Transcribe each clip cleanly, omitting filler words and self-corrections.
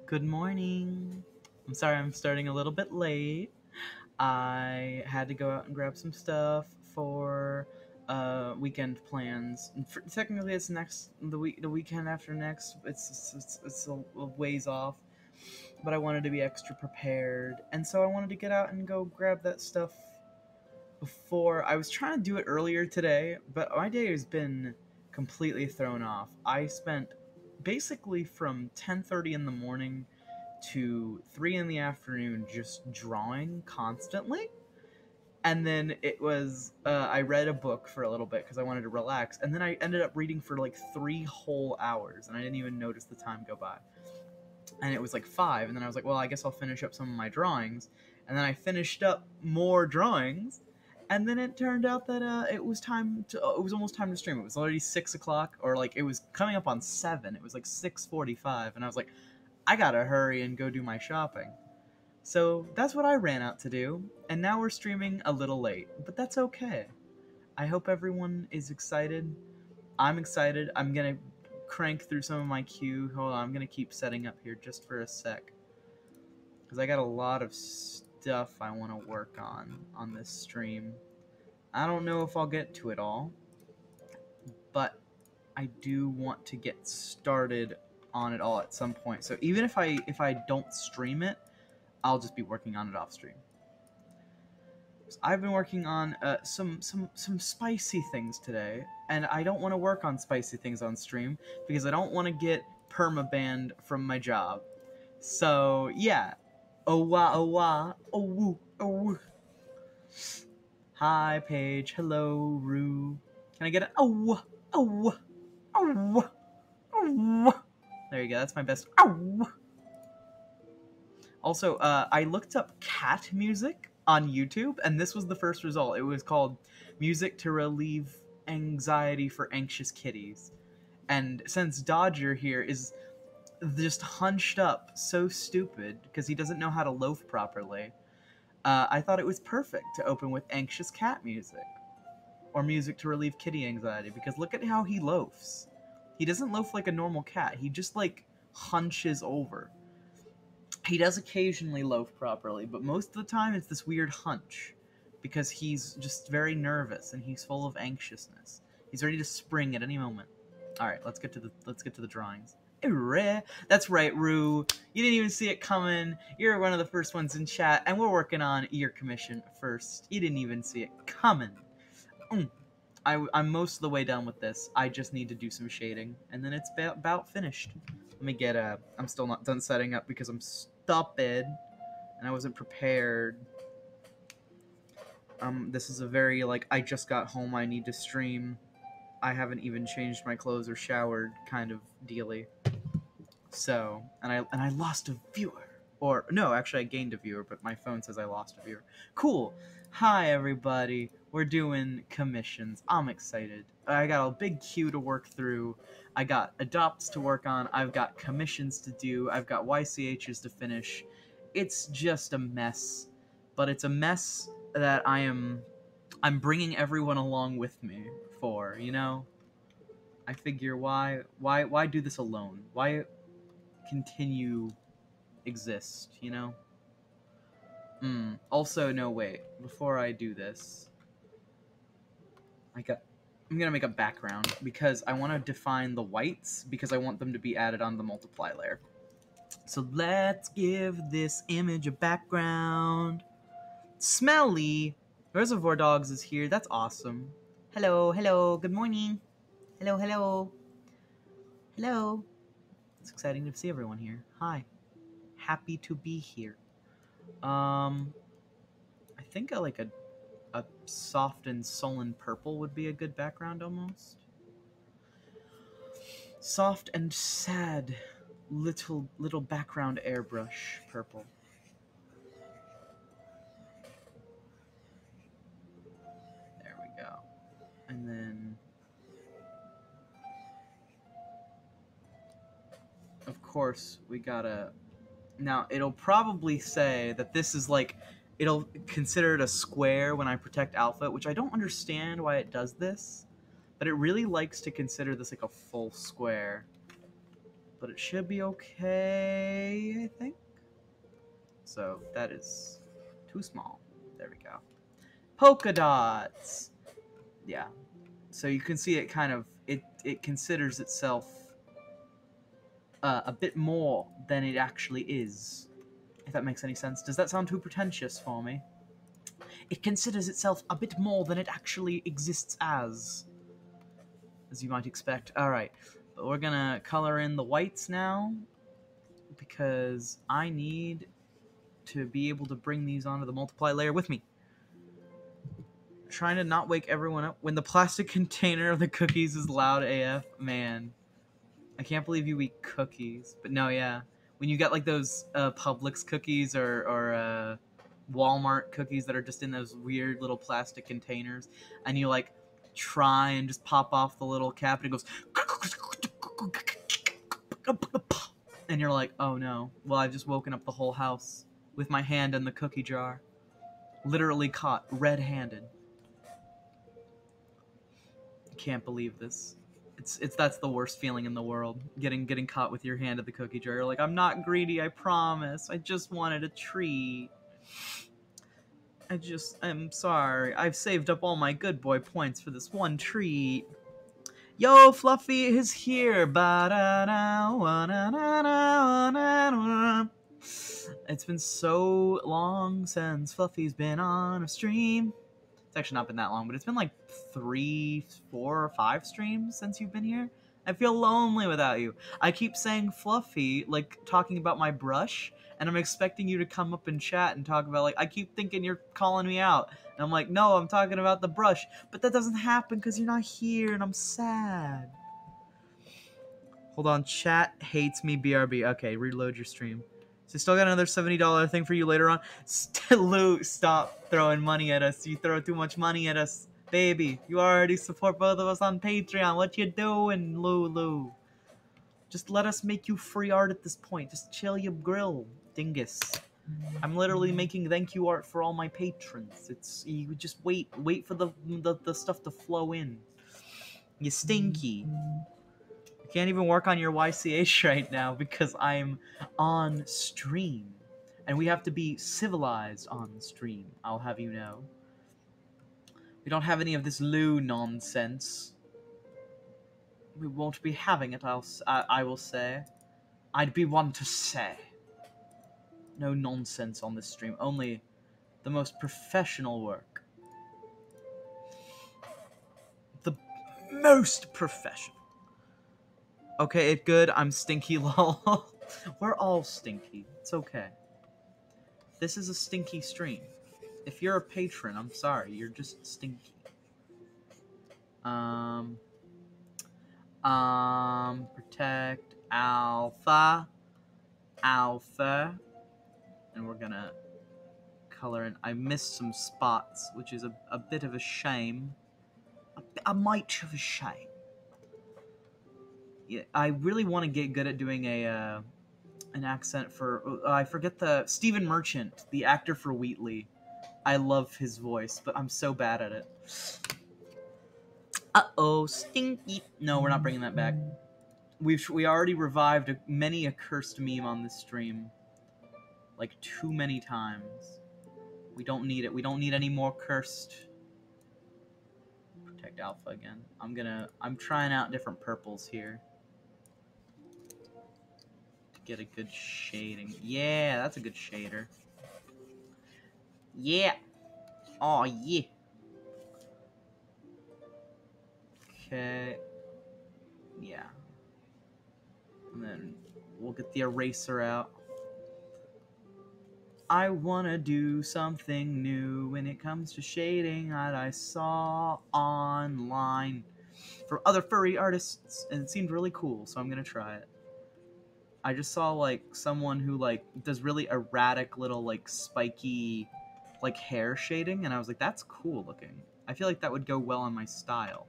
Good morning. I'm sorry I'm starting a little bit late. I had to go out and grab some stuff for weekend plans. Technically, it's the weekend after next. It's a ways off, but I wanted to be extra prepared, and so I wanted to get out and go grab that stuff before. I was trying to do it earlier today, but my day has been completely thrown off. I spent basically from 10:30 in the morning to 3 in the afternoon just drawing constantly. And then it was I read a book for a little bit because I wanted to relax, and then I ended up reading for like 3 whole hours, and I didn't even notice the time go by. And it was like 5, and then I was like, well, I guess I'll finish up some of my drawings. And then I finished up more drawings, and then it turned out that it was almost time to stream. It was already 6 o'clock, or like it was coming up on 7. It was like 6:45, and I was like, I gotta hurry and go do my shopping. So that's what I ran out to do, and now we're streaming a little late, but that's okay. I hope everyone is excited. I'm excited. I'm gonna crank through some of my queue. Hold on, I'm gonna keep setting up here just for a sec, because I got a lot of stuff I want to work on this stream. I don't know if I'll get to it all, but I do want to get started on it all at some point. So even if I don't stream it, I'll just be working on it off stream. So I've been working on some spicy things today, and I don't want to work on spicy things on stream because I don't want to get perma-banned from my job. So yeah, oh wah, oh woo, oh woo. Hi Paige, hello Rue. Can I get an oh oh oh oh? There you go. That's my best. Oh. Also, I looked up cat music on YouTube, and this was the first result. It was called "Music to Relieve Anxiety for Anxious Kitties." And since Dodger here is just hunched up, so stupid, because he doesn't know how to loaf properly, I thought it was perfect to open with anxious cat music. Or music to relieve kitty anxiety, because look at how he loafs. He doesn't loaf like a normal cat, he just, like, hunches over. He does occasionally loaf properly, but most of the time it's this weird hunch, because he's just very nervous and he's full of anxiousness. He's ready to spring at any moment. All right, let's get to the drawings. That's right, Rue. You didn't even see it coming. You're one of the first ones in chat, and we're working on your commission first. You didn't even see it coming. I'm most of the way done with this. I just need to do some shading, and then it's about finished. Let me get I'm still not done setting up because I'm stupid, and I wasn't prepared. This is a very, like, I just got home, I need to stream. I haven't even changed my clothes or showered kind of dealy. So, and I lost a viewer. Or, no, actually I gained a viewer, but my phone says I lost a viewer. Cool. Hi, everybody. We're doing commissions. I'm excited. I got a big queue to work through. I got adopts to work on. I've got commissions to do. I've got YCHs to finish. It's just a mess. But it's a mess that I'm bringing everyone along with me for, you know? I figure why do this alone? Why continue exist, you know? Also, no, wait. Before I do this, I'm gonna make a background because I want to define the whites because I want them to be added on the multiply layer. So let's give this image a background. Smelly Reservoir Dogs is here. That's awesome. Hello, hello. Good morning. Hello, hello. Hello. It's exciting to see everyone here. Hi. Happy to be here. I think a soft and sullen purple would be a good background almost. Soft and sad little background airbrush purple. There we go. And then of course we gotta, now it'll probably say that this is like, it'll consider it a square when I protect alpha, which I don't understand why it does this, but it really likes to consider this like a full square. But it should be okay, I think. So that is too small. There we go. Polka dots. Yeah. So you can see it kind of, it considers itself a bit more than it actually is. If that makes any sense. Does that sound too pretentious for me? It considers itself a bit more than it actually exists as you might expect. Alright, but we're gonna color in the whites now, because I need to be able to bring these onto the multiply layer with me. Trying to not wake everyone up when the plastic container of the cookies is loud AF. Man, I can't believe you eat cookies. But no, yeah, when you get like those Publix cookies or Walmart cookies that are just in those weird little plastic containers, and you like try and just pop off the little cap, and it goes, and you're like, oh no, well, I've just woken up the whole house with my hand in the cookie jar, literally caught red-handed. Can't believe this. It's that's the worst feeling in the world. Getting caught with your hand at the cookie jar. You're like, I'm not greedy, I promise. I just wanted a treat. I'm sorry. I've saved up all my good boy points for this one treat. Yo, Fluffy is here. It's been so long since Fluffy's been on a stream. It's actually not been that long, but it's been like 3, 4, or 5 streams since you've been here. I feel lonely without you. I keep saying Fluffy, like talking about my brush, and I'm expecting you to come up and chat and talk about, like, I keep thinking you're calling me out. And I'm like, no, I'm talking about the brush. But that doesn't happen because you're not here, and I'm sad. Hold on, chat hates me, BRB. Okay, reload your stream. So still got another $70 thing for you later on. Lou, stop throwing money at us. You throw too much money at us. Baby, you already support both of us on Patreon. What you doing, Lulu? Just let us make you free art at this point. Just chill your grill, dingus. I'm literally making thank you art for all my patrons. It's, you just wait for the stuff to flow in. You stinky. I can't even work on your YCH right now because I'm on stream. And we have to be civilized on stream, I'll have you know. We don't have any of this Lou nonsense. We won't be having it, I will say. I'd be one to say. No nonsense on this stream, only the most professional work. The most professional. Okay, it good. I'm stinky, lol. We're all stinky. It's okay. This is a stinky stream. If you're a patron, I'm sorry. You're just stinky. Protect alpha. Alpha. And we're gonna color in. I missed some spots, which is a bit of a shame. A mite of a shame. Yeah, I really want to get good at doing an accent for. I forget the Stephen Merchant, the actor for Wheatley. I love his voice, but I'm so bad at it. Uh-oh, stinky. No, we're not bringing that back. We already revived many a cursed meme on this stream. Like, too many times. We don't need it. We don't need any more cursed. Protect alpha again. I'm trying out different purples here. To get a good shading. Yeah, that's a good shader. Yeah. Oh, yeah. Okay. Yeah. And then we'll get the eraser out. I wanna do something new when it comes to shading that I saw online from other furry artists, and it seemed really cool, so I'm gonna try it. I just saw, like, someone who, like, does really erratic little, like, spiky, like, hair shading, and I was like, that's cool looking. I feel like that would go well on my style.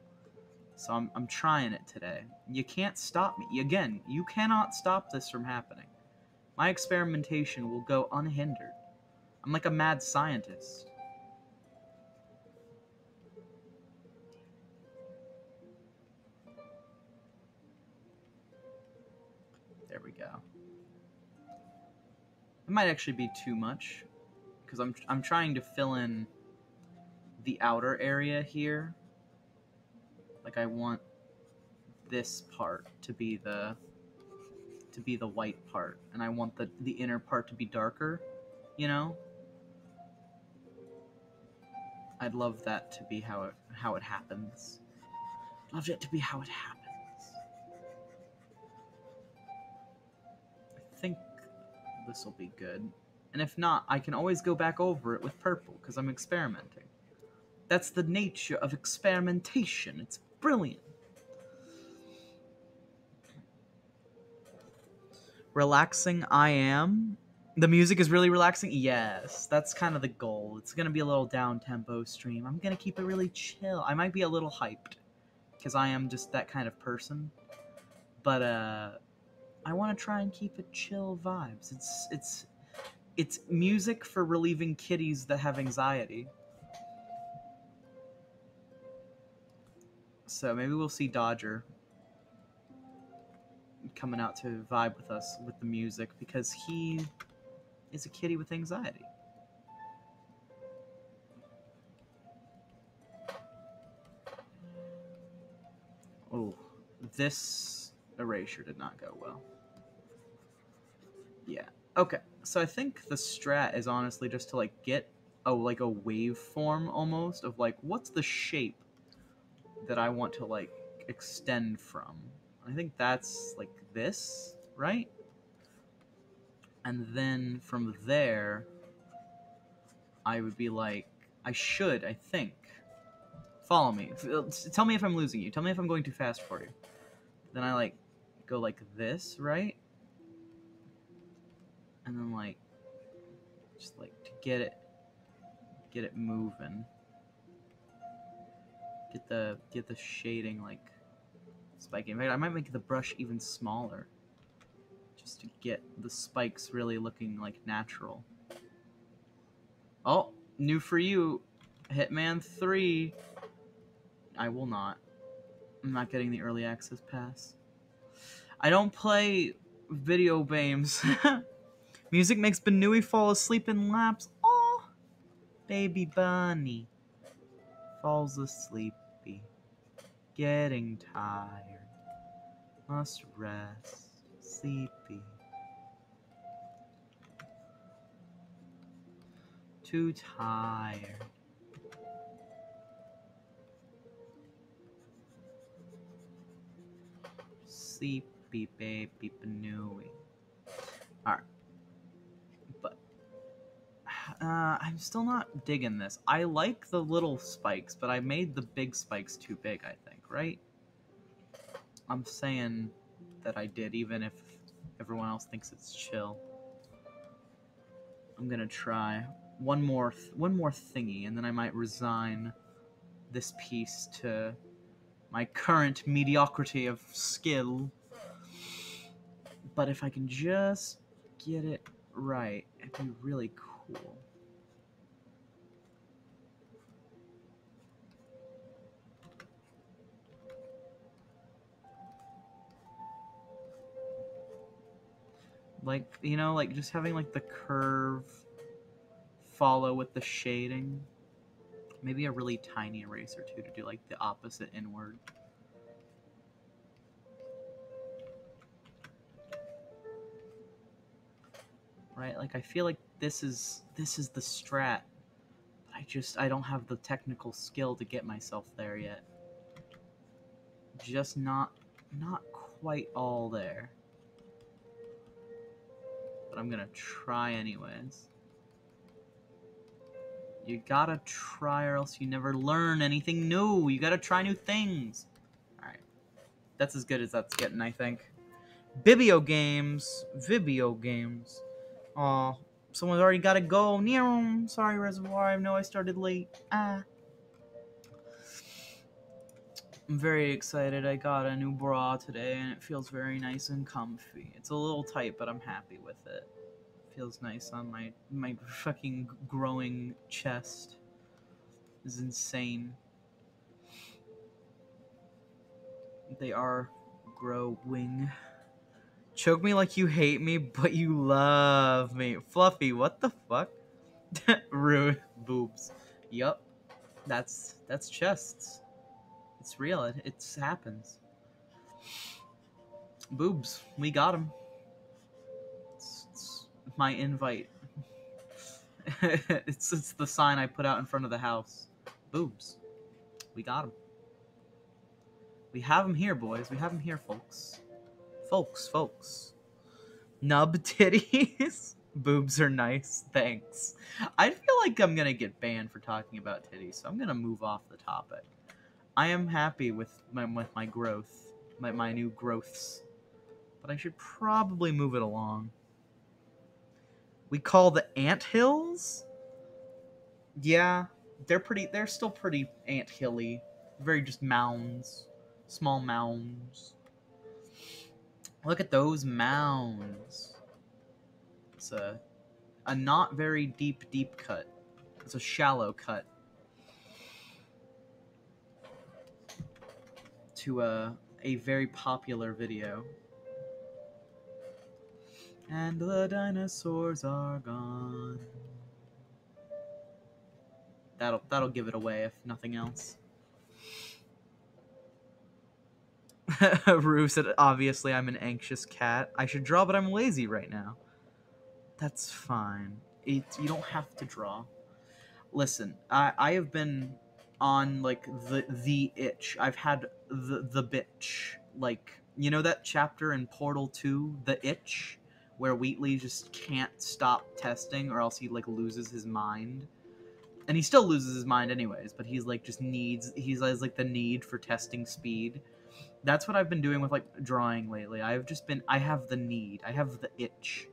So I'm trying it today. You can't stop me. Again, you cannot stop this from happening. My experimentation will go unhindered. I'm like a mad scientist. There we go. It might actually be too much, because I'm trying to fill in the outer area here. Like, I want this part to be the white part, and I want the inner part to be darker, you know? I'd love that to be how it happens. Love it to be how it happens. I think this will be good. And if not, I can always go back over it with purple, because I'm experimenting. That's the nature of experimentation. It's brilliant. Relaxing I am. The music is really relaxing? Yes, that's kind of the goal. It's going to be a little down-tempo stream. I'm going to keep it really chill. I might be a little hyped, because I am just that kind of person. But, I want to try and keep it chill vibes. It's music for relieving kitties that have anxiety. So maybe we'll see Dodger coming out to vibe with us with the music, because he is a kitty with anxiety. Oh, this erasure did not go well. Yeah. Okay, so I think the strat is honestly just to, like, get like a waveform almost of, like, what's the shape that I want to, like, extend from. I think that's like this, right? And then from there, I would be like, I think. Follow me. Tell me if I'm losing you. Tell me if I'm going too fast for you. Then I, like, go like this, right? And then, like, just, like, to get it moving. Get the shading, like, spiky. In fact, I might make the brush even smaller, just to get the spikes really looking, like, natural. Oh, new for you, Hitman 3. I will not. I'm not getting the early access pass. I don't play video games. Music makes Benui fall asleep in laps. Oh, baby bunny falls asleepy, getting tired. Must rest. Sleepy. Too tired. Sleepy baby Panui. Alright. But I'm still not digging this. I like the little spikes, but I made the big spikes too big, I think, right? I'm saying that I did, even if everyone else thinks it's chill. I'm gonna try one more thingy, and then I might resign this piece to my current mediocrity of skill. But if I can just get it right, it'd be really cool. Like, you know, like just having like the curve follow with the shading. Maybe a really tiny eraser too to do like the opposite inward. Right? Like I feel like this is the strat. I don't have the technical skill to get myself there yet. Just not quite all there. But I'm gonna try anyways. You gotta try or else you never learn anything new. You gotta try new things. Alright. That's as good as that's getting, I think. Video games. Aw, someone's already gotta go. Sorry, Reservoir. I know I started late. I'm very excited. I got a new bra today, and it feels very nice and comfy. It's a little tight, but I'm happy with it. Feels nice on my fucking growing chest. This is insane. They are growing. Choke me like you hate me, but you love me. Fluffy, what the fuck? Rude boobs. Yup. That's chests. It's real. It happens. Boobs. We got him. It's my invite. it's the sign I put out in front of the house. Boobs. We got him. We have him here, boys. We have him here, folks. Folks. Nub titties. Boobs are nice. Thanks. I feel like I'm gonna get banned for talking about titties, so I'm gonna move off the topic. I am happy with my growth, my new growths, but I should probably move it along. We call the anthills? Yeah, they're still pretty anthilly. Very just mounds, small mounds. Look at those mounds. It's a not very deep cut. It's a shallow cut to a very popular video. And the dinosaurs are gone. That'll give it away if nothing else. Rue said, obviously I'm an anxious cat. I should draw, but I'm lazy right now. That's fine. You don't have to draw. Listen, I have been on like the itch. I've had the bitch. Like, you know that chapter in Portal 2, The Itch, where Wheatley just can't stop testing or else he like loses his mind. And he still loses his mind anyways, but he's like has like the need for testing speed. That's what I've been doing with like drawing lately. I have the need. I have the itch.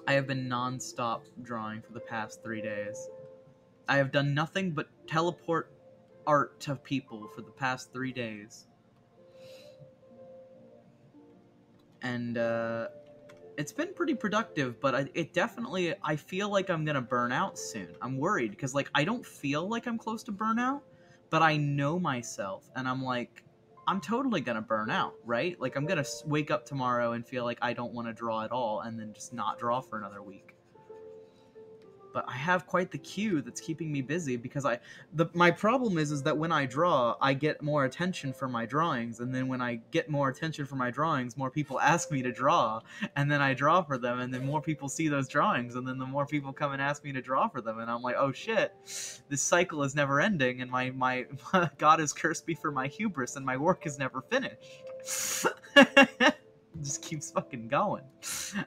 I have been non-stop drawing for the past 3 days. I have done nothing but teleport art to people for the past 3 days. And it's been pretty productive, but I feel like I'm gonna burn out soon. I'm worried because like I don't feel like I'm close to burnout, but I know myself, and I'm like, I'm totally gonna burn out, right? Like I'm gonna wake up tomorrow and feel like I don't want to draw at all, and then just not draw for another week. But I have quite the queue that's keeping me busy because my problem is that when I draw, I get more attention for my drawings, and then when I get more attention for my drawings, more people ask me to draw, and then I draw for them, and then more people see those drawings, and then the more people come and ask me to draw for them, and I'm like, oh shit, this cycle is never ending, and my God has cursed me for my hubris, and my work is never finished. Just keeps fucking going,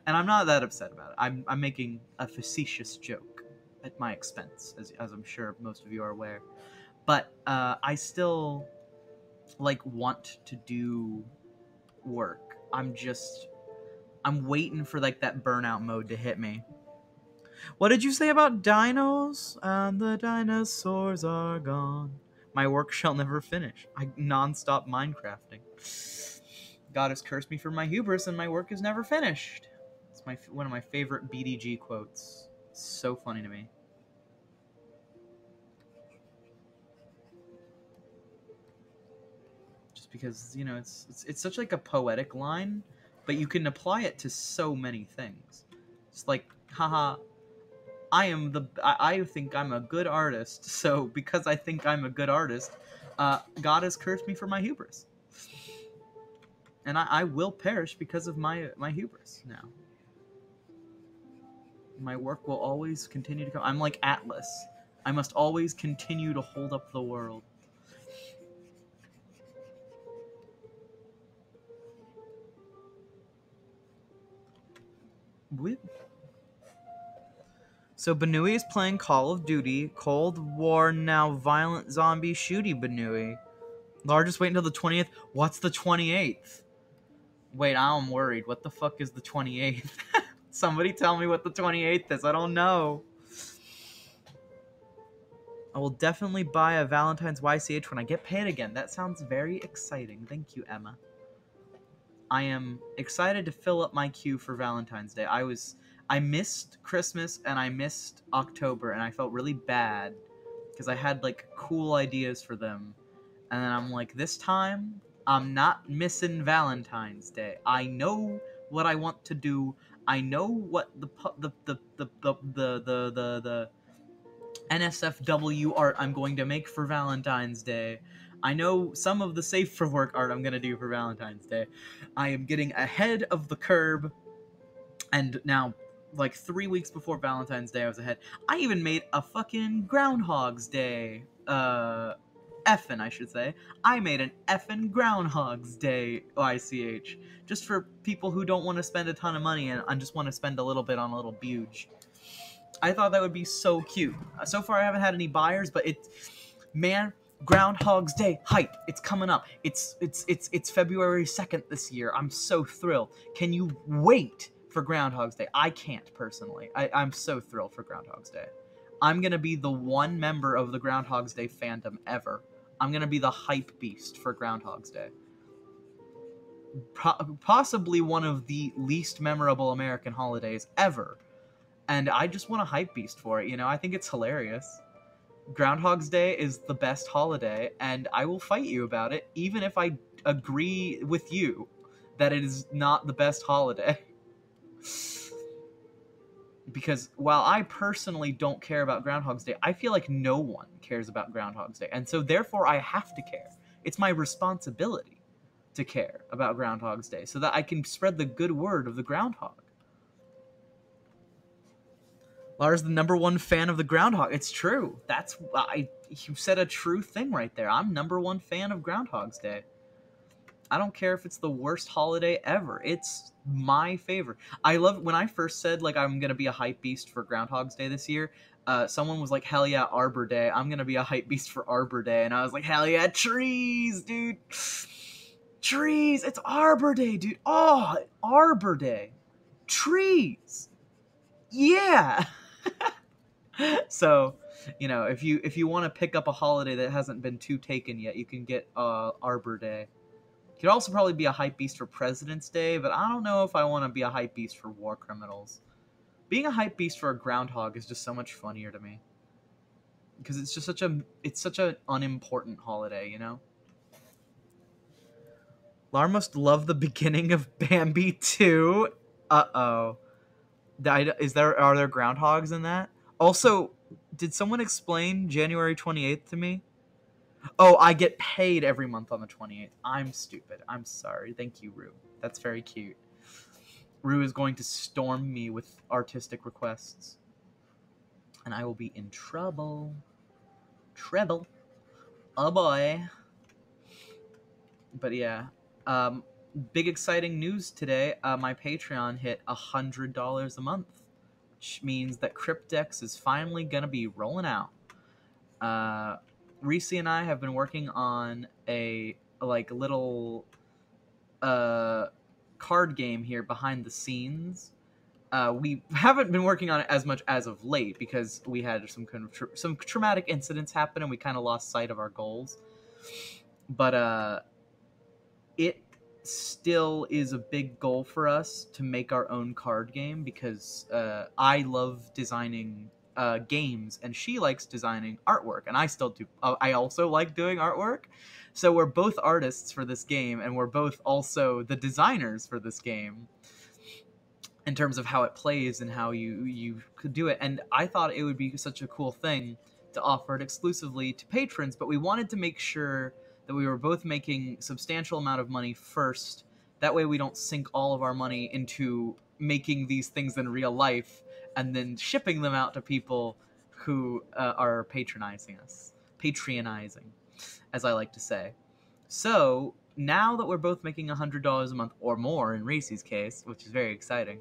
and I'm not that upset about it. I'm making a facetious joke at my expense, as I'm sure most of you are aware. But I still like want to do work. I'm waiting for like that burnout mode to hit me. What did you say about dinos? And the dinosaurs are gone. My work shall never finish. I non-stop Minecrafting. God has cursed me for my hubris, and my work is never finished. It's one of my favorite BDG quotes. It's so funny to me. Just because, you know, it's such like a poetic line, but you can apply it to so many things. It's like, haha, I think I'm a good artist, so because I think I'm a good artist, God has cursed me for my hubris. And I will perish because of my hubris now. My work will always continue to come. I'm like Atlas. I must always continue to hold up the world. So Banui is playing Call of Duty, Cold War, now violent zombie shooty Banui. Largest wait until the 20th. What's the 28th? Wait, I'm worried. What the fuck is the 28th? Somebody tell me what the 28th is. I don't know. I will definitely buy a Valentine's YCH when I get paid again. That sounds very exciting. Thank you, Emma. I am excited to fill up my queue for Valentine's Day. I missed Christmas and I missed October, and I felt really bad because I had like cool ideas for them. And then I'm like, this time I'm not missing Valentine's Day. I know what I want to do. I know what the NSFW art I'm going to make for Valentine's Day. I know some of the safe for work art I'm going to do for Valentine's Day. I am getting ahead of the curve, and now, like 3 weeks before Valentine's Day, I was ahead. I even made a fucking Groundhog's Day, effin', I should say. I made an effin' Groundhog's Day ICH, just for people who don't want to spend a ton of money and just want to spend a little bit on a little buge. I thought that would be so cute. So far, I haven't had any buyers, but man, Groundhog's Day hype. It's coming up. It's February 2nd this year. I'm so thrilled. Can you wait for Groundhog's Day? I can't personally. I'm so thrilled for Groundhog's Day. I'm gonna be the one member of the Groundhog's Day fandom ever. I'm gonna be the hype beast for Groundhog's Day. Possibly one of the least memorable American holidays ever. And I just want a hype beast for it, you know? I think it's hilarious. Groundhog's Day is the best holiday, and I will fight you about it, even if I agree with you that it is not the best holiday. Because while I personally don't care about Groundhog's Day, I feel like no one cares about Groundhog's Day. And so therefore I have to care. It's my responsibility to care about Groundhog's Day so that I can spread the good word of the groundhog. Lars, the #1 fan of the groundhog. It's true. You said a true thing right there. I'm #1 fan of Groundhog's Day. I don't care if it's the worst holiday ever. It's my favorite. I love when I first said like I'm gonna be a hype beast for Groundhog's Day this year. Someone was like, "Hell yeah, Arbor Day! I'm gonna be a hype beast for Arbor Day," and I was like, "Hell yeah, trees, dude! Trees! It's Arbor Day, dude! Oh, Arbor Day, trees! Yeah!" So, you know, if you want to pick up a holiday that hasn't been too taken yet, you can get Arbor Day. Could also probably be a hype beast for President's Day, but I don't know if I want to be a hype beast for war criminals. Being a hype beast for a groundhog is just so much funnier to me. Because it's just such an unimportant holiday, you know? Lar must love the beginning of Bambi too. Uh-oh. Are there groundhogs in that? Also, did someone explain January 28th to me? Oh, I get paid every month on the 28th. I'm stupid. I'm sorry. Thank you, Rue. That's very cute. Rue is going to storm me with artistic requests. And I will be in trouble. Treble. Oh boy. But yeah. Big exciting news today. My Patreon hit $100 a month. Which means that Cryptdex is finally going to be rolling out. Reese and I have been working on a little card game here behind the scenes. We haven't been working on it as much as of late because we had some kind of some traumatic incidents happen and we kind of lost sight of our goals. But it still is a big goal for us to make our own card game because I love designing games and she likes designing artwork, and I still do. I also like doing artwork, so we're both artists for this game, and we're both also the designers for this game in terms of how it plays and how you could do it. And I thought it would be such a cool thing to offer it exclusively to patrons, but we wanted to make sure that we were both making substantial amount of money first. That way we don't sink all of our money into making these things in real life and then shipping them out to people who are patronizing us. Patronizing, as I like to say. So now that we're both making $100 a month or more in Reese's case, which is very exciting,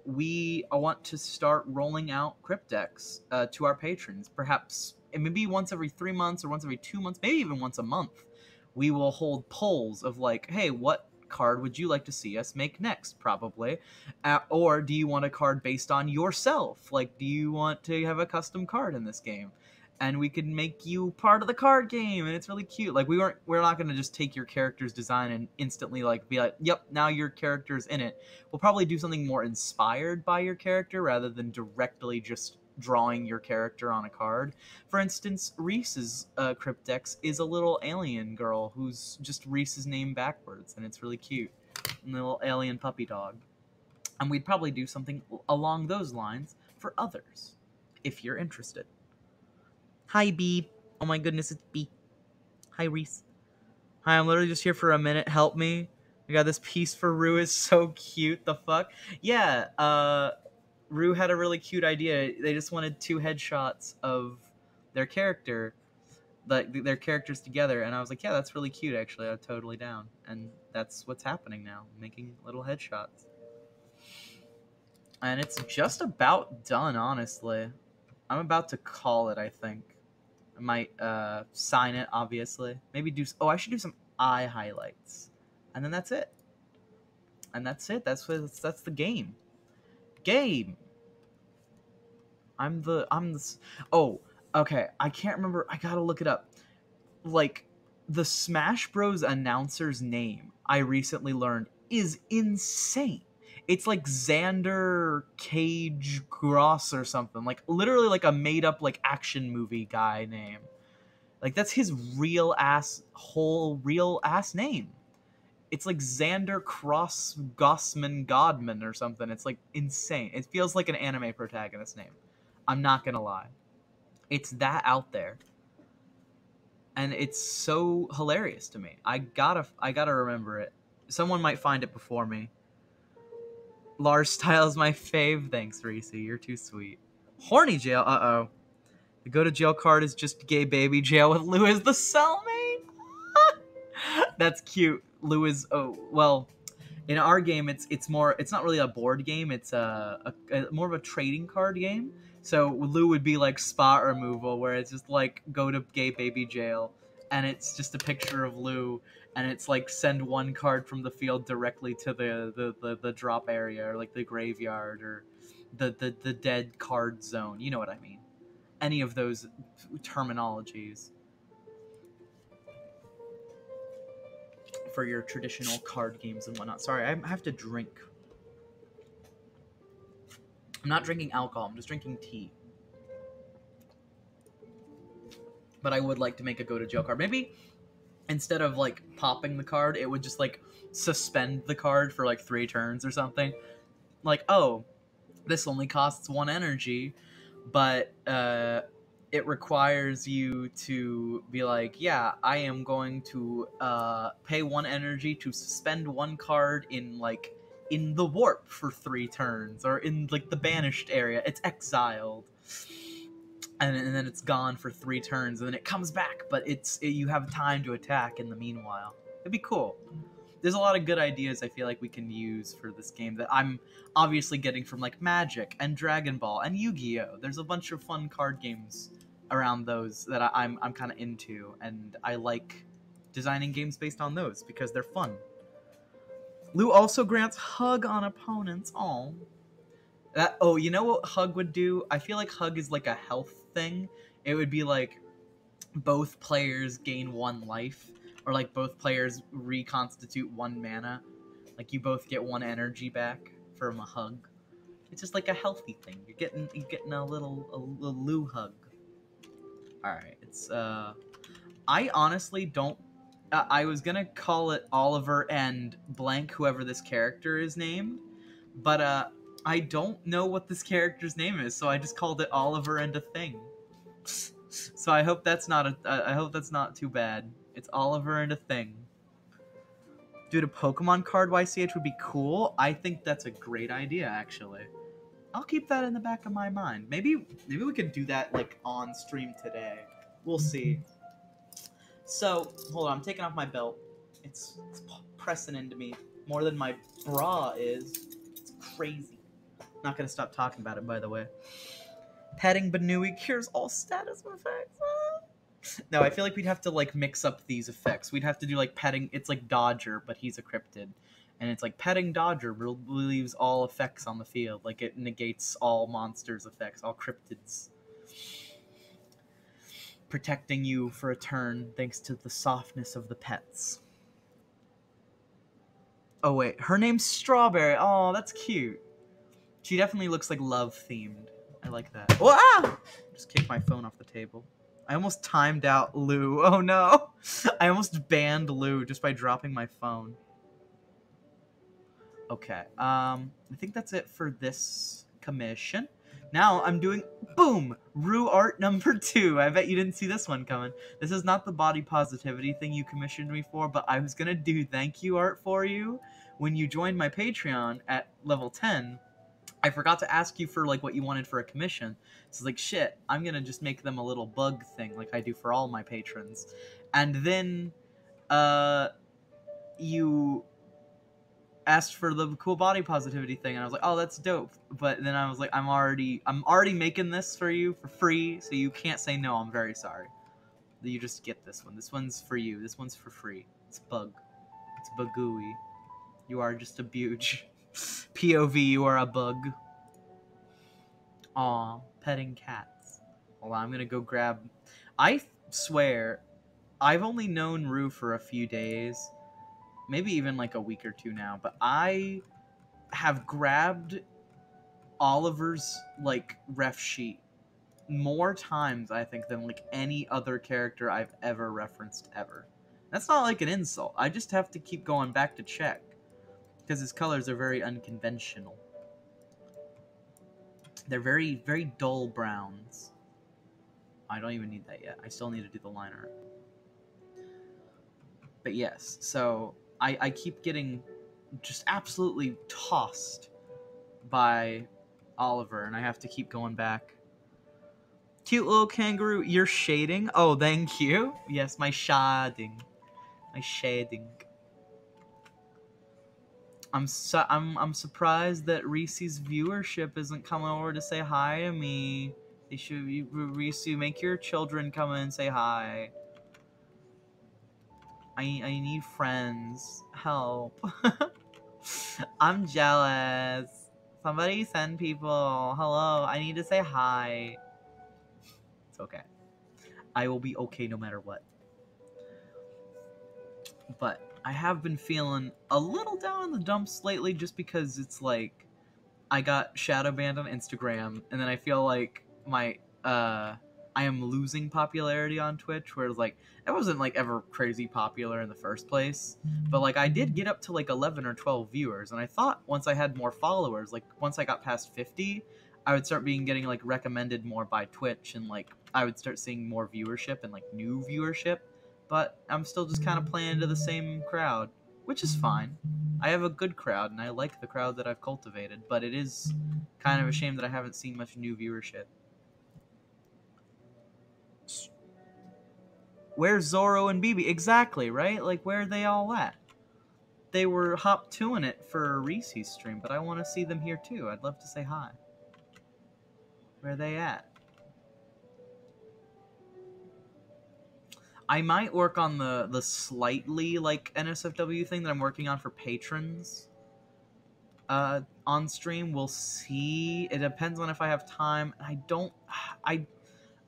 we want to start rolling out Cryptdex to our patrons. Perhaps maybe once every 3 months or once every 2 months, maybe even once a month. We will hold polls of like, hey, what card would you like to see us make next? Probably. Or do you want a card based on yourself? Like, do you want to have a custom card in this game? And we could make you part of the card game, and it's really cute. Like, we're not going to just take your character's design and instantly like be like, yep, now your character's in it. We'll probably do something more inspired by your character rather than directly just drawing your character on a card. For instance, Reese's Cryptdex is a little alien girl who's just Reese's name backwards, and it's really cute. And a little alien puppy dog. And we'd probably do something along those lines for others, if you're interested. Hi, B. Oh my goodness, it's B. Hi, Reese. Hi, I'm literally just here for a minute. Help me. I got this piece for Rue. Is so cute. The fuck? Yeah, Rue had a really cute idea. They just wanted 2 headshots of their character, their characters together, and I was like, yeah, that's really cute, actually. I'm totally down. And that's what's happening now, making little headshots. And it's just about done, honestly. I'm about to call it, I think. I might sign it, obviously. Maybe do... Oh, I should do some eye highlights. And then that's it. And that's it. That's the game. Game! Oh, okay. I can't remember. I gotta look it up. Like, the Smash Bros. Announcer's name, I recently learned, is insane. It's like Xander Cage Gross or something. Like, literally like a made-up, like, action movie guy name. Like, that's his real-ass name. It's like Xander Cross Gossman Godman or something. It's, like, insane. It feels like an anime protagonist name. I'm not gonna lie. It's that out there. And it's so hilarious to me. I gotta remember it. Someone might find it before me. Lars Styles my fave. Thanks, Reese. You're too sweet. Horny jail. Uh-oh. The go to jail card is just gay baby jail with Lou as the cellmate. That's cute. Lou is... Oh, well, in our game, it's not really a board game. It's more of a trading card game. So Lou would be like spot removal, where it's just like go to gay baby jail, and it's just a picture of Lou, and it's like send 1 card from the field directly to the drop area, or like the graveyard, or the dead card zone. You know what I mean? Any of those terminologies for your traditional card games and whatnot. Sorry, I have to drink. I'm not drinking alcohol. I'm just drinking tea. But I would like to make a go to jail card. Maybe instead of like popping the card, it would just like suspend the card for like 3 turns or something. Like, oh, this only costs 1 energy, but it requires you to be like, yeah, I am going to pay 1 energy to suspend 1 card in like in the warp for 3 turns, or in like the banished area. It's exiled, and then it's gone for 3 turns, and then it comes back, but you have time to attack in the meanwhile. It'd be cool. There's a lot of good ideas I feel like we can use for this game that I'm obviously getting from like Magic and Dragon Ball and Yu-Gi-Oh! There's a bunch of fun card games around those that I'm kind of into, and I like designing games based on those because they're fun. Lou also grants Hug on opponents. Oh, you know what Hug would do? I feel like Hug is like a health thing. It would be like both players gain 1 life, or like both players reconstitute 1 mana. Like you both get 1 energy back from a hug. It's just like a healthy thing. You're getting a little Lou hug. All right, it's I honestly don't. I was gonna call it Oliver and blank whoever this character is named, but I don't know what this character's name is, so I just called it Oliver and a thing. So I hope that's not I hope that's not too bad. It's Oliver and a thing. Dude, a Pokemon card YCH would be cool. I think that's a great idea, actually. I'll keep that in the back of my mind. Maybe we could do that like on stream today. We'll see. So, hold on, I'm taking off my belt. It's pressing into me more than my bra is. It's crazy. Not gonna stop talking about it, by the way. Petting Banui cures all status effects. No, I feel like we'd have to like mix up these effects. We'd have to do like petting. It's like Dodger, but he's a cryptid, and it's like petting Dodger relieves all effects on the field. Like it negates all monsters' effects, all cryptids, protecting you for a turn thanks to the softness of the pets. Oh wait, her name's Strawberry. Oh, that's cute. She definitely looks like love themed. I like that. Wow! Just kicked my phone off the table. I almost timed out Lou. Oh no! I almost banned Lou just by dropping my phone. Okay, I think that's it for this commission. Now I'm doing, boom, Rue art number 2. I bet you didn't see this one coming. This is not the body positivity thing you commissioned me for, but I was gonna do thank you art for you when you joined my Patreon at level 10. I forgot to ask you for like what you wanted for a commission. So like shit, I'm gonna just make them a little bug thing like I do for all my patrons. And then you asked for the cool body positivity thing, and I was like, oh, that's dope. But then I was like, I'm already making this for you for free, so you can't say no. I'm very sorry. You just get this one. This one's for you. This one's for free. It's bug. It's bugooey. You are just a buge. POV, you are a bug. Aw, petting cats. Hold on, I'm gonna go grab... I swear, I've only known Rue for a few days. Maybe even like a week or 2 now. But I have grabbed Oliver's, like, ref sheet more times, I think, than, like, any other character I've ever referenced ever. That's not, like, an insult. I just have to keep going back to check. Because his colors are very unconventional. They're very, very dull browns. I don't even need that yet. I still need to do the line art. But yes, so I keep getting just absolutely tossed by Oliver, and I have to keep going back. Cute little kangaroo, you're shading? Oh, thank you. Yes, my shading. My shading. I'm surprised that Reese's viewership isn't coming over to say hi to me. They should, Reese, make your children come in and say hi. I need friends. Help. I'm jealous. Somebody send people. Hello, I need to say hi. It's okay. I will be okay no matter what. But I have been feeling a little down in the dumps lately just because it's like I got shadow banned on Instagram, and then I feel like my I am losing popularity on Twitch, whereas like it wasn't like ever crazy popular in the first place, but like I did get up to like 11 or 12 viewers, and I thought once I had more followers, like once I got past 50, I would start getting like recommended more by Twitch, and like I would start seeing more viewership and like new viewership, but I'm still just kind of playing into the same crowd, which is fine. I have a good crowd, and I like the crowd that I've cultivated, but it is kind of a shame that I haven't seen much new viewership. Where's Zoro and BB? Exactly, right? Like, where are they all at? They were hop toing it for Reese's stream, but I want to see them here too. I'd love to say hi. Where are they at? I might work on the slightly like NSFW thing that I'm working on for patrons. On stream, we'll see. It depends on if I have time. I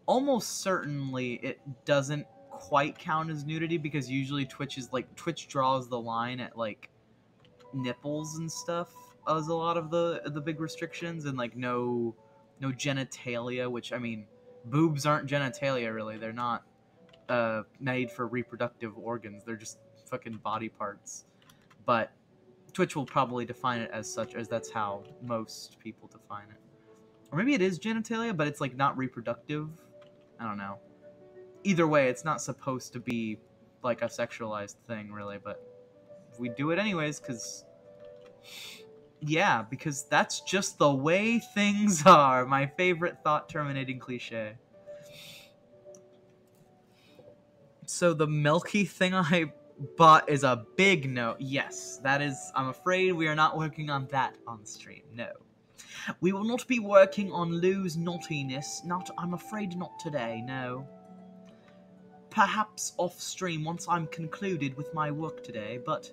almost certainly it doesn't quite count as nudity, because usually Twitch draws the line at like nipples and stuff as a lot of the big restrictions, and like no genitalia, which I mean, boobs aren't genitalia really. They're not made for reproductive organs. They're just fucking body parts. But Twitch will probably define it as such, as that's how most people define it. Or maybe it is genitalia, but it's like not reproductive. I don't know. Either way, it's not supposed to be like a sexualized thing, really, but we do it anyways, because... Yeah, because that's just the way things are. My favorite thought-terminating cliche. So the milky thing I bought is a big no. Yes, that is... I'm afraid we are not working on that on stream. No. We will not be working on Lou's naughtiness. I'm afraid not today, no. Perhaps off-stream once I'm concluded with my work today, but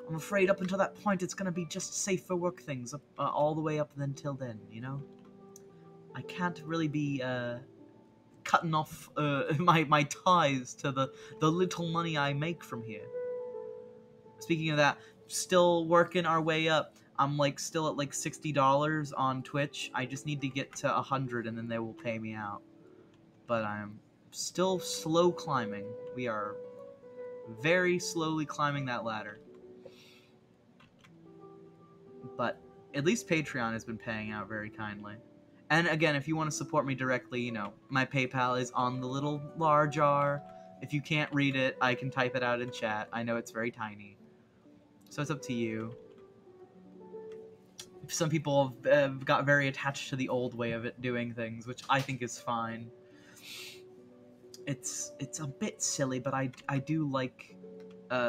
I'm afraid up until that point it's going to be just safe for work things all the way up until then, you know? I can't really be cutting off my ties to the little money I make from here. Speaking of that, still working our way up. I'm like still at like $60 on Twitch. I just need to get to 100 and then they will pay me out. But I'm still slow climbing. We are very slowly climbing that ladder. But at least Patreon has been paying out very kindly. And again, if you want to support me directly, you know, my PayPal is on the little Lart jar. If you can't read it, I can type it out in chat. I know it's very tiny. So it's up to you. Some people have got very attached to the old way of it doing things, which I think is fine. It's a bit silly, but I do like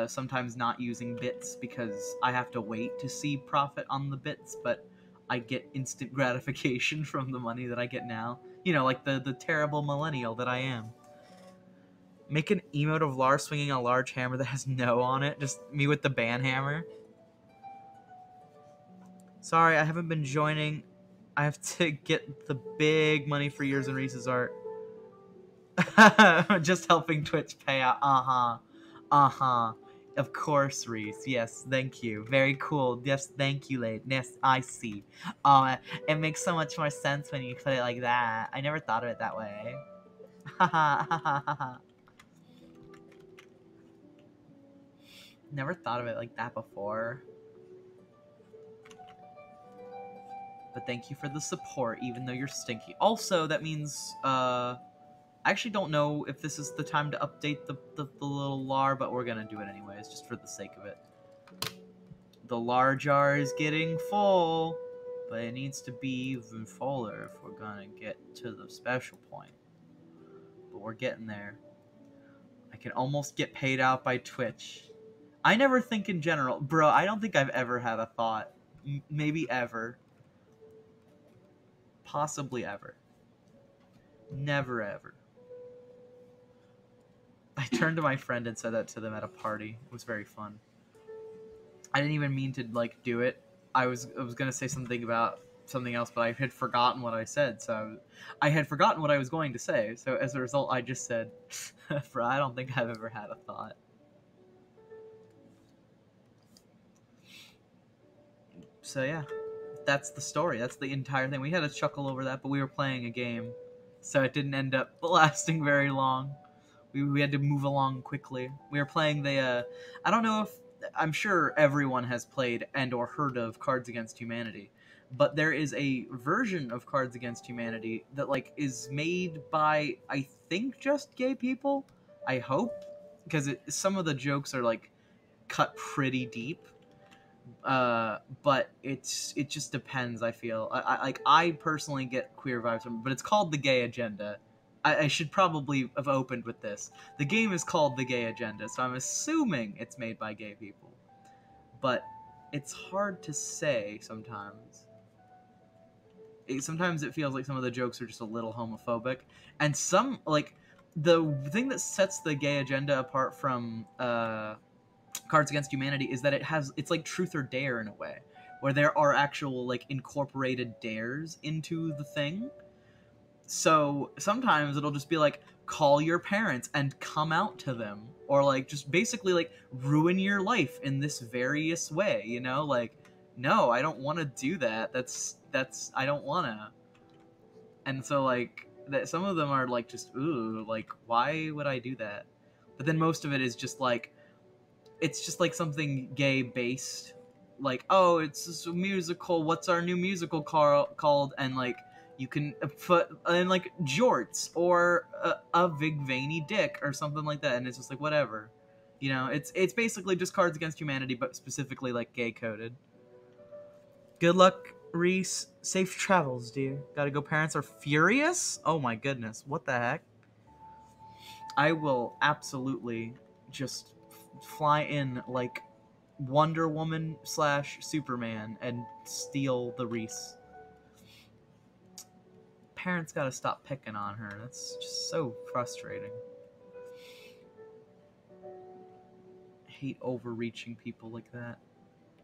sometimes not using bits, because I have to wait to see profit on the bits, but I get instant gratification from the money that I get now. You know, like the terrible millennial that I am. Make an emote of Lars swinging a large hammer that has no on it. Just me with the band hammer. Sorry, I haven't been joining. I have to get the big money for yours and Reese's art. Just helping Twitch pay out. Uh-huh. Of course, Reese. Yes, thank you. Very cool. Yes, thank you, Lade. Yes, I see. It makes so much more sense when you put it like that. I never thought of it that way. Never thought of it like that before. But thank you for the support, even though you're stinky. Also, that means, I actually don't know if this is the time to update the little Lar, but we're gonna do it anyways, just for the sake of it. The Lar jar is getting full, but it needs to be even fuller if we're gonna get to the special point. But we're getting there. I can almost get paid out by Twitch. I never think in general. Bro, I don't think I've ever had a thought. Maybe ever. Possibly ever. Never ever. I turned to my friend and said that to them at a party. It was very fun. I didn't even mean to like do it. I was gonna say something about something else, but I had forgotten what I said. So I had forgotten what I was going to say. So as a result, I just said, "Bro, I don't think I've ever had a thought." So yeah, that's the story. That's the entire thing. We had a chuckle over that, but we were playing a game. so it didn't end up lasting very long. We had to move along quickly. We were playing the I don't know if I'm sure everyone has played and or heard of Cards Against Humanity, but there is a version of Cards Against Humanity that like is made by I think just gay people. I hope, because some of the jokes are like cut pretty deep. But it just depends. I feel I personally get queer vibes from it, but it's called The Gay Agenda. I should probably have opened with this. The game is called The Gay Agenda, so I'm assuming it's made by gay people. But it's hard to say sometimes. Sometimes it feels like some of the jokes are just a little homophobic, and some like the thing that sets The Gay Agenda apart from Cards Against Humanity is that it's like Truth or Dare in a way, where there are actual like incorporated dares into the thing. So sometimes it'll just be like, call your parents and come out to them, or like just basically like ruin your life in this various way, you know? Like, no, I don't want to do that. That's I don't want to. And so like that some of them are like just ooh, like why would I do that? But then most of it is just like it's just like something gay based, like, oh, it's a musical, what's our new musical called, and like you can put in like jorts or a big veiny dick or something like that, and it's just like whatever, you know. It's basically just Cards Against Humanity, but specifically like gay coded. Good luck, Reese. Safe travels, dear. Gotta go. Parents are furious. Oh my goodness, what the heck. I will absolutely just fly in like Wonder Woman / Superman and steal the Reese. Parents gotta stop picking on her. That's just so frustrating. I hate overreaching people like that.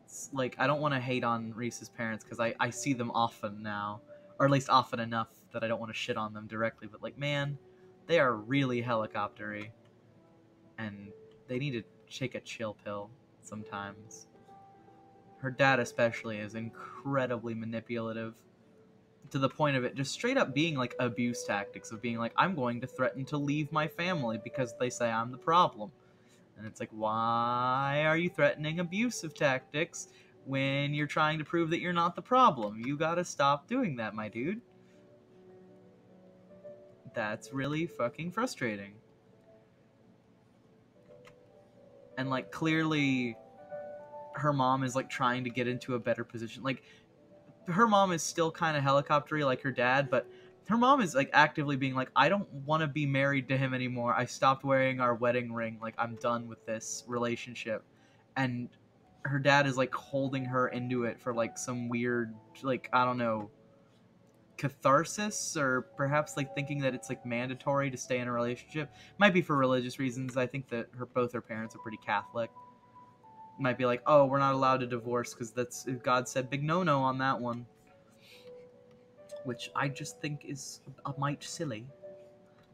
It's like, I don't want to hate on Reese's parents because I see them often now. Or at least often enough that I don't want to shit on them directly. But like, man, they are really helicoptery. And they need to take a chill pill sometimes. Her dad especially is incredibly manipulative, to the point of it just straight up being like abuse tactics of being like, I'm going to threaten to leave my family because they say I'm the problem. And it's like, why are you threatening abusive tactics when you're trying to prove that you're not the problem? You gotta stop doing that, my dude. That's really fucking frustrating. And like clearly her mom is like trying to get into a better position. Like her mom is still kind of helicoptery like her dad, but her mom is like actively being like, I don't want to be married to him anymore. I stopped wearing our wedding ring. Like, I'm done with this relationship. And her dad is like holding her into it for like some weird, like, I don't know, catharsis, or perhaps like thinking that it's like mandatory to stay in a relationship. Might be for religious reasons. I think that both her parents are pretty Catholic. Might be like, oh, we're not allowed to divorce because that's, God said big no-no on that one. Which I just think is a mite silly.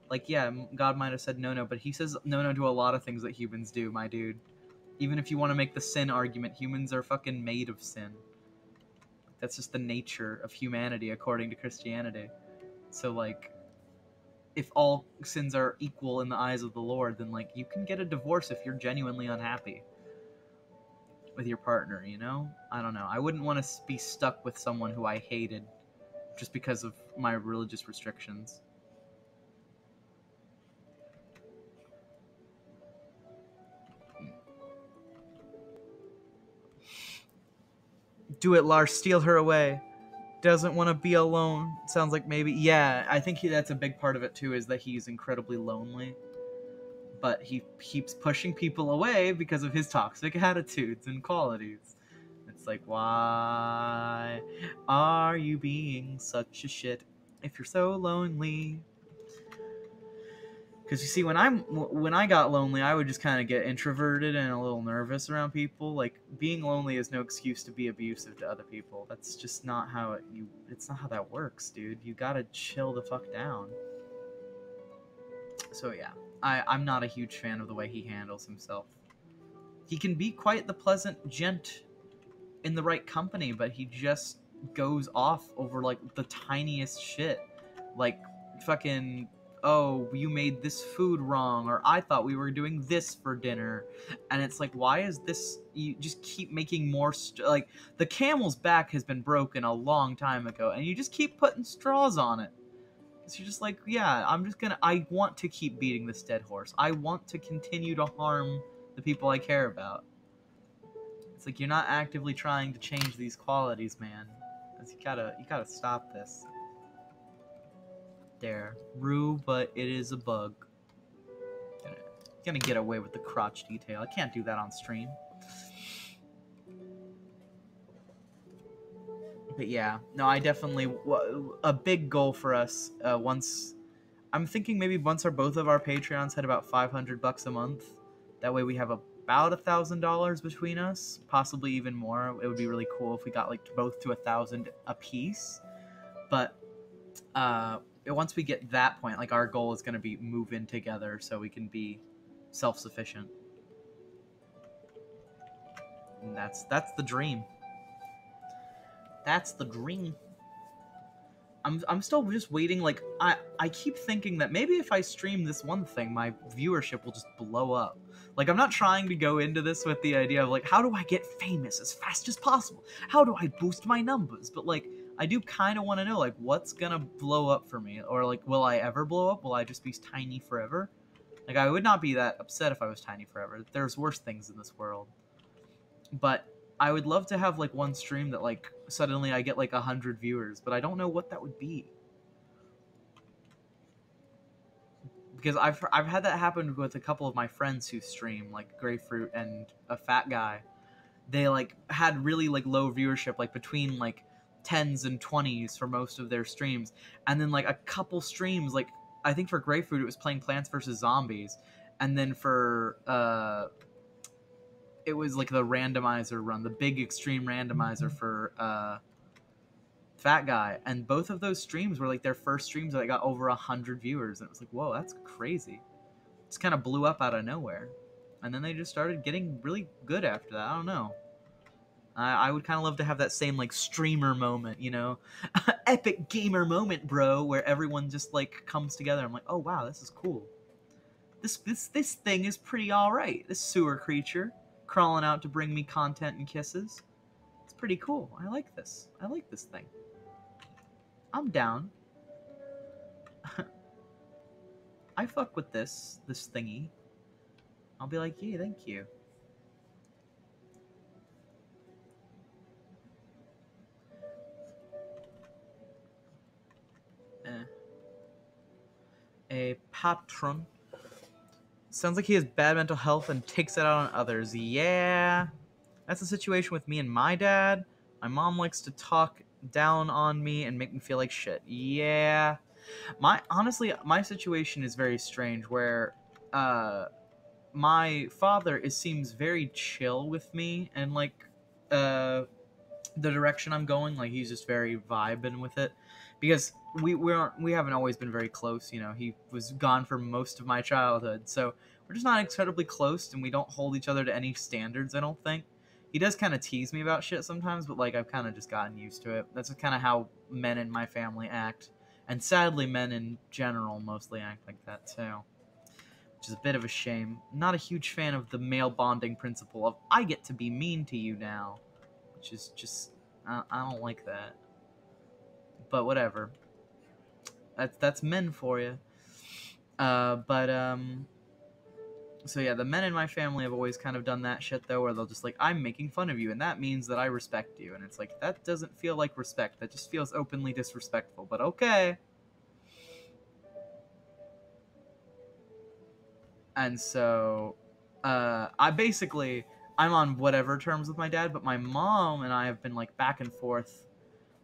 Like, yeah, God might have said no-no, but he says no-no to a lot of things that humans do, my dude. Even if you want to make the sin argument, humans are fucking made of sin. That's just the nature of humanity, according to Christianity. So, like, if all sins are equal in the eyes of the Lord, then, like, you can get a divorce if you're genuinely unhappy with your partner, you know? I don't know. I wouldn't want to be stuck with someone who I hated just because of my religious restrictions. Do it, Lars. Steal her away. Doesn't want to be alone. Sounds like maybe... Yeah, I think that's a big part of it, too, is that he's incredibly lonely. But he keeps pushing people away because of his toxic attitudes and qualities. It's like, why are you being such a shit if you're so lonely? Because you see, when I got lonely, I would just kind of get introverted and a little nervous around people. Like, being lonely is no excuse to be abusive to other people. That's just not how it's not how that works, dude. You gotta chill the fuck down. So yeah, I'm not a huge fan of the way he handles himself. He can be quite the pleasant gent in the right company, but he just goes off over like the tiniest shit. Like, fucking, oh, you made this food wrong, or I thought we were doing this for dinner. And it's like, why is this, you just keep making more, like, the camel's back has been broken a long time ago, and you just keep putting straws on it. So you're just like, yeah, I want to keep beating this dead horse. I want to continue to harm the people I care about. It's like, you're not actively trying to change these qualities, man. You gotta stop this. There. Rue, but it is a bug. Gonna get away with the crotch detail. I can't do that on stream. But yeah, no, I definitely, a big goal for us, I'm thinking maybe once both of our Patreons had about $500 a month, that way we have about $1,000 between us, possibly even more. It would be really cool if we got like both to 1,000 a piece. But once we get that point, like, our goal is going to be move in together so we can be self-sufficient. And that's the dream. That's the dream. I'm still just waiting. Like, I keep thinking that maybe if I stream this one thing, my viewership will just blow up. Like, I'm not trying to go into this with the idea of, like, how do I get famous as fast as possible? How do I boost my numbers? But, like, I do kind of want to know, like, what's gonna blow up for me? Or, like, will I ever blow up? Will I just be tiny forever? Like, I would not be that upset if I was tiny forever. There's worse things in this world. But I would love to have, like, one stream that, like, suddenly I get, like, 100 viewers, but I don't know what that would be. Because I've had that happen with a couple of my friends who stream, like Grapefruit and a Fat Guy. They, like, had really, like, low viewership, like, between, like, 10s and 20s for most of their streams. And then, like, a couple streams, like, I think for Grapefruit it was playing Plants vs. Zombies. And then for, it was, like, the randomizer run, the big extreme randomizer for, Fat Guy. And both of those streams were, like, their first streams that got over 100 viewers. And it was like, whoa, that's crazy. It just kind of blew up out of nowhere. And then they just started getting really good after that. I don't know. I would kind of love to have that same, like, streamer moment, you know? Epic gamer moment, bro, where everyone just, like, comes together. I'm like, oh, wow, this is cool. This thing is pretty alright. This sewer creature crawling out to bring me content and kisses. It's pretty cool. I like this. I like this thing. I'm down. I fuck with this thingy. I'll be like, yeah, thank you. A patron. Sounds like he has bad mental health and takes it out on others. Yeah. That's the situation with me and my dad. My mom likes to talk down on me and make me feel like shit. Yeah. Honestly, my situation is very strange where my father seems very chill with me and, like, the direction I'm going. Like, he's just very vibing with it, because we haven't always been very close. You know, he was gone for most of my childhood, so we're just not incredibly close, and we don't hold each other to any standards, I don't think. He does kind of tease me about shit sometimes, but, like, I've kind of just gotten used to it. That's kind of how men in my family act, and sadly men in general mostly act like that too, which is a bit of a shame. Not a huge fan of the male bonding principle of, I get to be mean to you now, which is just, I don't like that. But whatever. That's men for you. So yeah, the men in my family have always kind of done that shit, though, where they'll just, like, I'm making fun of you, and that means that I respect you. And it's like, that doesn't feel like respect. That just feels openly disrespectful, but okay. And so, I'm on whatever terms with my dad, but my mom and I have been, like, back and forth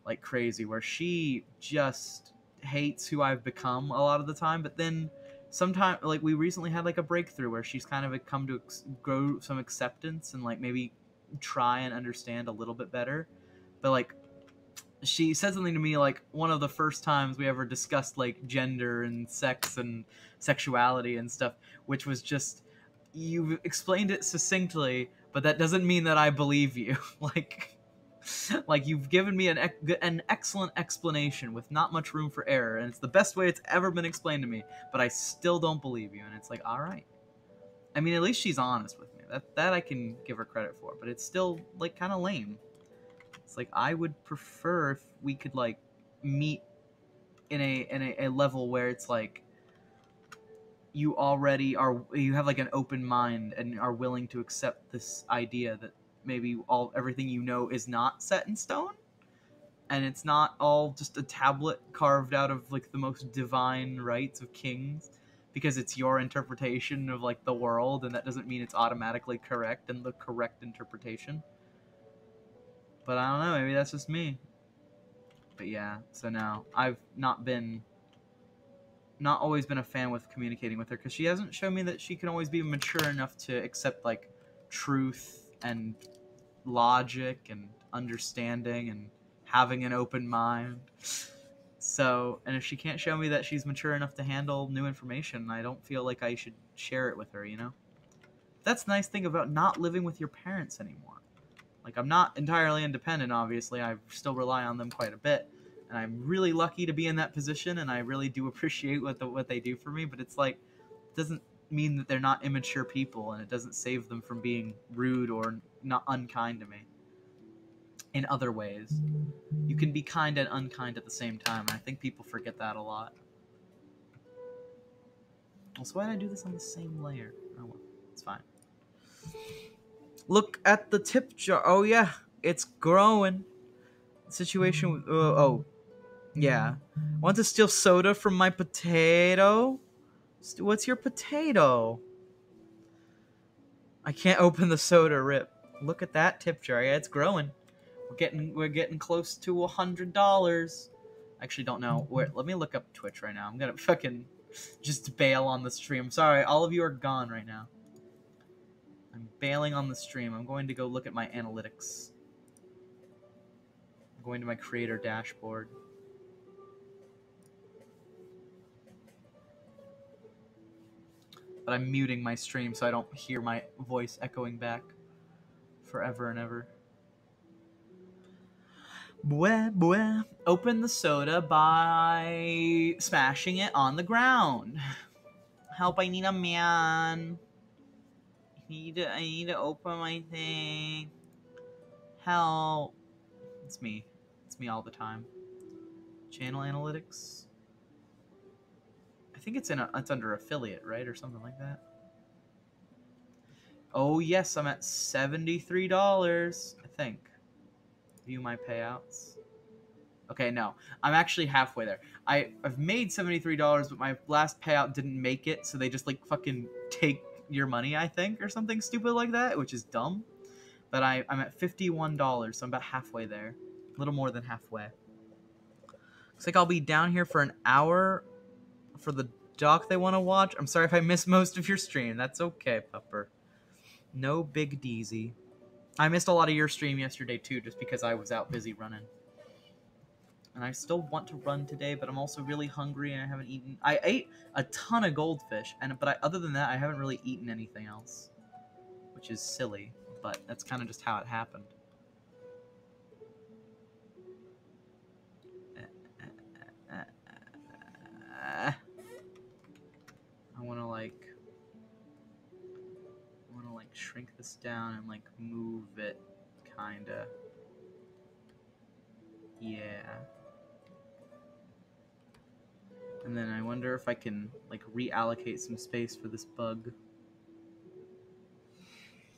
like crazy, where she just hates who I've become a lot of the time, but then sometimes, like, we recently had, like, a breakthrough where she's kind of come to grow some acceptance and, like, maybe try and understand a little bit better. But, like, she said something to me, like, one of the first times we ever discussed, like, gender and sex and sexuality and stuff, which was just, you explained it succinctly, but that doesn't mean that I believe you. Like, Like, you've given me an excellent explanation with not much room for error, and it's the best way it's ever been explained to me, but I still don't believe you. And it's like, all right. I mean, at least she's honest with me. That I can give her credit for, but it's still, like, kind of lame. It's like, I would prefer if we could, like, meet in a level where it's like you have like an open mind and are willing to accept this idea that maybe everything you know is not set in stone, and it's not all just a tablet carved out of like the most divine rights of kings, because it's your interpretation of like the world, and that doesn't mean it's automatically correct and the correct interpretation. But I don't know, maybe that's just me. But yeah, so now I've not always been a fan with communicating with her, because she hasn't shown me that she can always be mature enough to accept like truth and logic and understanding and having an open mind. So, and if she can't show me that she's mature enough to handle new information, I don't feel like I should share it with her, you know? That's the nice thing about not living with your parents anymore. Like, I'm not entirely independent, obviously. I still rely on them quite a bit. And I'm really lucky to be in that position, and I really do appreciate what they do for me. But it's like, it doesn't mean that they're not immature people, and it doesn't save them from being rude or not unkind to me in other ways. You can be kind and unkind at the same time, and I think people forget that a lot. Also, why did I do this on the same layer? Oh well, it's fine. Look at the tip jar. Oh yeah, it's growing. Situation with yeah. Want to steal soda from my potato? What's your potato? I can't open the soda, rip. Look at that tip jar. Yeah, it's growing. We're getting close to $100. I actually don't know. Let me look up Twitch right now. I'm gonna fucking just bail on the stream. Sorry, all of you are gone right now. I'm bailing on the stream. I'm going to go look at my analytics. I'm going to my creator dashboard. But I'm muting my stream so I don't hear my voice echoing back forever and ever. Open the soda by smashing it on the ground. Help, I need a man. I need to open my thing. Help. It's me. It's me all the time. Channel analytics. I think it's under affiliate, right? Or something like that. Oh yes, I'm at $73, I think. View my payouts. Okay, no. I'm actually halfway there. I've made $73, but my last payout didn't make it, so they just like fucking take your money, I think, or something stupid like that, which is dumb. But I'm at $51, so I'm about halfway there. A little more than halfway. Looks like I'll be down here for an hour for the doc they want to watch. I'm sorry if I missed most of your stream. That's okay, Pupper. No big deezy. I missed a lot of your stream yesterday, too, just because I was out busy running. And I still want to run today, but I'm also really hungry and I haven't eaten. I ate a ton of goldfish, but other than that, I haven't really eaten anything else, which is silly, but that's kind of just how it happened. I want to like shrink this down and like move it, kinda. Yeah. And then I wonder if I can like reallocate some space for this bug.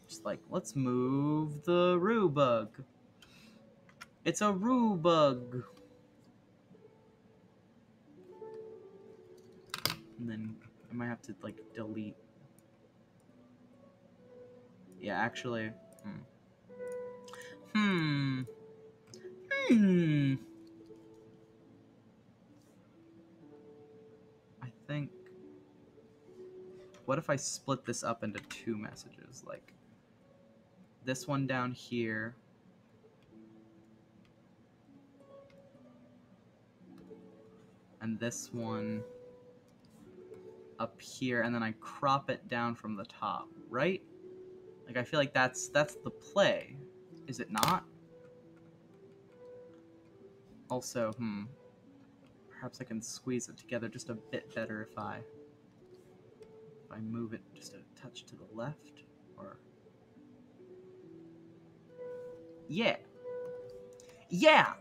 Just like, let's move the rue bug. It's a rue bug. And then I might have to like delete. Yeah, actually. I think. What if I split this up into two messages? Like this one down here. And this one up here, and then I crop it down from the top, right? Like I feel like that's the play. Is it not? Also, perhaps I can squeeze it together just a bit better if I move it just a touch to the left, or... Yeah! Yeah!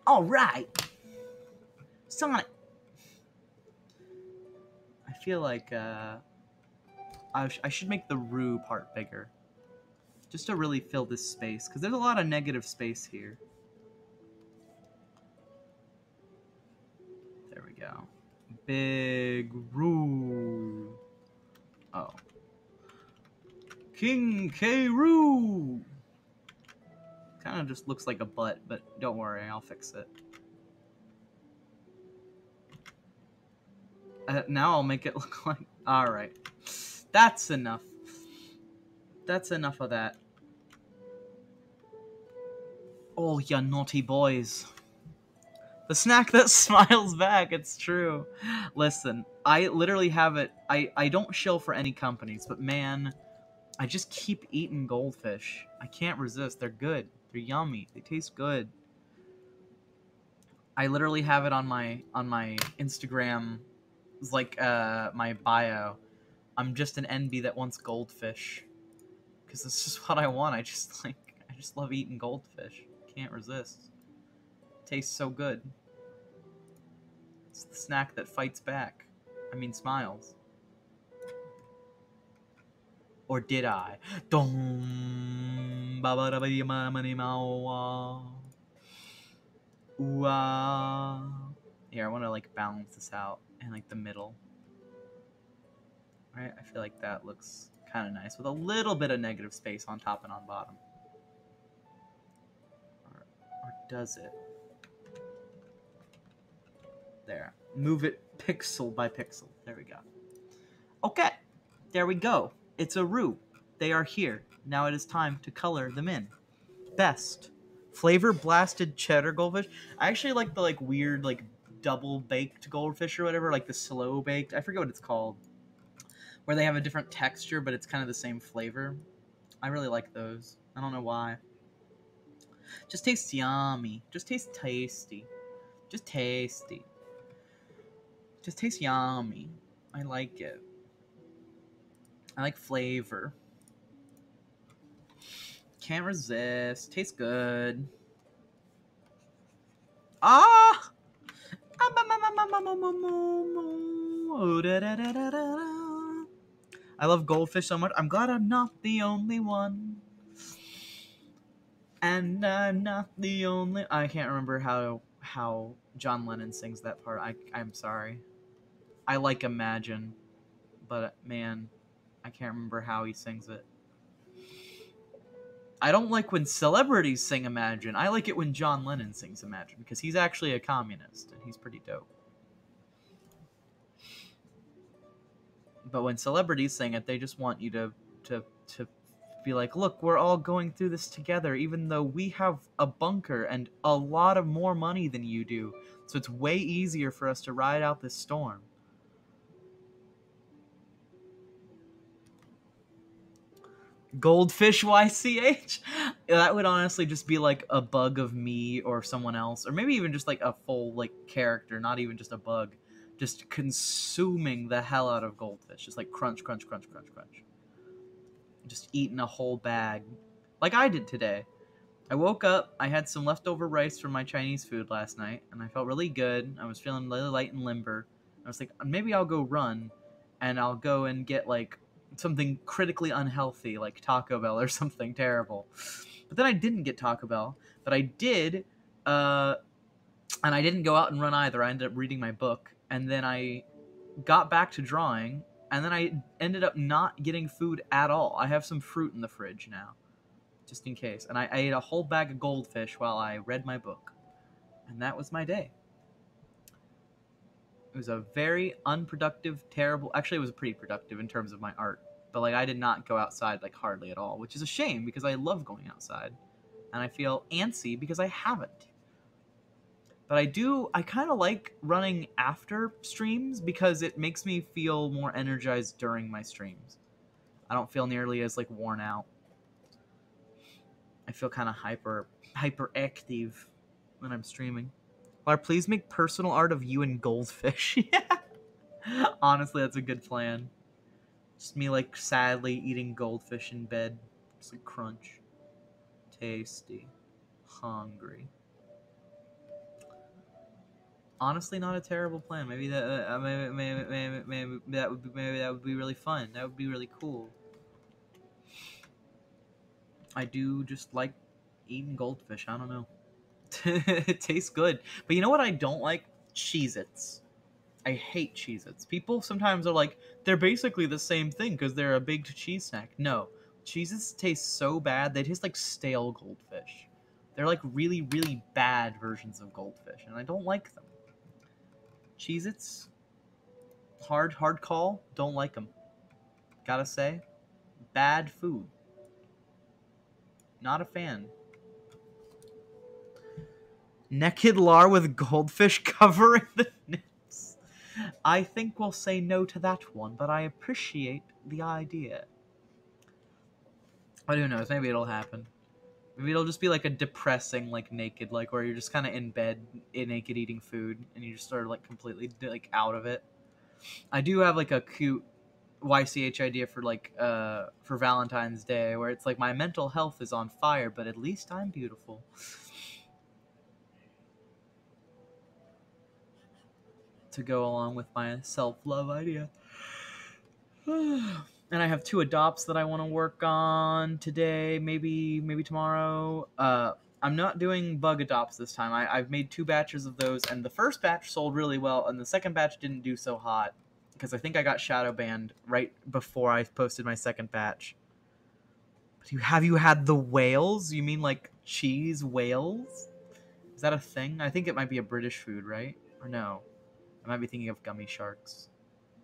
Alright! Sonic! I feel like, I should make the roux part bigger. Just to really fill this space, because there's a lot of negative space here. There we go. Big roux. Oh. King K. Roux! Kind of just looks like a butt, but don't worry, I'll fix it. Now I'll make it look like... Alright. That's enough. That's enough of that. Oh, you naughty boys. The snack that smiles back, it's true. Listen, I literally have it... I don't shill for any companies, but man, I just keep eating goldfish. I can't resist. They're good. They're yummy. They taste good. I literally have it on my Instagram, like my bio. I'm just an NB that wants goldfish, because it's just what I want. I just love eating goldfish. Can't resist. Tastes so good. It's the snack that fights back. I mean, smiles. Or did I? Here, I want to like balance this out in like the middle. Right? I feel like that looks kind of nice with a little bit of negative space on top and on bottom. Or does it? There. Move it pixel by pixel. There we go. Okay. There we go. It's a roux. They are here. Now it is time to color them in. Best. Flavor blasted cheddar goldfish. I actually like the like weird like double baked goldfish or whatever, like the slow baked. I forget what it's called. Where they have a different texture, but it's kind of the same flavor. I really like those. I don't know why. Just tastes yummy. Just tastes tasty. Just tasty. Just tastes yummy. I like it. I like flavor. Can't resist. Tastes good. Ah! I love goldfish so much. I'm glad I'm not the only one. And I'm not the only... I can't remember how John Lennon sings that part. I'm sorry. I like Imagine, but man, I can't remember how he sings it. I don't like when celebrities sing Imagine. I like it when John Lennon sings Imagine, because he's actually a communist, and he's pretty dope. But when celebrities sing it, they just want you to be like, look, we're all going through this together, even though we have a bunker and a lot of more money than you do. So it's way easier for us to ride out this storm. Goldfish YCH? That would honestly just be like a bug of me or someone else, or maybe even just like a full like character, not even just a bug, just consuming the hell out of goldfish, just like crunch, crunch, crunch, crunch, crunch, just eating a whole bag, like I did today. I woke up, I had some leftover rice from my Chinese food last night, and I felt really good. I was feeling really light and limber. I was like, maybe I'll go run, and I'll go and get like something critically unhealthy like Taco Bell or something terrible. But then I didn't get Taco Bell, but I did, and I didn't go out and run either. I ended up reading my book, and then I got back to drawing, and then I ended up not getting food at all. I have some fruit in the fridge now, just in case. And I ate a whole bag of goldfish while I read my book, and that was my day. It was a very unproductive, terrible... Actually, it was pretty productive in terms of my art. But, like, I did not go outside, like, hardly at all. Which is a shame, because I love going outside. And I feel antsy because I haven't. But I kind of like running after streams, because it makes me feel more energized during my streams. I don't feel nearly as, like, worn out. I feel kind of hyperactive when I'm streaming. Lart, please make personal art of you and goldfish. Yeah. Honestly, that's a good plan. Just me, like, sadly eating goldfish in bed. Just like crunch. Tasty. Hungry. Honestly, not a terrible plan. Maybe that maybe that would be really fun. That would be really cool. I do just like eating goldfish. I don't know. It tastes good. But you know what I don't like? Cheez-Its. I hate Cheez-Its. People sometimes are like, they're basically the same thing because they're a big cheese snack. No. Cheez-Its taste so bad. They taste like stale goldfish. They're like really, really bad versions of goldfish, and I don't like them. Cheez-Its, hard call. Don't like them. Gotta say, bad food. Not a fan. Naked Lar with goldfish covering the nips. I think we'll say no to that one, but I appreciate the idea. But who knows? Maybe it'll happen. Maybe it'll just be like a depressing, like naked, like where you're just kind of in bed, naked, eating food, and you just start like completely like out of it. I do have like a cute YCH idea for like for Valentine's Day, where it's like my mental health is on fire, but at least I'm beautiful. To go along with my self-love idea. And I have 2 adopts that I want to work on today, maybe tomorrow. I'm not doing bug adopts this time. I've made 2 batches of those, and the first batch sold really well, and the second batch didn't do so hot because I think I got shadow banned right before I posted my second batch. But have you had the whales? You mean like cheese whales? Is that a thing? I think it might be a British food, right? Or no? I might be thinking of gummy sharks.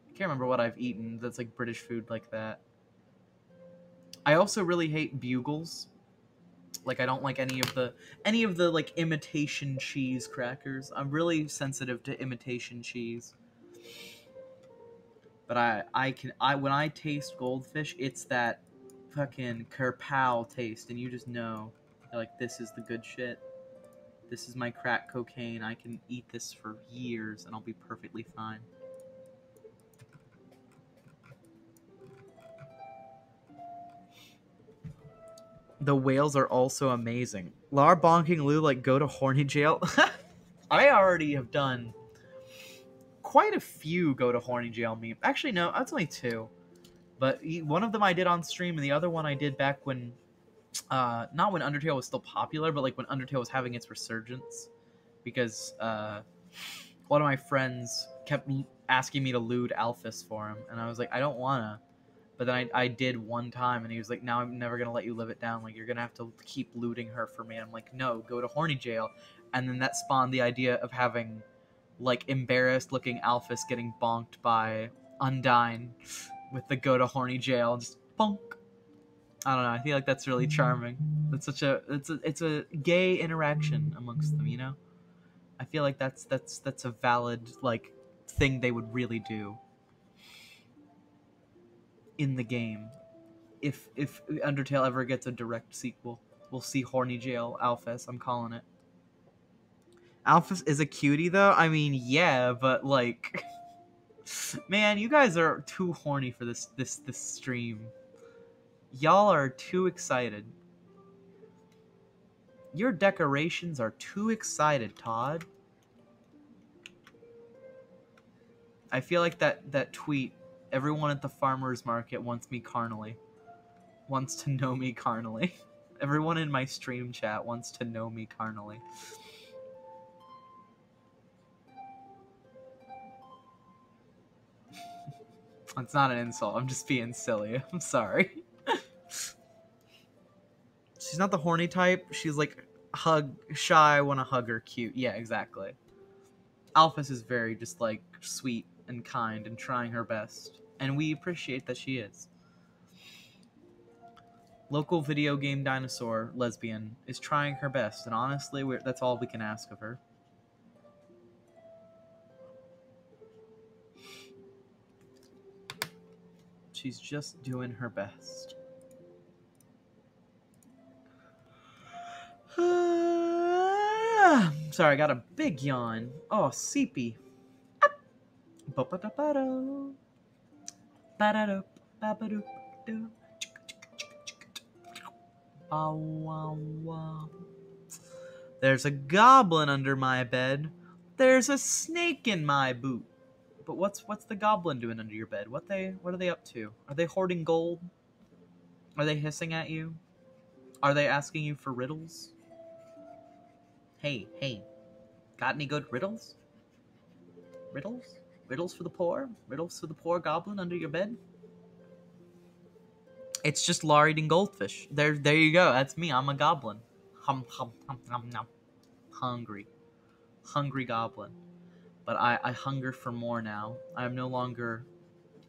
I can't remember what I've eaten that's like British food like that. I also really hate bugles. Like I don't like any of the like imitation cheese crackers. I'm really sensitive to imitation cheese. But I when I taste goldfish, it's that fucking kerpow taste, and you just know, like, this is the good shit. This is my crack cocaine. I can eat this for years and I'll be perfectly fine. The whales are also amazing. Lar Bonking Lou, like, go to horny jail. I already have done quite a few go to horny jail memes. Actually, no, that's only 2. But one of them I did on stream, and the other one I did back when, not when Undertale was still popular, but like when Undertale was having its resurgence. Because one of my friends kept asking me to loot Alphys for him, and I was like, I don't wanna. But then I did one time, and he was like, now I'm never going to let you live it down. Like, you're going to have to keep looting her for me. And I'm like, no, go to horny jail. And then that spawned the idea of having, like, embarrassed-looking Alphys getting bonked by Undyne with the go to horny jail. Just bonk. I don't know. I feel like that's really charming. It's such a it's a gay interaction amongst them, you know? I feel like that's a valid, like, thing they would really do in the game. If Undertale ever gets a direct sequel, we'll see horny jail Alphys. I'm calling it. Alphys is a cutie though. I mean, yeah, but like, man, you guys are too horny for this stream. Y'all are too excited. Your decorations are too excited, Todd. I feel like that tweet. Everyone at the farmer's market wants me carnally. Wants to know me carnally. Everyone in my stream chat wants to know me carnally. It's not an insult. I'm just being silly. I'm sorry. She's not the horny type. She's like shy, want to hug her, cute. Yeah, exactly. Alphys is very just like sweet and kind and trying her best, and we appreciate that she is. Local video game dinosaur lesbian is trying her best, and honestly, that's all we can ask of her. She's just doing her best. Sorry, I got a big yawn. Oh, seepy. Ba-ba-da-ba-do. Ba-da-do. Ba-ba-do. Bow-wow-wow. There's a goblin under my bed. There's a snake in my boot. But what's the goblin doing under your bed? What are they up to? Are they hoarding gold? Are they hissing at you? Are they asking you for riddles? Hey, got any good riddles? Riddles? Riddles for the poor? Riddles for the poor goblin under your bed? It's just Lart eating goldfish. There you go. That's me. I'm a goblin. Hum hum hum hum hum. Hungry goblin. But I hunger for more now. I am no longer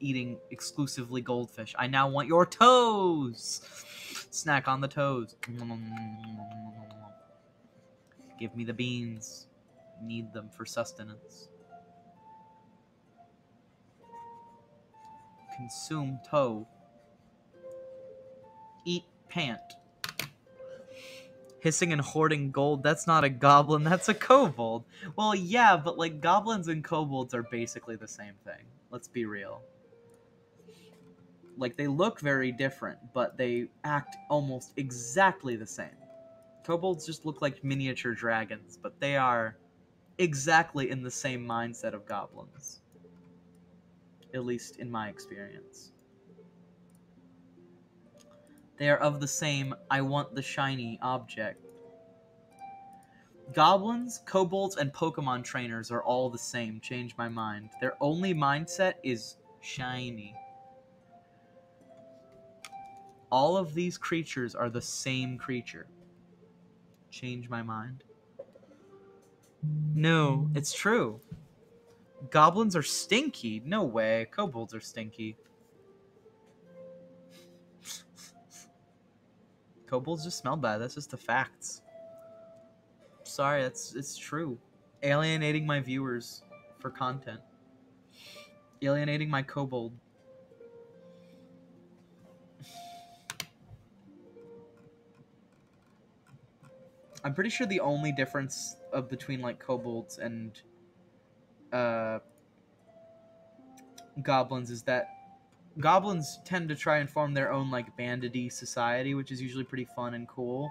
eating exclusively goldfish. I now want your toes. Snack on the toes. Give me the beans. Need them for sustenance. Consume toe. Eat pant. Hissing and hoarding gold, that's not a goblin, that's a kobold. Well, yeah, but like goblins and kobolds are basically the same thing. Let's be real. Like, they look very different, but they act almost exactly the same. Kobolds just look like miniature dragons, but they are exactly in the same mindset of goblins. At least in my experience. They are of the same, I want the shiny object. Goblins, kobolds, and Pokemon trainers are all the same. Change my mind. Their only mindset is shiny. All of these creatures are the same creature. Change my mind. No, it's true. Goblins are stinky. No way. Kobolds are stinky. Kobolds just smell bad. That's just the facts. Sorry, it's true. Alienating my viewers for content. Alienating my kobold. I'm pretty sure the only difference between like kobolds and goblins is that goblins tend to try and form their own like bandity society, which is usually pretty fun and cool,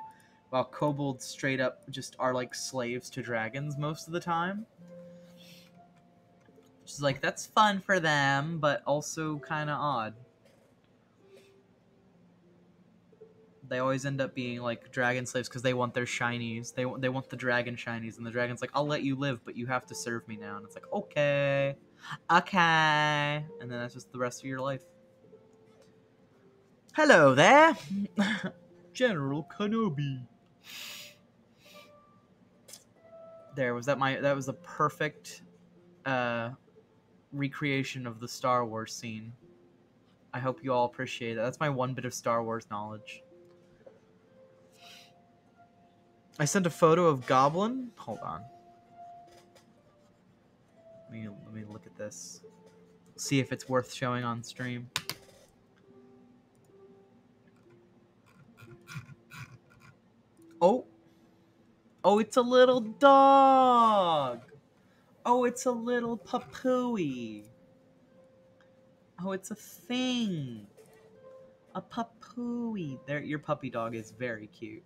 while kobolds straight up just are like slaves to dragons most of the time. Which is like, that's fun for them, but also kind of odd. They always end up being like dragon slaves because they want their shinies. They want the dragon shinies, and the dragon's like, I'll let you live, but you have to serve me now. And it's like, okay, and then that's just the rest of your life. Hello there, General Kenobi. There was that was a perfect recreation of the Star Wars scene. I hope you all appreciate it. That's my one bit of Star Wars knowledge. I sent a photo of Goblin. Hold on. Let me look at this. See if it's worth showing on stream. Oh. Oh, it's a little dog. Oh, it's a little papooey. Oh, it's a thing. A papooey. There, your puppy dog is very cute.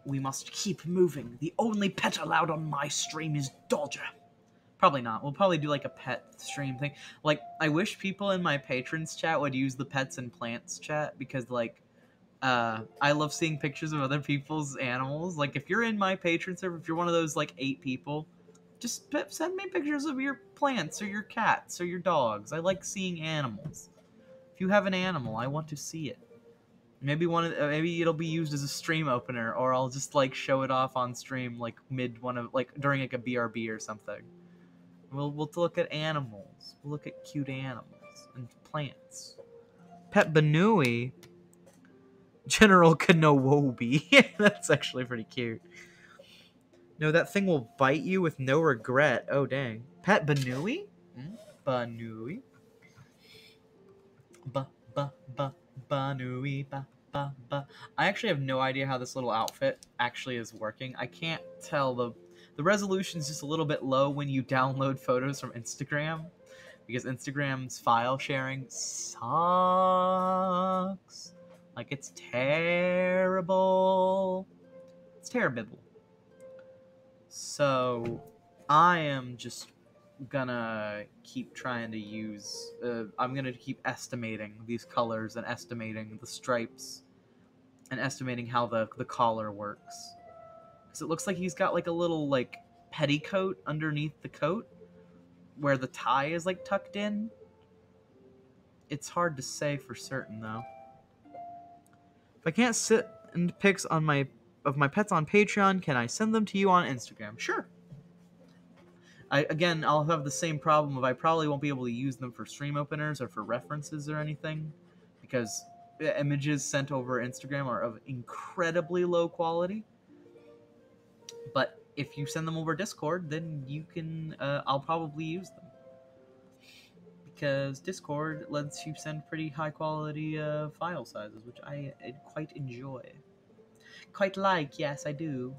We must keep moving. The only pet allowed on my stream is Dodger. Probably not. We'll probably do like a pet stream thing. Like, I wish people in my patrons chat would use the pets and plants chat, because like, I love seeing pictures of other people's animals. Like, if you're in my patron server, if you're one of those like 8 people, just send me pictures of your plants or your cats or your dogs. I like seeing animals. If you have an animal, I want to see it. Maybe maybe it'll be used as a stream opener, or I'll just like show it off on stream like mid one of like during like a BRB or something. We'll look at animals. We'll look at cute animals and plants. Pet Banui. General Kenobi. That's actually pretty cute. No, that thing will bite you with no regret. Oh dang. Pet Banui? Banui. Banui. I actually have no idea how this little outfit actually is working. I can't tell. The resolution's just a little bit low when you download photos from Instagram, because Instagram's file sharing sucks. Like, it's terrible. It's terrible. So I am just gonna keep trying to use I'm gonna keep estimating these colors and estimating the stripes and estimating how the collar works, because it looks like he's got like a little like petticoat underneath the coat where the tie is like tucked in. It's hard to say for certain though. If I can't sit and pics on my pets on Patreon, can I send them to you on Instagram? Sure. I'll have the same problem of I probably won't be able to use them for stream openers or for references or anything, because the images sent over Instagram are of incredibly low quality. But if you send them over Discord, then you can. I'll probably use them, because Discord lets you send pretty high quality file sizes, which I quite enjoy. Quite like, yes, I do.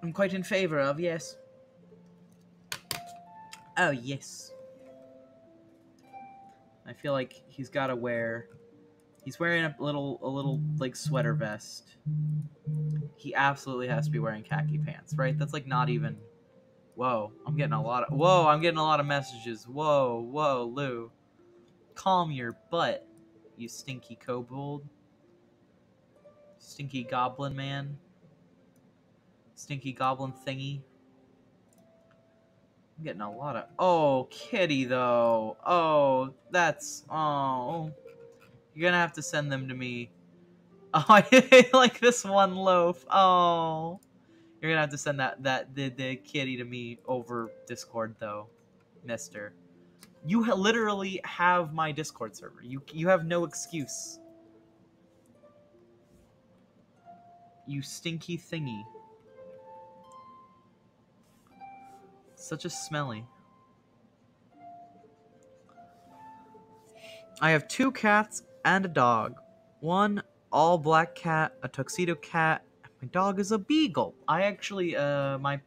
I'm quite in favor of, yes. Oh, yes. I feel like he's got to wear... He's wearing a little like sweater vest. He absolutely has to be wearing khaki pants, right? That's like not even... Whoa, I'm getting a lot of messages. Whoa, Lou. Calm your butt, you stinky kobold. Stinky goblin man. Stinky goblin thingy. I'm getting a lot of... Oh, kitty, though. Oh, that's... Oh. You're gonna have to send them to me. Oh, I like this one loaf. Oh. You're gonna have to send the kitty to me over Discord, though, mister. You literally have my Discord server. You have no excuse. You stinky thingy. Such a smelly. I have 2 cats and a dog. One all black cat, a tuxedo cat. My dog is a beagle. I actually, my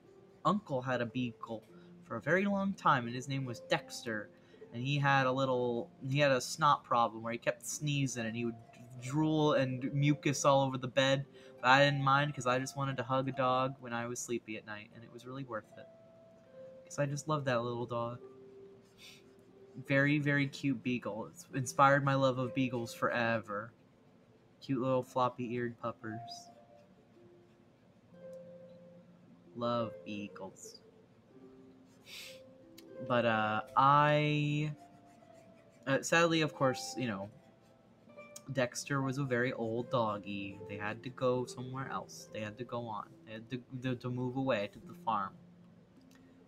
uncle had a beagle for a very long time, and his name was Dexter. And he had a snot problem where he kept sneezing and he would drool and mucus all over the bed. But I didn't mind, because I just wanted to hug a dog when I was sleepy at night, and it was really worth it. Because I just love that little dog. Very, very cute beagle. It's inspired my love of beagles forever. Cute little floppy-eared puppers. Love beagles. But, sadly, of course, you know, Dexter was a very old doggy. They had to go somewhere else. They had to go on. They had to move away to the farm.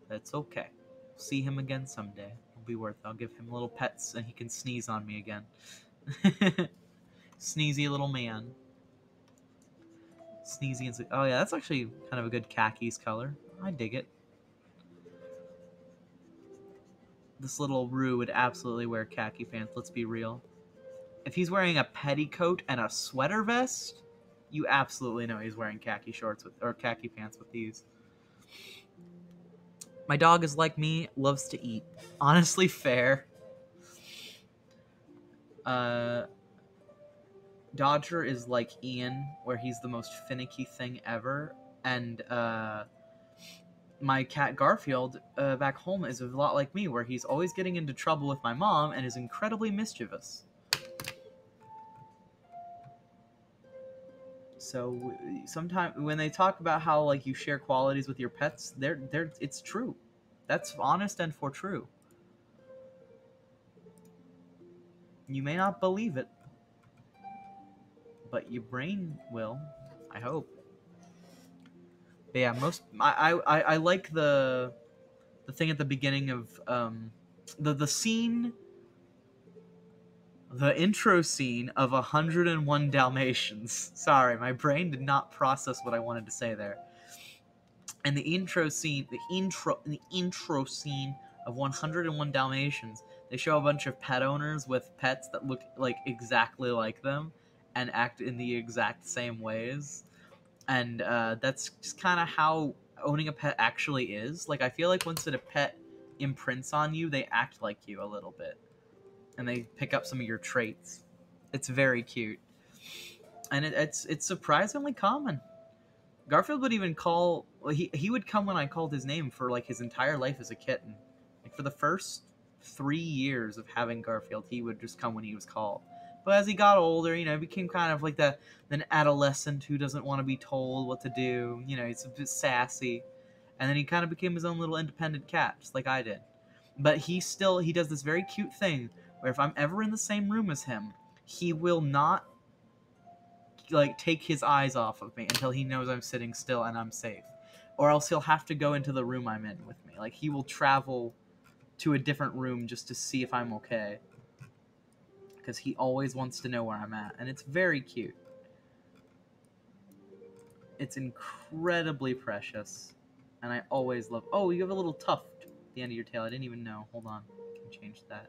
That's okay. See him again someday. It'll be worth it. I'll give him little pets and he can sneeze on me again. Sneezy little man. Sneezy and... Oh yeah, that's actually kind of a good khakis color. I dig it. This little Roo would absolutely wear khaki pants, let's be real. If he's wearing a petticoat and a sweater vest, you absolutely know he's wearing khaki shorts or khaki pants with these. My dog is like me, loves to eat. Honestly, fair. Dodger is like Ian, where he's the most finicky thing ever. And my cat Garfield back home is a lot like me, where he's always getting into trouble with my mom and is incredibly mischievous. So sometimes when they talk about how like you share qualities with your pets, it's true. That's honest and for true. You may not believe it, but your brain will. I hope. But yeah, I like the thing at the beginning of the scene. The intro scene of 101 Dalmatians. Sorry, my brain did not process what I wanted to say there. And the intro scene of 101 Dalmatians, They show a bunch of pet owners with pets that look like exactly like them and act in the exact same ways. And that's just kind of how owning a pet actually is. Like, I feel like once a pet imprints on you, they act like you a little bit, and they pick up some of your traits. It's very cute, and it's surprisingly common. Garfield would even call. Well, he would come when I called his name for like his entire life as a kitten. Like for the first 3 years of having Garfield, he would just come when he was called. But as he got older, he became kind of like an adolescent who doesn't want to be told what to do. He's a bit sassy, and then he kind of became his own little independent cat, just like I did. But he does this very cute thing where if I'm ever in the same room as him, he will not like take his eyes off of me until he knows I'm sitting still and I'm safe, or else he'll have to go into the room I'm in with me. Like, he will travel to a different room just to see if I'm okay, because he always wants to know where I'm at, and it's very cute. It's incredibly precious, and I always love. Oh, you have a little tuft at the end of your tail. I didn't even know. Hold on, I can change that.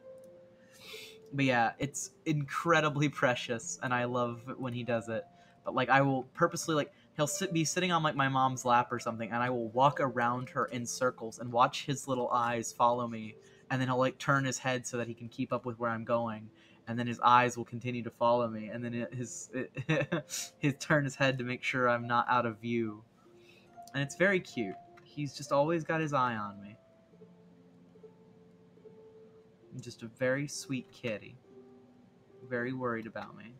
But yeah, it's incredibly precious, and I love when he does it. But like, I will purposely, like, he'll be sitting on like my mom's lap or something, and I will walk around her in circles and watch his little eyes follow me, and then he'll like turn his head so that he can keep up with where I'm going, and then his eyes will continue to follow me, and then he'll turn his head to make sure I'm not out of view, and it's very cute. He's just always got his eye on me. Just a very sweet kitty. Very worried about me.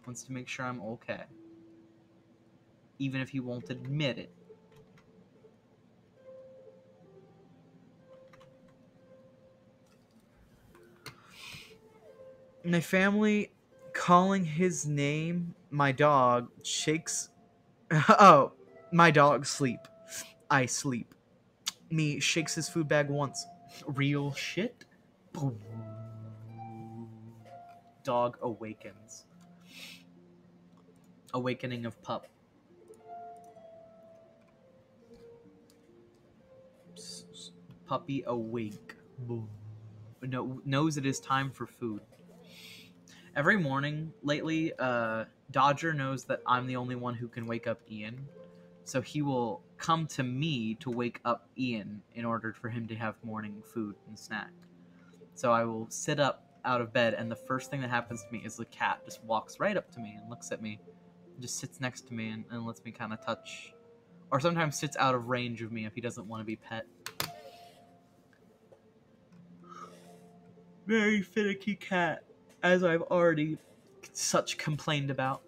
Wants to make sure I'm okay. Even if he won't admit it. My family calling his name, my dog, shakes... Oh, my dog sleep. I sleep. Me shakes his food bag once. Real shit? Dog awakens. Awakening of pup. Puppy awake. Knows it is time for food. Every morning lately, Dodger knows that I'm the only one who can wake up Ian. So he will come to me to wake up Ian in order for him to have morning food and snack. So I will sit up out of bed, and the first thing that happens to me is the cat just walks right up to me and looks at me, and just sits next to me and lets me kind of touch, or sometimes sits out of range of me if he doesn't want to be pet. Very finicky cat, as I've already such complained about.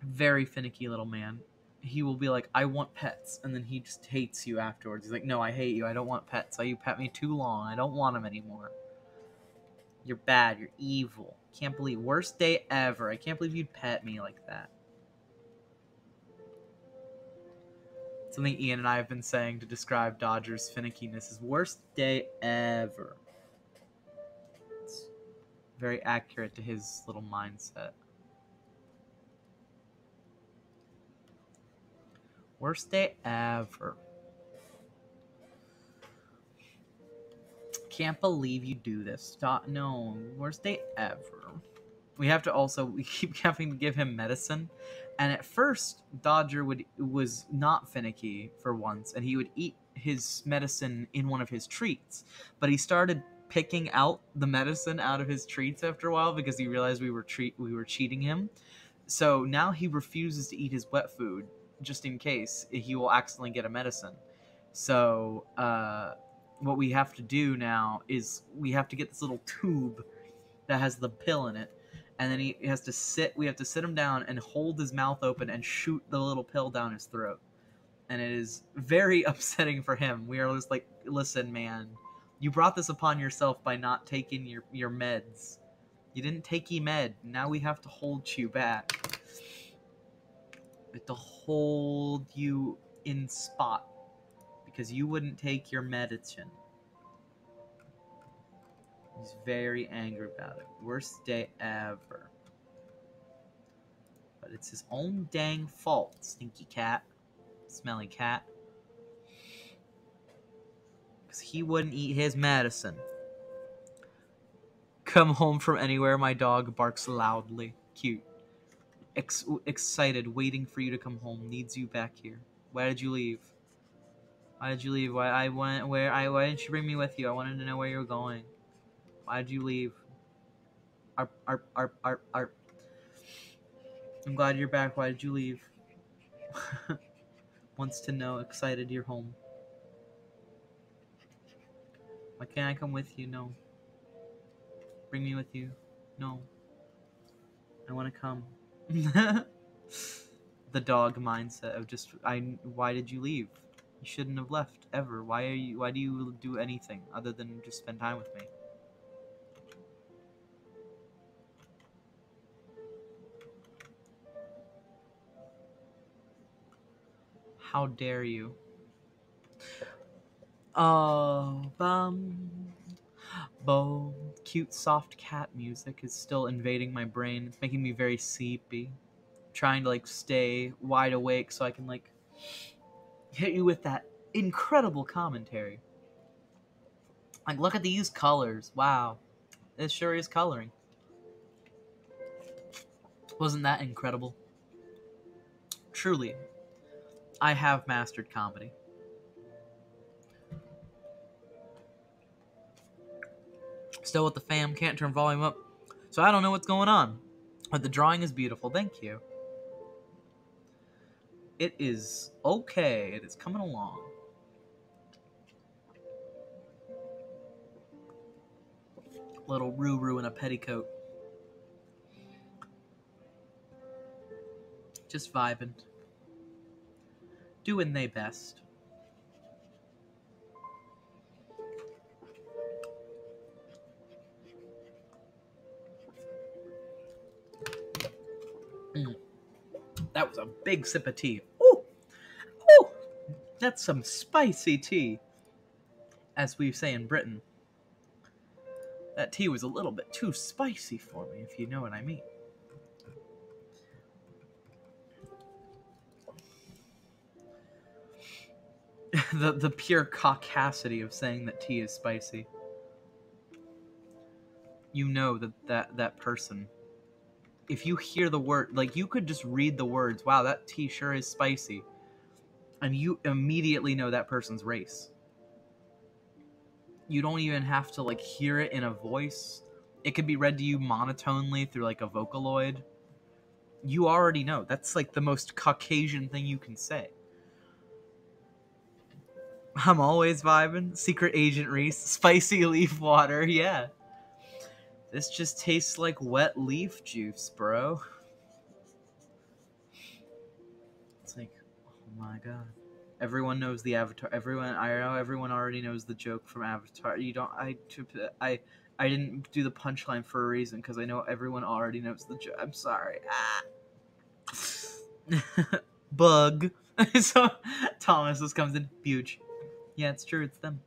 Very finicky little man. He will be like, I want pets, and then he just hates you afterwards. He's like, no, I hate you. I don't want pets. You pet me too long. I don't want them anymore. You're bad. You're evil. Can't believe. Worst day ever. I can't believe you'd pet me like that. Something Ian and I have been saying to describe Dodger's finickiness is worst day ever. It's very accurate to his little mindset. Worst day ever. Can't believe you do this. Stop. No. Worst day ever. We keep having to give him medicine. And at first, Dodger was not finicky for once, and he would eat his medicine in one of his treats. But he started picking out the medicine out of his treats after a while because he realized we were cheating him. So now he refuses to eat his wet food, just in case he will accidentally get a medicine. So what we have to do now is we have to get this little tube that has the pill in it, and then we have to sit him down and hold his mouth open and shoot the little pill down his throat. And it is very upsetting for him. We are just like, listen, man, you brought this upon yourself by not taking your meds. You didn't take med. Now we have to hold you back. We have to hold you in spot because you wouldn't take your medicine. He's very angry about it. Worst day ever. But it's his own dang fault, stinky cat. Smelly cat. Because he wouldn't eat his medicine. come home from anywhere, my dog barks loudly. Cute. Excited, waiting for you to come home. Needs you back here. Why did you leave? Why did you leave? Why didn't you bring me with you? I wanted to know where you were going. Why did you leave? Arp, arp, arp, arp, arp. I'm glad you're back. Why did you leave? Wants to know. Excited you're home. Why can't I come with you? No. Bring me with you. No. I want to come. The dog mindset of just why did you leave? You shouldn't have left ever. Why do you do anything other than just spend time with me? How dare you? Oh, cute soft cat music is still invading my brain. It's making me very sleepy. Trying to like stay wide awake so I can like hit you with that incredible commentary. Like, look at these colors. Wow. This sure is coloring. Wasn't that incredible? Truly, I have mastered comedy. Still with the fam, can't turn volume up, so I don't know what's going on. But the drawing is beautiful, thank you. It is okay, it is coming along. Little Ruru in a petticoat. Just vibing. Doing they best. That was a big sip of tea. Ooh! Ooh! That's some spicy tea. As we say in Britain. That tea was a little bit too spicy for me, if you know what I mean. the pure caucasity of saying that tea is spicy. You know that person. If you hear the word, like, you could just read the words, wow, that tea sure is spicy. And you immediately know that person's race. You don't even have to, like, hear it in a voice. It could be read to you monotonely through, like, a Vocaloid. You already know. That's, like, the most Caucasian thing you can say. I'm always vibing. Secret Agent Reese. Spicy leaf water. Yeah. This just tastes like wet leaf juice, bro. It's like, oh my god. Everyone knows the Avatar. I know everyone already knows the joke from Avatar. You don't. I didn't do the punchline for a reason because I know everyone already knows the joke. I'm sorry. Bug. So Thomas just comes in huge. Yeah, it's true. It's them.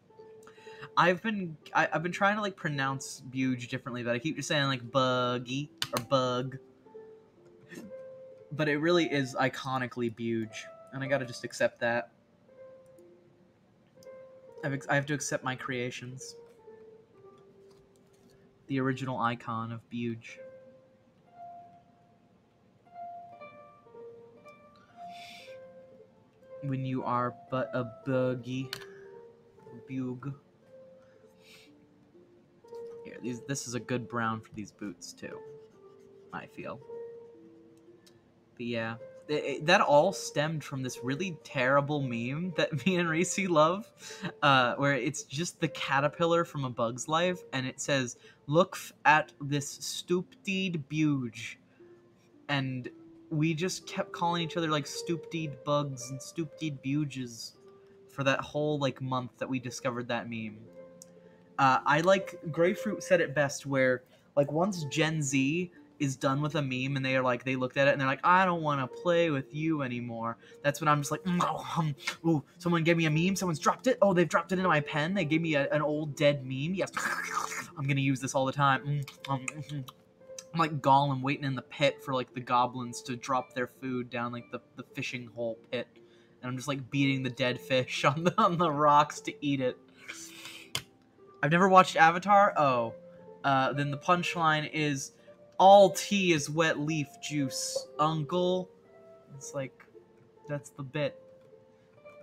I've been trying to like pronounce Buge differently, but I keep just saying like buggy or bug. But it really is iconically Buge, and I gotta just accept that. I have to accept my creations. The original icon of Buge. When you are but a buggy. Bug. Here, this is a good brown for these boots too, I feel. But yeah, that all stemmed from this really terrible meme that me and Reese love, where it's just the caterpillar from A Bug's Life, and it says, "Look at this stupid Buge," and we just kept calling each other like stupid bugs and stupid Buges for that whole like month that we discovered that meme. I like Grapefruit said it best, where like once Gen Z is done with a meme and they looked at it and they're like, I don't want to play with you anymore. That's when I'm just like, ooh, someone gave me a meme. Someone's dropped it. Oh, they've dropped it into my pen. They gave me an old dead meme. Yes, I'm gonna use this all the time. I'm like Gollum waiting in the pit for like the goblins to drop their food down like the fishing hole pit, and I'm just like beating the dead fish on the rocks to eat it. I've never watched Avatar. Oh, Then the punchline is, all tea is wet leaf juice, uncle. It's like, that's the bit.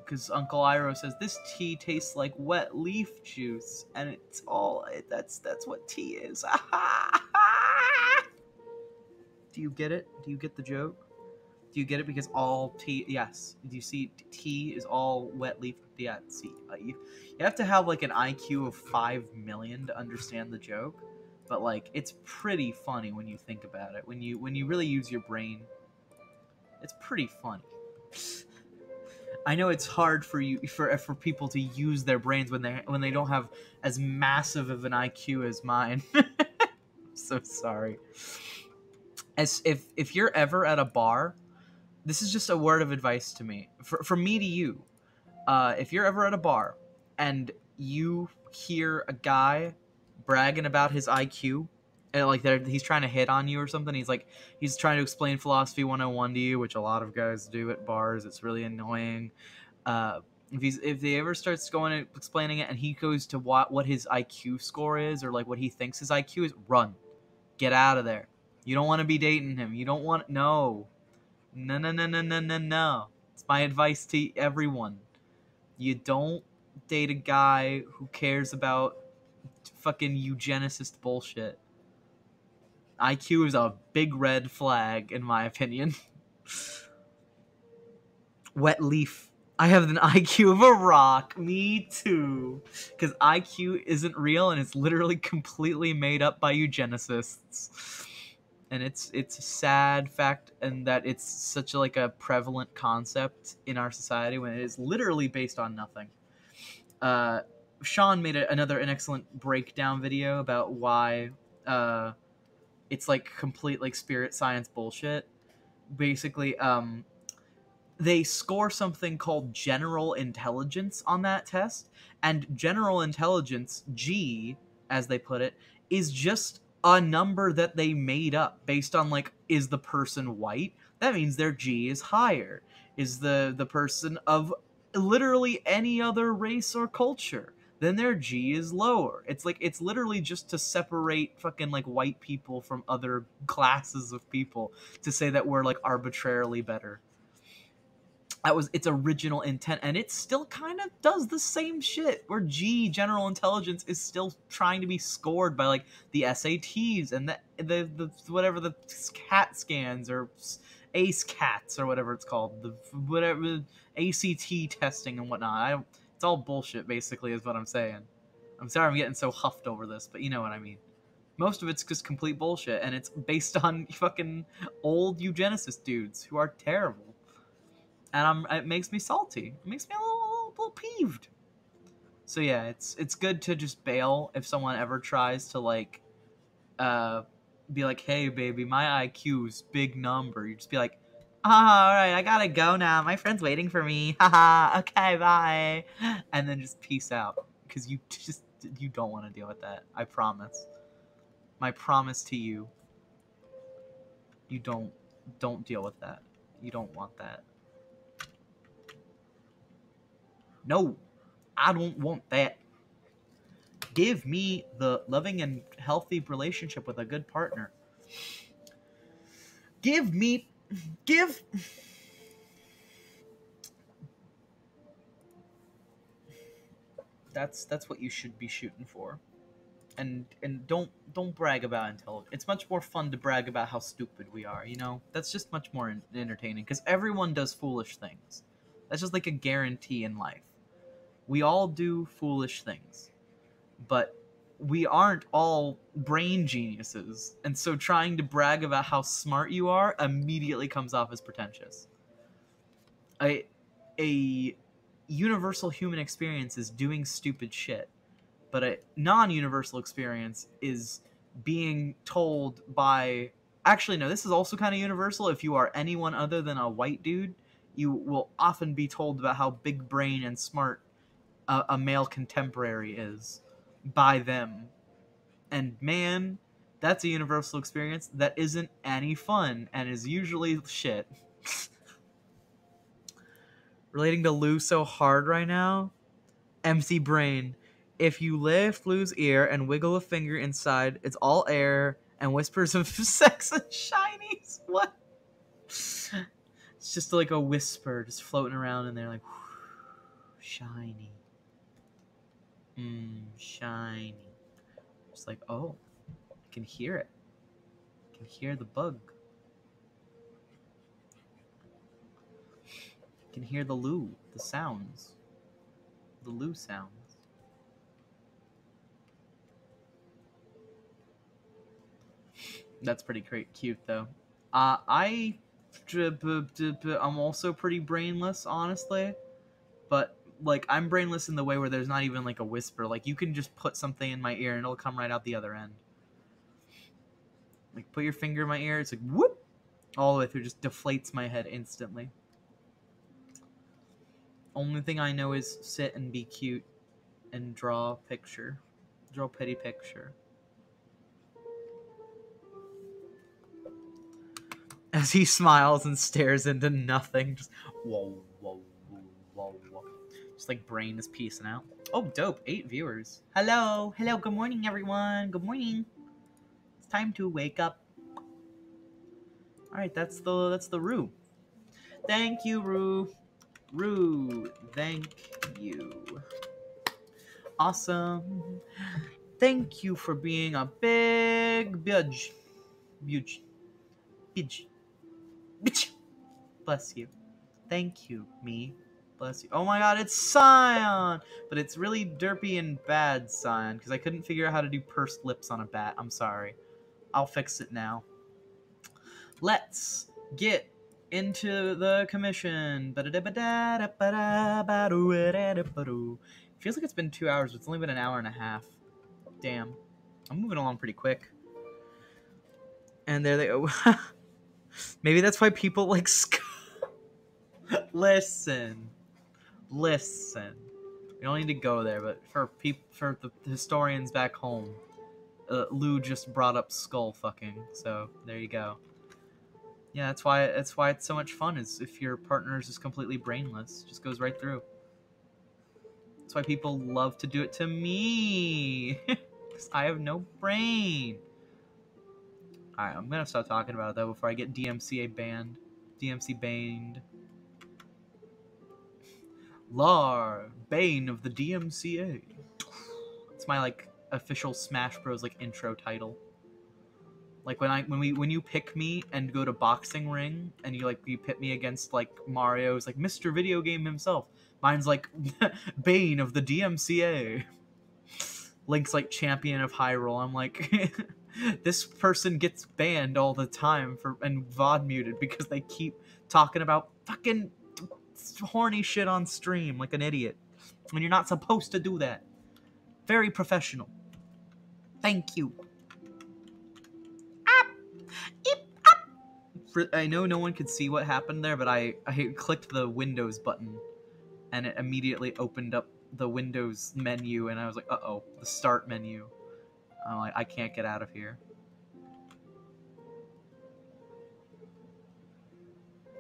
Because Uncle Iroh says, this tea tastes like wet leaf juice. And it's all, that's what tea is. Do you get it? Do you get the joke? Do you get it? Because all tea, yes. Do you see tea is all wet leaf? Yeah, see. You have to have like an IQ of 5 million to understand the joke. But like, it's pretty funny when you think about it. When you really use your brain, it's pretty funny. I know it's hard for people to use their brains when they don't have as massive of an IQ as mine. I'm so sorry. As if you're ever at a bar, this is just a word of advice to me, from me to you. If you're ever at a bar and you hear a guy bragging about his IQ, and like he's trying to hit on you or something, he's trying to explain philosophy 101 to you, which a lot of guys do at bars. It's really annoying. If he ever starts going and explaining it, and he goes to what his IQ score is, or like what he thinks his IQ is, run, get out of there. You don't want to be dating him. You don't want no. It's my advice to everyone. You don't date a guy who cares about fucking eugenicist bullshit. IQ is a big red flag, in my opinion. Wet leaf. I have an IQ of a rock. Me too. Because IQ isn't real, and it's literally completely made up by eugenicists. And it's a sad fact, and that it's such a prevalent concept in our society when it is literally based on nothing. Sean made an excellent breakdown video about why it's like complete like spirit science bullshit. Basically, they score something called general intelligence on that test, and general intelligence, G, as they put it, is just a number that they made up based on like, is the person white? That means their G is higher. Is the person of literally any other race or culture, then their G is lower. It's literally just to separate fucking like white people from other classes of people, to say that we're like arbitrarily better. That was its original intent, and it still kind of does the same shit, where G, general intelligence, is still trying to be scored by like the SATs and the whatever, the CAT scans, or ACE cats, or whatever it's called, the whatever ACT testing and whatnot. It's all bullshit, basically, is what I'm saying. I'm sorry I'm getting so huffed over this, but you know what I mean. Most of it's just complete bullshit, and it's based on fucking old eugenicist dudes who are terrible. And it makes me salty. It makes me a little peeved. So yeah, it's good to just bail if someone ever tries to like be like, hey baby, my IQ's big number. You just be like, alright, I gotta go now. My friend's waiting for me. Haha, okay, bye. And then just peace out. Because you don't want to deal with that. I promise. My promise to you. You don't deal with that. You don't want that. No, I don't want that. Give me the loving and healthy relationship with a good partner. That's what you should be shooting for. And don't brag about intelligence. It's much more fun to brag about how stupid we are, you know? That's just much more entertaining, because everyone does foolish things. That's just like a guarantee in life. We all do foolish things. But we aren't all brain geniuses, and so trying to brag about how smart you are immediately comes off as pretentious. A universal human experience is doing stupid shit, but a non-universal experience is being told by... Actually, no, this is also kind of universal. If you are anyone other than a white dude, you will often be told about how big brain and smart a male contemporary is by them. And man, that's a universal experience that isn't any fun and is usually shit. Relating to Lou so hard right now. MC Brain. If you lift Lou's ear and wiggle a finger inside, it's all air and whispers of sex and shinies. What? It's just like a whisper just floating around in there, like, shiny. Shiny. Just like, oh, I can hear it. I can hear the bug. I can hear the Lou, the sounds. The Lou sounds. That's pretty cute, though. I'm also pretty brainless, honestly. But, like, I'm brainless in the way where there's not even, like, a whisper. Like, you can just put something in my ear and it'll come right out the other end. Like, put your finger in my ear, it's like, whoop! All the way through, just deflates my head instantly. Only thing I know is sit and be cute and draw a picture. Draw a pretty picture. As he smiles and stares into nothing, just whoa, whoa, whoa, whoa, whoa. Just like brain is piecing out. Oh, dope! 8 viewers. Hello, hello. Good morning, everyone. Good morning. It's time to wake up. All right, that's the Roo. Thank you, Roo. Roo, thank you. Awesome. Thank you for being a big budge. Budge. Bitch. Bitch. Bless you. Thank you, me. Bless you. Oh my god, it's Scion! But it's really derpy and bad, Scion, because I couldn't figure out how to do pursed lips on a bat. I'm sorry. I'll fix it now. Let's get into the commission. Feels like it's been 2 hours, but it's only been an hour and a half. Damn. I'm moving along pretty quick. And there they go. Maybe that's why people like Listen. Listen. We don't need to go there, but for the historians back home, Lou just brought up skull fucking, so there you go. Yeah, that's why it's so much fun, is if your partner is just completely brainless. Just goes right through. That's why people love to do it to me. Because I have no brain. Alright, I'm gonna stop talking about it though before I get DMCA banned. DMC banned. Lart, Bane of the DMCA. It's my like official Smash Bros like intro title. Like when you pick me and go to boxing ring and you pit me against like Mario's like Mr. Video Game himself. Mine's like Bane of the DMCA. Link's like champion of Hyrule. I'm like this person gets banned all the time and VOD muted because they keep talking about fucking horny shit on stream like an idiot when you're not supposed to do that. Very professional. Thank you. I know no one could see what happened there, but I clicked the Windows button and it immediately opened up the Windows menu, and I was like, uh-oh, the start menu. I'm like, I can't get out of here.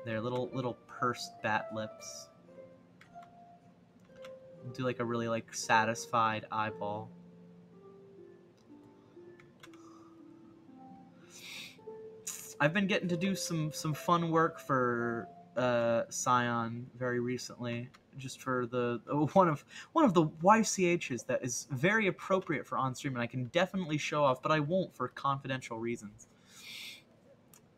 They're little pursed bat lips. Do like a really like satisfied eyeball. I've been getting to do some fun work for Scion very recently, just for the one of the YCHs that is very appropriate for on stream, and I can definitely show off, but I won't for confidential reasons.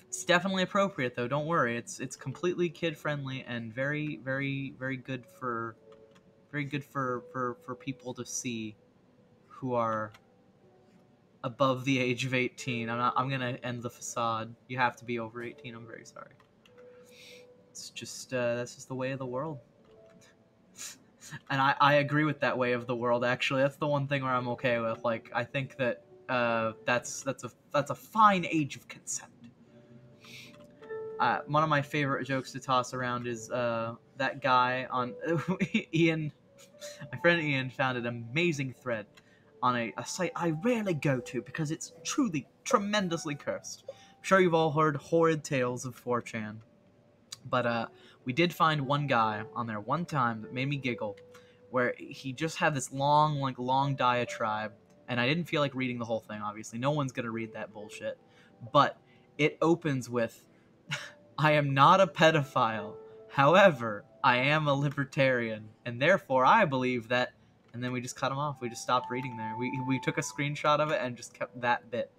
It's definitely appropriate though. Don't worry. It's completely kid friendly and very good for people to see who are above the age of 18. I'm gonna end the facade. You have to be over 18. I'm very sorry. It's just that's just the way of the world. And I agree with that way of the world. Actually, that's the one thing where I'm okay with. Like, I think that that's a fine age of consent. One of my favorite jokes to toss around is that guy on Ian. My friend Ian found an amazing thread on a site I rarely go to because it's truly tremendously cursed. I'm sure you've all heard horrid tales of 4chan. But we did find one guy on there one time that made me giggle, where he just had this long diatribe, and I didn't feel like reading the whole thing. Obviously, no one's gonna read that bullshit, but it opens with, "I am not a pedophile. However, I am a libertarian, and therefore I believe that." And then we just cut him off. We just stopped reading there. We took a screenshot of it and just kept that bit,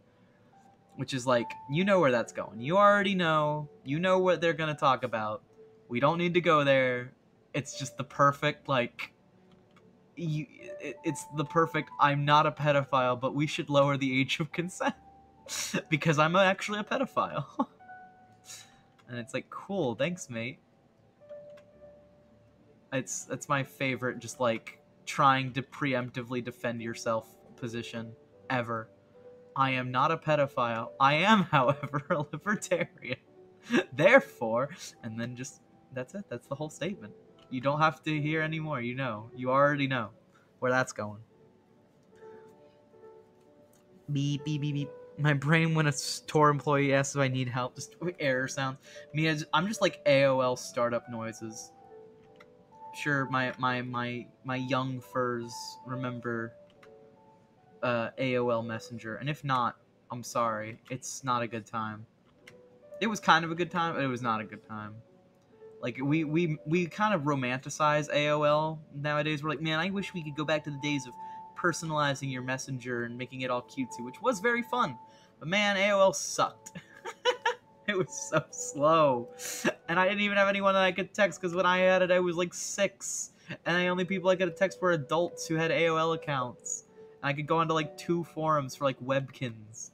which is like, you know where that's going. You already know. You know what they're gonna talk about. We don't need to go there. It's just the perfect, like, it's the perfect, "I'm not a pedophile, but we should lower the age of consent because I'm actually a pedophile." And it's like, cool, thanks, mate. It's my favorite, just like trying to preemptively defend yourself position ever. "I am not a pedophile. I am, however, a libertarian. Therefore," and then just, that's it. That's the whole statement. You don't have to hear anymore. You know. You already know where that's going. Beep, beep, beep, beep. My brain, when a store employee asks if I need help, just error sounds. I'm just like AOL startup noises. Sure, my young furs remember AOL Messenger, and if not, I'm sorry. It's not a good time. It was kind of a good time, but it was not a good time. Like, we kind of romanticize AOL nowadays. We're like, man, I wish we could go back to the days of personalizing your messenger and making it all cutesy, which was very fun. But man, AOL sucked. It was so slow. And I didn't even have anyone that I could text, because when I had it, I was like 6. And the only people I could text were adults who had AOL accounts. And I could go onto like 2 forums for like webkins,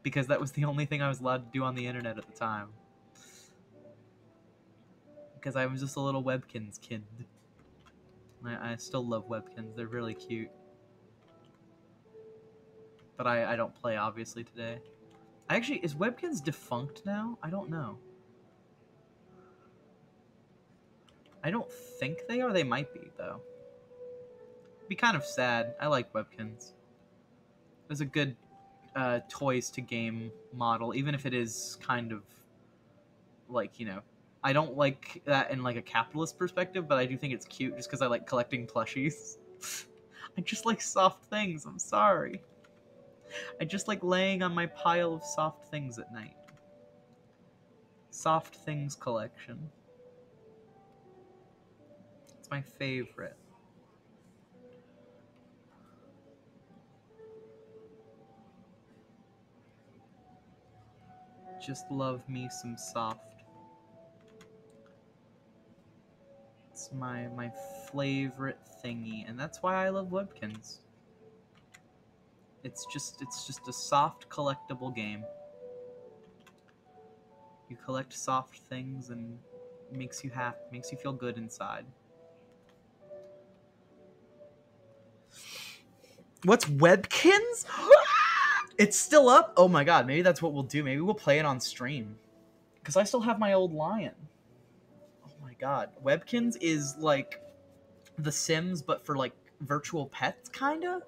because that was the only thing I was allowed to do on the internet at the time. Because I was just a little webkins kid. I still love webkins. They're really cute. But I don't play, obviously, today. Actually, is webkins defunct now? I don't know. I don't think they are. They might be, though. It'd be kind of sad. I like webkins. It was a good toys to game model, even if it is kind of like, you know, I don't like that in like a capitalist perspective, but I do think it's cute just because I like collecting plushies. I just like soft things. I'm sorry. I just like laying on my pile of soft things at night. Soft things collection. It's my favorite. Just love me some soft. It's my favorite thingy, and that's why I love webkins. It's just a soft collectible game. You collect soft things and it makes you happy, makes you feel good inside. What's webkins? It's still up? Oh my god, maybe that's what we'll do. Maybe we'll play it on stream. Because I still have my old lion. Oh my god. Webkins is like The Sims, but for like virtual pets, kinda?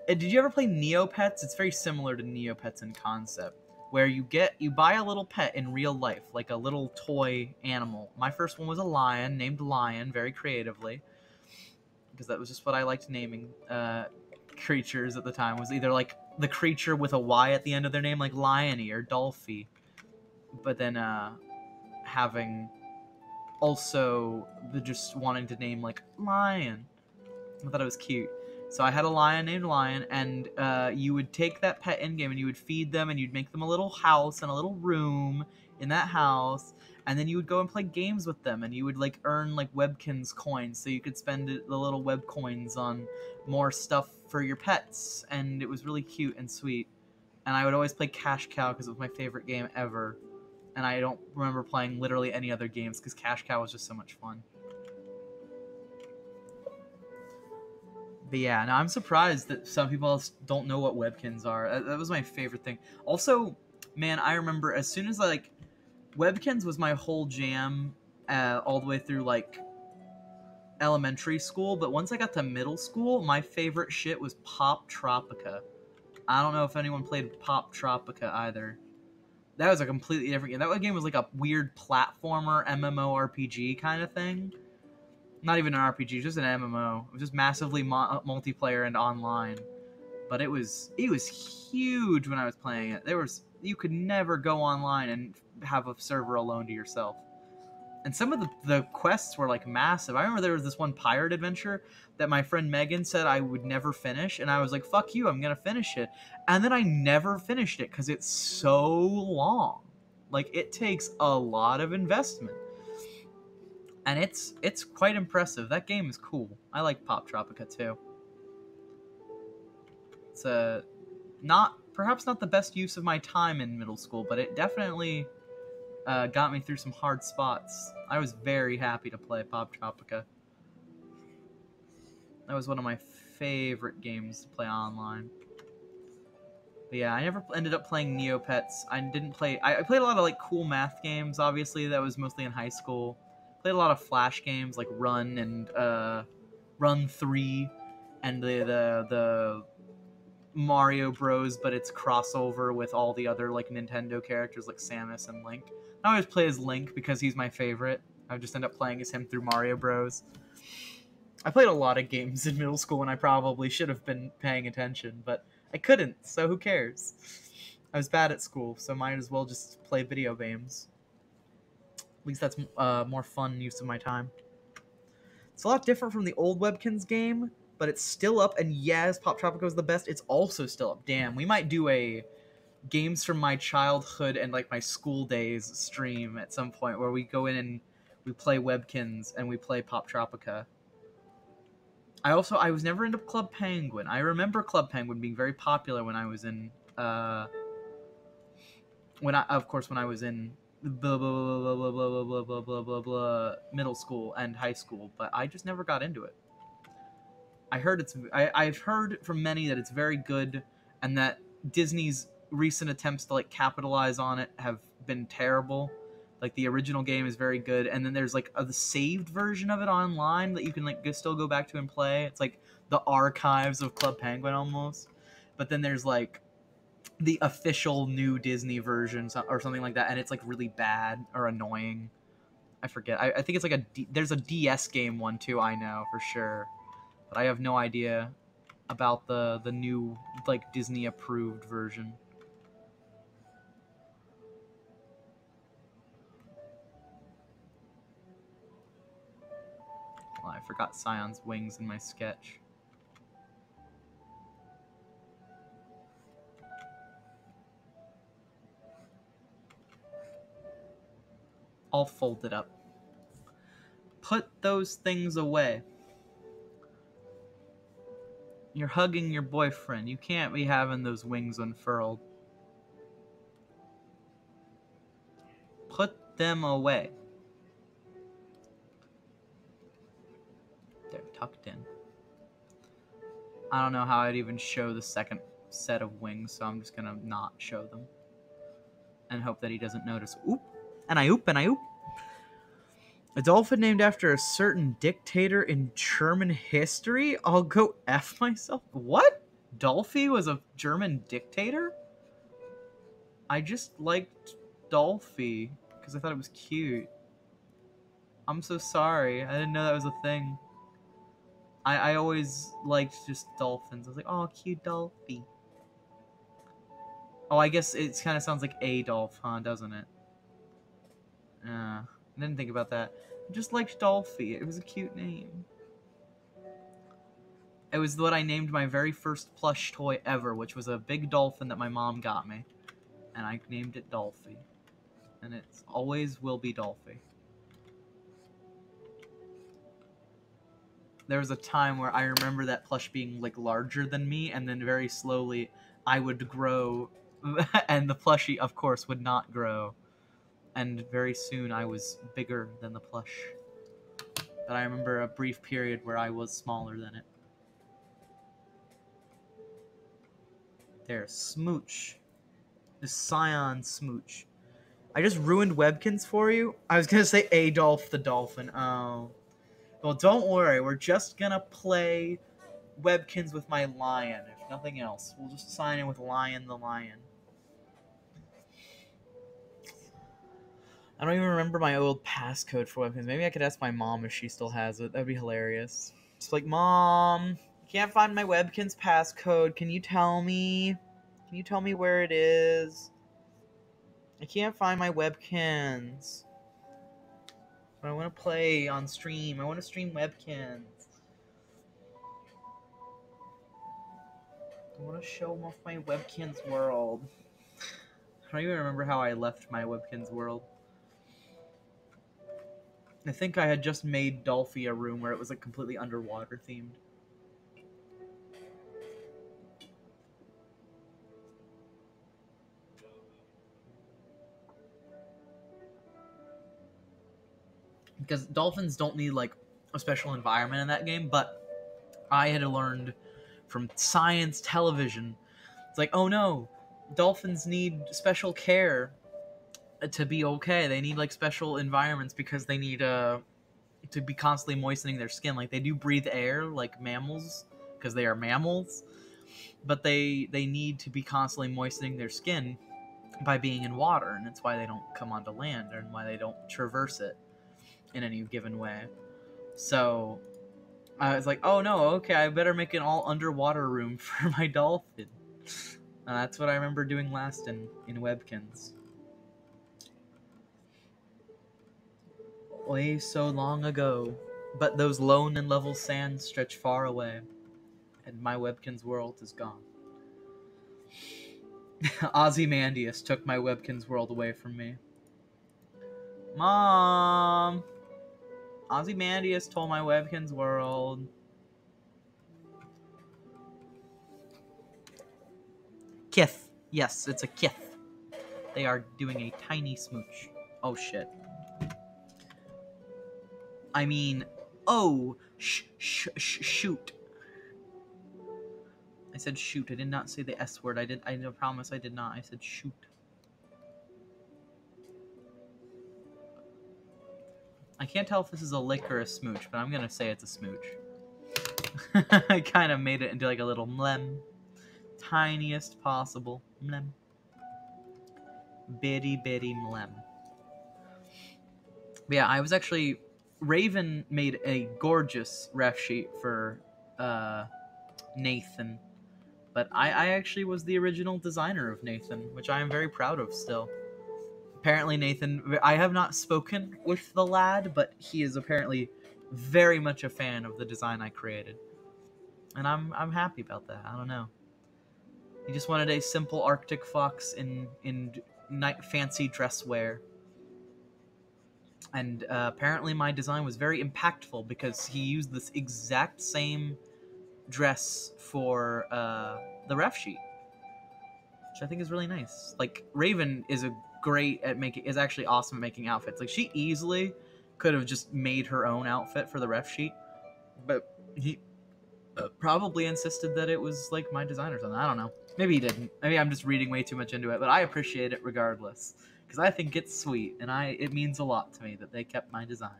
Did you ever play Neopets? It's very similar to Neopets in concept, where you buy a little pet in real life, like a little toy animal. My first one was a lion, named Lion, very creatively, because that was just what I liked naming creatures at the time. Was either like the creature with a Y at the end of their name, like Liony or Dolphy, but then having also the just wanting to name like Lion. I thought it was cute. So I had a lion named Lion, and you would take that pet in-game and you would feed them, and you'd make them a little house and a little room in that house, and then you would go and play games with them, and you would like earn like Webkins coins, so you could spend the little web coins on more stuff for your pets, and it was really cute and sweet. And I would always play Cash Cow because it was my favorite game ever, and I don't remember playing literally any other games because Cash Cow was just so much fun. But yeah, now I'm surprised that some people else don't know what webkins are. That was my favorite thing. Also, man, I remember as soon as like webkins was my whole jam, all the way through like elementary school. But once I got to middle school, my favorite shit was Pop Tropica. I don't know if anyone played Pop Tropica either. That was a completely different game. That game was like a weird platformer MMORPG kind of thing. not even an RPG, just an MMO. It was just massively multiplayer and online. But it was huge when I was playing it. You could never go online and have a server alone to yourself. And some of the quests were like massive. I remember there was this one pirate adventure that my friend Megan said I would never finish, and I was like, "Fuck you, I'm gonna finish it." And then I never finished it because it's so long. Like it takes a lot of investment, and it's quite impressive. That game is cool. I like Pop Tropica too. It's perhaps not the best use of my time in middle school, but it definitely got me through some hard spots. I was very happy to play Pop Tropica. That was one of my favorite games to play online. But yeah, I never ended up playing Neopets. I didn't play... I played a lot of like cool math games, obviously. That was mostly in high school. Played a lot of Flash games like Run and Run 3 and the Mario Bros, but it's crossover with all the other like Nintendo characters like Samus and Link. I always play as Link because he's my favorite. I just end up playing as him through Mario Bros. I played a lot of games in middle school and I probably should have been paying attention, but I couldn't, so who cares? I was bad at school, so might as well just play video games. At least that's more fun use of my time. It's a lot different from the old Webkins game, but it's still up, and yes, Pop Tropica is the best. It's also still up. Damn, we might do a games from my childhood and like my school days stream at some point where we go in and we play Webkins and we play Pop Tropica. I was never into Club Penguin. I remember Club Penguin being very popular when I was in when I was in blah blah blah blah blah blah blah blah blah blah blah middle school and high school, but I just never got into it. I've heard from many that it's very good, and that Disney's recent attempts to like capitalize on it have been terrible. Like the original game is very good, and then there's like the saved version of it online that you can like still go back to and play. It's like the archives of Club Penguin almost. But then there's like the official new Disney version or something like that, and it's like really bad or annoying. I forget. I think it's like there's a DS game one too. I know for sure, but I have no idea about the new like Disney approved version. Well, I forgot Scion's wings in my sketch. All folded up. Put those things away. You're hugging your boyfriend. You can't be having those wings unfurled. Put them away. They're tucked in. I don't know how I'd even show the second set of wings, so I'm just gonna not show them. And hope that he doesn't notice. Oop! And I oop, and I oop. A dolphin named after a certain dictator in German history? I'll go F myself. What? Dolphy was a German dictator? I just liked Dolphy because I thought it was cute. I'm so sorry. I didn't know that was a thing. I always liked just dolphins. I was like, oh, cute Dolphy. Oh, I guess it kind of sounds like Adolf, huh? Doesn't it? I didn't think about that. I just liked Dolphy. It was a cute name. It was what I named my very first plush toy ever, which was a big dolphin that my mom got me. And I named it Dolphy. And it always will be Dolphy. There was a time where I remember that plush being like larger than me, and then very slowly I would grow, and the plushie, of course, would not grow. And very soon I was bigger than the plush. But I remember a brief period where I was smaller than it. There, Smooch. The Scion Smooch. I just ruined Webkins for you. I was gonna say Adolf the Dolphin. Oh. Well, don't worry. We're just gonna play Webkins with my lion, if nothing else. We'll just sign in with Lion the Lion. I don't even remember my old passcode for webcams. Maybe I could ask my mom if she still has it. That'd be hilarious. It's like, Mom, I can't find my webkins passcode. Can you tell me? Can you tell me where it is? I can't find my webkins. But I want to play on stream. I want to stream webkins. I want to show them off my webkins world. I don't even remember how I left my webkins world. I think I had just made Dolphy a room where it was like completely underwater themed. Because dolphins don't need like a special environment in that game, but I had learned from science television. It's like, oh no, dolphins need special care to be okay. They need like special environments because they need to be constantly moistening their skin. Like they do breathe air like mammals because they are mammals, but they need to be constantly moistening their skin by being in water, and it's why they don't come onto land and why they don't traverse it in any given way. So I was like, oh no, okay, I better make an all underwater room for my dolphin. And that's what I remember doing last in Webkins. Way so long ago, but those lone and level sands stretch far away, and my Webkins world is gone. Ozymandias took my Webkins world away from me. Mom! Ozymandias stole my Webkins world. Kith. Yes, it's a kith. They are doing a tiny smooch. Oh shit. I mean, oh, shoot. I said shoot. I did not say the S word. I promise I did not. I said shoot. I can't tell if this is a lick or a smooch, but I'm gonna say it's a smooch. I kind of made it into like a little mlem. Tiniest possible mlem. Bitty bitty mlem. But yeah, I was actually... Raven made a gorgeous ref sheet for Nathan. But I actually was the original designer of Nathan, which I am very proud of still. Apparently Nathan... I have not spoken with the lad, but he is apparently very much a fan of the design I created. And I'm happy about that. I don't know. He just wanted a simple Arctic fox in fancy dress wear. And apparently my design was very impactful because he used this exact same dress for the ref sheet, which I think is really nice. Like, Raven is is actually awesome at making outfits. Like, she easily could have just made her own outfit for the ref sheet, but he probably insisted that it was like my design or something. I don't know. Maybe he didn't. Maybe I'm just reading way too much into it, but I appreciate it regardless. Because I think it's sweet, and it means a lot to me that they kept my design.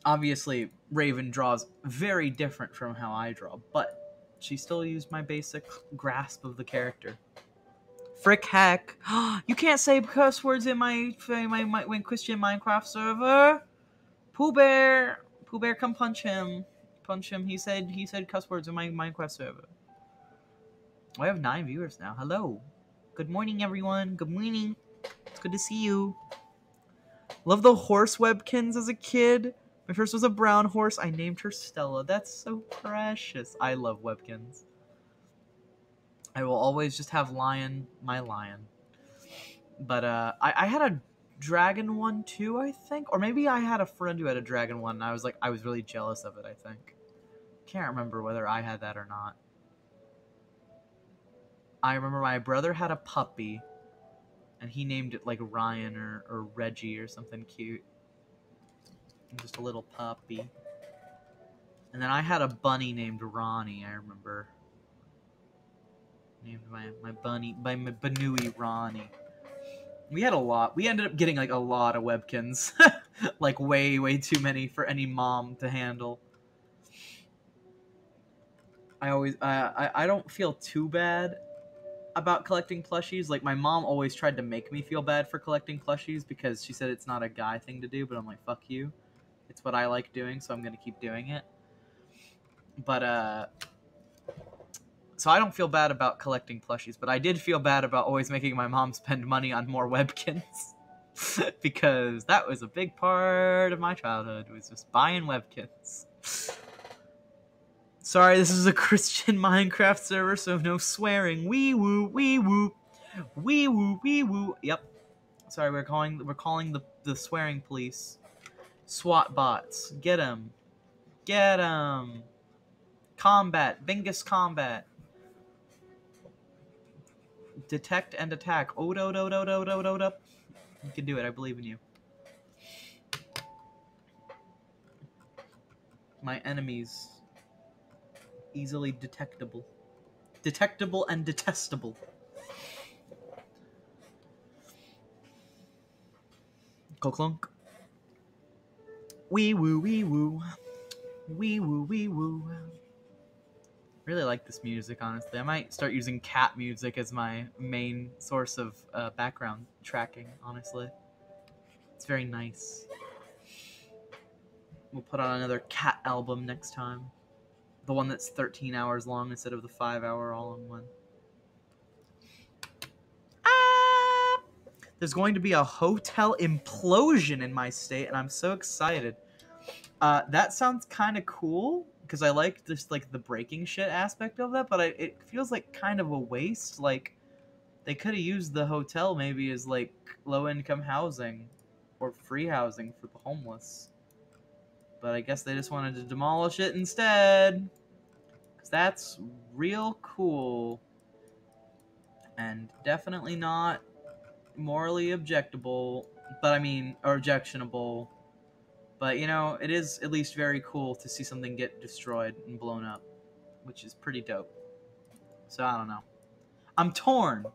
Obviously, Raven draws very different from how I draw, but she still used my basic grasp of the character. Frick heck. You can't say curse words in my Christian Minecraft server. Pooh Bear, come punch him. Punch him. He said cuss words in my Minecraft server. I have 9 viewers now. Hello. Good morning, everyone. Good morning. It's good to see you. Love the horse webkins as a kid. My first was a brown horse. I named her Stella. That's so precious. I love webkins. I will always just have Lion, my lion. But I had a dragon one too, I think. Or maybe I had a friend who had a dragon one, and I was really jealous of it, I think. Can't remember whether I had that or not. I remember my brother had a puppy, and he named it like Ryan or Reggie or something cute. Just a little puppy. And then I had a bunny named Ronnie, I remember. Named my bunny, my Banui Ronnie. We had a lot. We ended up getting like a lot of webkins. Like way too many for any mom to handle. I always, I don't feel too bad about collecting plushies. Like, my mom always tried to make me feel bad for collecting plushies because she said it's not a guy thing to do, but I'm like, fuck you. It's what I like doing, so I'm gonna keep doing it. But, so I don't feel bad about collecting plushies, but I did feel bad about always making my mom spend money on more webkins. Because that was a big part of my childhood, was just buying webkins. Sorry, this is a Christian Minecraft server, so no swearing. Wee woo, wee woo, wee woo, wee woo. Yep. Sorry, we're calling the swearing police. SWAT bots. Get 'em. Get 'em. Combat. Bingus combat. Detect and attack. Oh, do, do, do, do, do, do, do. You can do it. I believe in you. My enemies. Easily detectable. Detectable and detestable. Clunk. Wee woo, wee woo. Wee woo, wee woo. Really like this music, honestly. I might start using cat music as my main source of background tracking, honestly. It's very nice. We'll put on another cat album next time. The one that's 13 hours long instead of the 5-hour all-in-one. Ah! There's going to be a hotel implosion in my state, and I'm so excited. That sounds kind of cool, because I like just, like, the breaking shit aspect of that, but it feels like kind of a waste. Like, they could have used the hotel maybe as, like, low-income housing, or free housing for the homeless. But I guess they just wanted to demolish it instead. Because that's real cool. And definitely not morally objectable. But I mean, or objectionable. But, you know, it is at least very cool to see something get destroyed and blown up. Which is pretty dope. So, I don't know. I'm torn.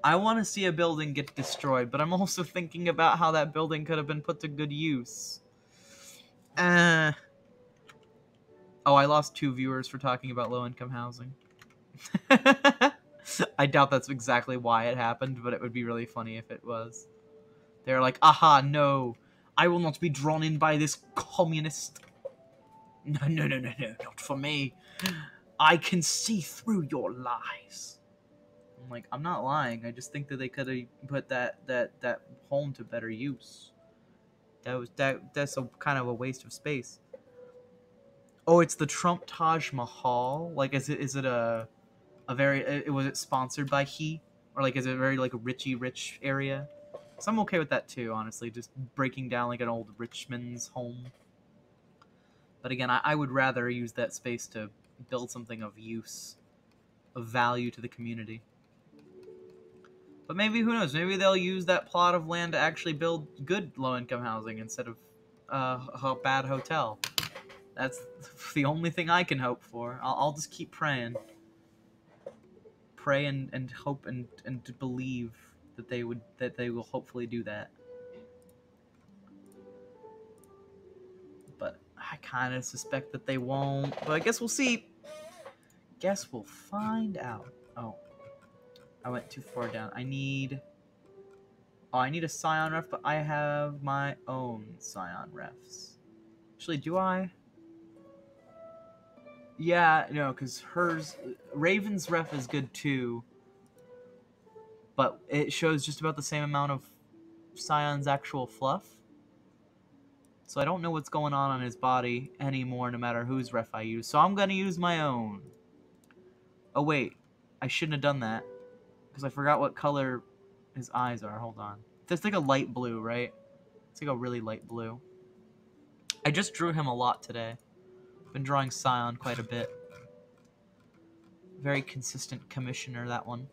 I want to see a building get destroyed, but I'm also thinking about how that building could have been put to good use. Oh, I lost 2 viewers for talking about low-income housing. I doubt that's exactly why it happened, but it would be really funny if it was. They're like, aha, no. I will not be drawn in by this communist. No, no, no, no, no, not for me. I can see through your lies. I'm like, I'm not lying. I just think that they could have put that home to better use. That's a kind of a waste of space. Oh, it's the Trump Taj Mahal. Like, is it a very? Was it sponsored by he, or like is it a very like rich area? So I'm okay with that too, honestly. Just breaking down like an old rich man's home. But again, I would rather use that space to build something of use, of value to the community. But maybe, who knows? Maybe they'll use that plot of land to actually build good low-income housing instead of a bad hotel. That's the only thing I can hope for. I'll just keep praying. Pray and hope and believe that they will hopefully do that. But I kind of suspect that they won't. But I guess we'll see. Guess we'll find out. Oh, I went too far down. I need a Scion ref, but I have my own Scion refs. Actually, do I? Yeah, no, because Raven's ref is good too, but it shows just about the same amount of Scion's actual fluff. So I don't know what's going on his body anymore, no matter whose ref I use. So I'm going to use my own. Oh, wait. I shouldn't have done that, because I forgot what color his eyes are. Hold on. It's like a light blue, right? It's like a really light blue. I just drew him a lot today. Been drawing Scion quite a bit. Very consistent commissioner, that one.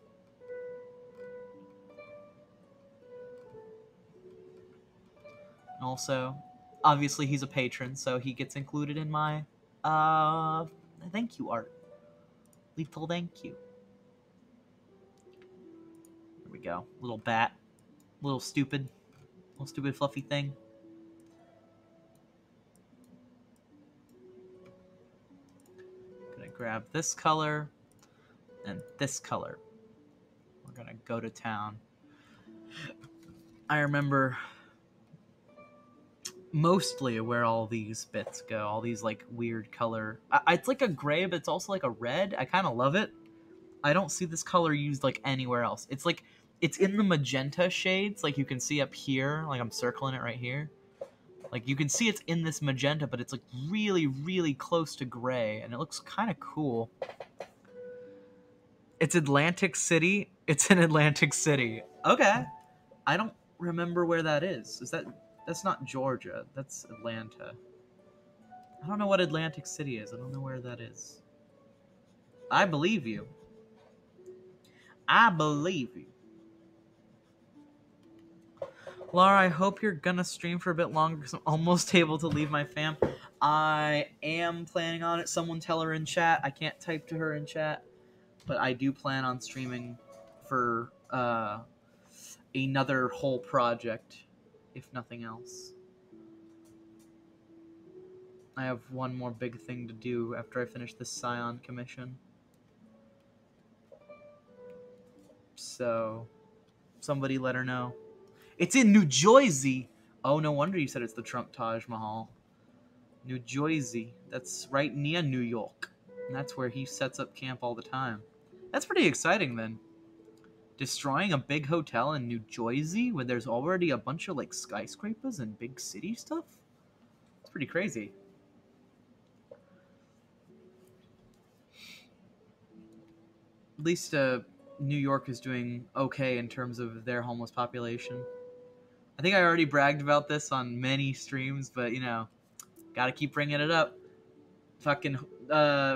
And also, obviously he's a patron, so he gets included in my thank you art. Lethal thank you. There we go. Little bat. Little stupid fluffy thing. Gonna grab this color and this color. gonna go to town. I remember mostly where all these bits go, all these like weird color. It's like a gray, but it's also like a red. I kind of love it. I don't see this color used like anywhere else. It's like it's in the magenta shades, like you can see up here, like I'm circling it right here. Like you can see it's in this magenta, but it's like really, really close to gray, and it looks kind of cool. It's Atlantic City. It's in Atlantic City. Okay. I don't remember where that is. That's not Georgia. That's Atlanta. I don't know what Atlantic City is. I don't know where that is. I believe you. I believe you. Laura, I hope you're gonna stream for a bit longer because I'm almost able to leave my fam. I am planning on it. Someone tell her in chat. I can't type to her in chat, but I do plan on streaming for another whole project, if nothing else. I have one more big thing to do after I finish this Scion commission. So, somebody let her know. It's in New Jersey! Oh, no wonder you said it's the Trump Taj Mahal. New Jersey. That's right near New York. And that's where he sets up camp all the time. That's pretty exciting, then. Destroying a big hotel in New Jersey when there's already a bunch of, like, skyscrapers and big city stuff? It's pretty crazy. At least, New York is doing okay in terms of their homeless population. I think I already bragged about this on many streams, but, you know, gotta keep bringing it up. Fucking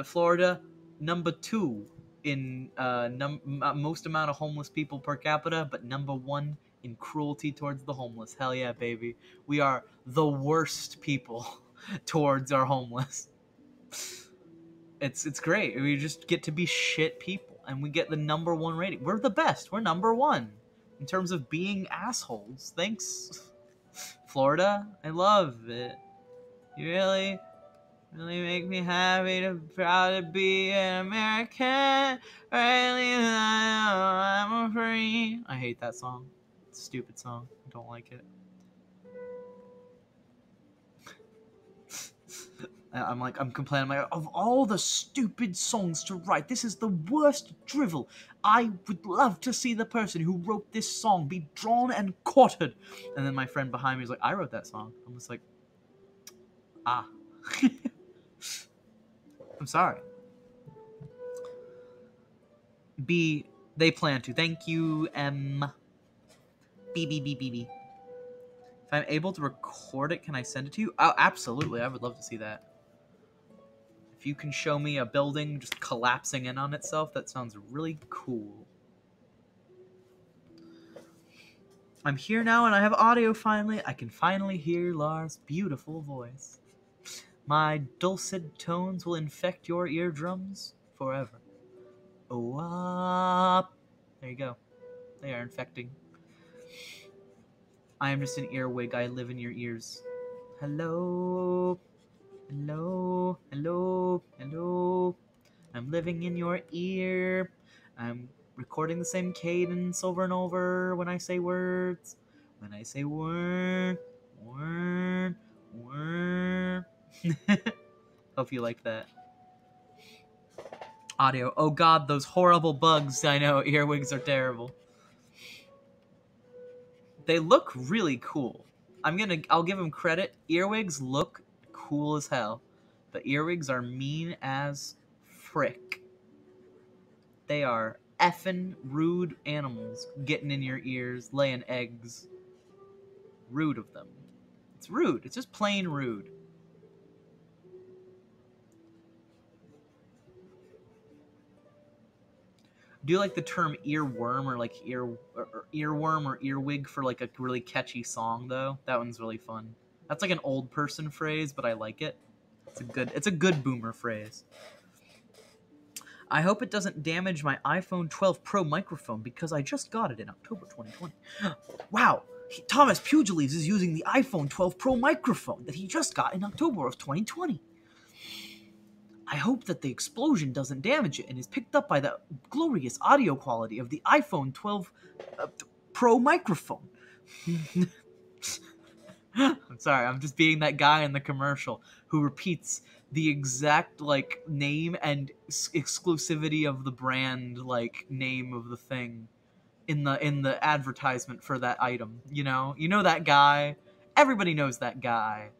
Florida, number 2 in most amount of homeless people per capita, but number 1 in cruelty towards the homeless. Hell yeah, baby. We are the worst people towards our homeless. It's great. We just get to be shit people, and we get the number 1 rating. We're the best. We're number 1 in terms of being assholes. Thanks, Florida. I love it. You really make me happy to proud to be an American. Really, I'm free. I hate that song. It's a stupid song. I don't like it. I'm complaining. I'm like, of all the stupid songs to write, this is the worst drivel. I would love to see the person who wrote this song be drawn and quartered. And then my friend behind me is like, I wrote that song. I'm just like, ah. I'm sorry. B, they plan to. Thank you, M. B. If I'm able to record it, can I send it to you? Oh, absolutely. I would love to see that. If you can show me a building just collapsing in on itself, that sounds really cool. I'm here now and I have audio finally. I can finally hear Lar's beautiful voice. My dulcet tones will infect your eardrums forever. Oh, there you go. They are infecting. I am just an earwig. I live in your ears. Hello. Hello. Hello. Hello. I'm living in your ear. I'm recording the same cadence over and over when I say words. When I say word. Hope you like that. Audio. Oh god, those horrible bugs. I know, earwigs are terrible. They look really cool. I'll give them credit. Earwigs look cool as hell. But earwigs are mean as frick. They are effing rude animals getting in your ears, laying eggs. Rude of them. It's rude. It's just plain rude. Do you like the term earworm or like earworm or earwig for like a really catchy song though? That one's really fun. That's like an old person phrase, but I like it. It's a good boomer phrase. I hope it doesn't damage my iPhone 12 Pro microphone because I just got it in October 2020. Wow, Thomas Pugiles is using the iPhone 12 Pro microphone that he just got in October of 2020. I hope that the explosion doesn't damage it and is picked up by the glorious audio quality of the iPhone 12 Pro microphone. I'm sorry, I'm just being that guy in the commercial who repeats the exact like name and exclusivity of the brand, like name of the thing in the advertisement for that item. You know that guy. Everybody knows that guy.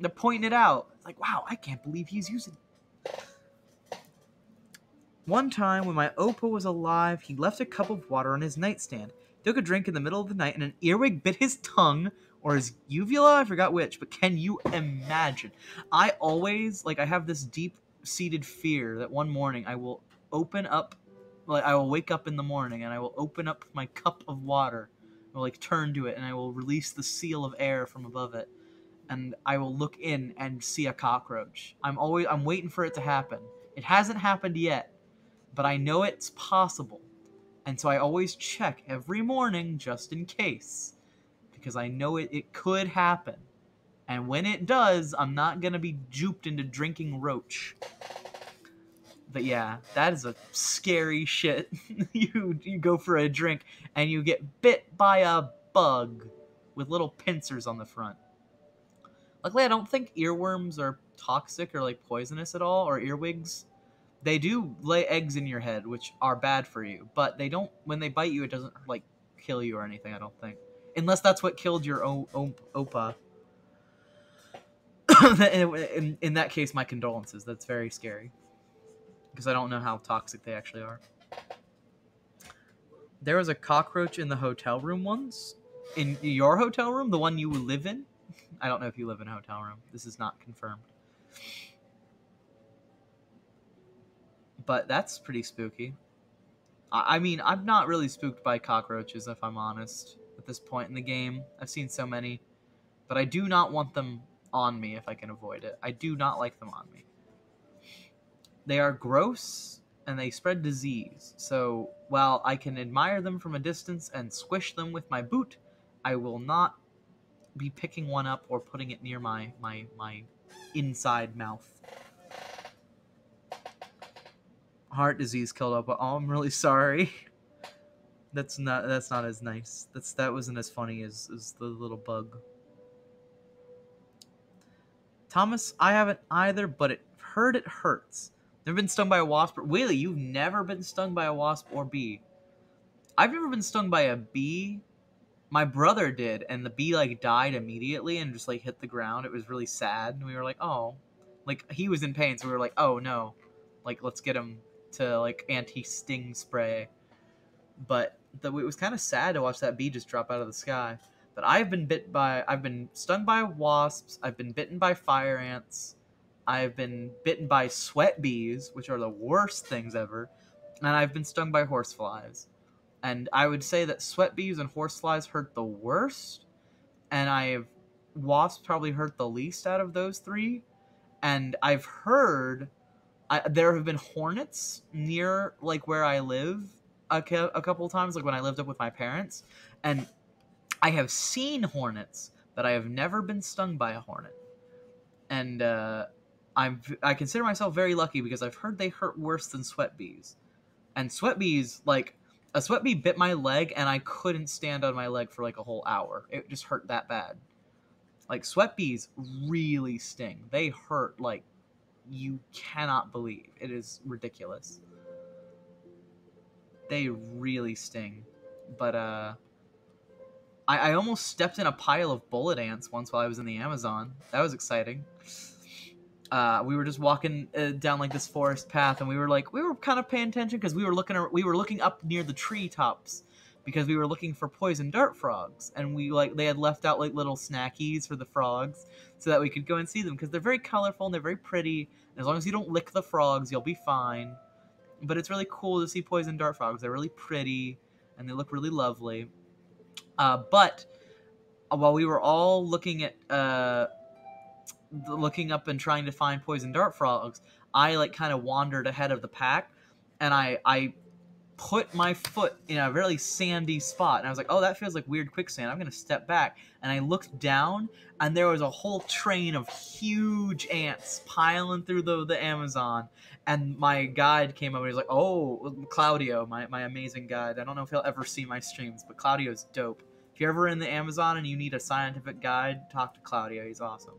They're pointing it out. It's like, wow, I can't believe he's using. One time, when my Oppa was alive, he left a cup of water on his nightstand. Took a drink in the middle of the night, and an earwig bit his tongue, or his uvula, I forgot which, but can you imagine? I always, I have this deep-seated fear that one morning I will open up, I will wake up in the morning, and I will open up my cup of water, I will, turn to it, and I will release the seal of air from above it, and I will look in and see a cockroach. I'm waiting for it to happen. It hasn't happened yet, but I know it's possible, and so I always check every morning just in case, because I know it could happen, and when it does, I'm not gonna be duped into drinking roach. But yeah, that is a scary shit. you go for a drink, and you get bit by a bug with little pincers on the front. Luckily, I don't think earworms are toxic or poisonous at all, or earwigs. They do lay eggs in your head, which are bad for you, but they don't. When they bite you, it doesn't kill you or anything. I don't think, unless that's what killed your Oppa. in that case, my condolences. That's very scary because I don't know how toxic they actually are. There was a cockroach in the hotel room once. In your hotel room, the one you live in. I don't know if you live in a hotel room. This is not confirmed. But that's pretty spooky. I mean, I'm not really spooked by cockroaches, if I'm honest, at this point in the game. I've seen so many. But I do not want them on me if I can avoid it. I do not like them on me. They are gross, and they spread disease. So, while I can admire them from a distance and squish them with my boot, I will not be picking one up or putting it near my inside mouth. Heart disease killed up. Oh, I'm really sorry. That's not as nice. That wasn't as funny as the little bug. Thomas, I haven't either, but it hurts. Never been stung by a wasp. Really, you've never been stung by a wasp or bee? I've never been stung by a bee. My brother did, and the bee died immediately and just hit the ground. It was really sad, and we were like, oh, he was in pain, so we were like, oh no, let's get him to anti-sting spray. But it was kind of sad to watch that bee just drop out of the sky. But I've been stung by wasps. I've been bitten by fire ants. I've been bitten by sweat bees, which are the worst things ever. And I've been stung by horseflies. And I would say that sweat bees and horseflies hurt the worst. And wasps probably hurt the least out of those three. And I've heard there have been hornets near where I live a couple of times, when I lived up with my parents. And I have seen hornets, but I have never been stung by a hornet. And I consider myself very lucky because I've heard they hurt worse than sweat bees. And sweat bees, a sweat bee bit my leg, and I couldn't stand on my leg for a whole hour. It just hurt that bad. Sweat bees really sting. They hurt you cannot believe. It is ridiculous. They really sting. But I almost stepped in a pile of bullet ants once while I was in the Amazon. That was exciting. We were just walking down this forest path, and we were kind of paying attention because we were looking up near the treetops because we were looking for poison dart frogs, and they had left out little snackies for the frogs so that we could go and see them because they're very colorful and they're very pretty. And as long as you don't lick the frogs, you'll be fine. But it's really cool to see poison dart frogs. They're really pretty and they look really lovely. But while we were all looking up and trying to find poison dart frogs, I kind of wandered ahead of the pack, and I put my foot in a really sandy spot, and I was like, oh, that feels like weird quicksand. I'm gonna step back. And I looked down, and there was a whole train of huge ants piling through the Amazon. And my guide came over. He's like, oh, Claudio, my amazing guide. I don't know if he'll ever see my streams, but Claudio's dope. If you're ever in the Amazon and you need a scientific guide, talk to Claudio. He's awesome.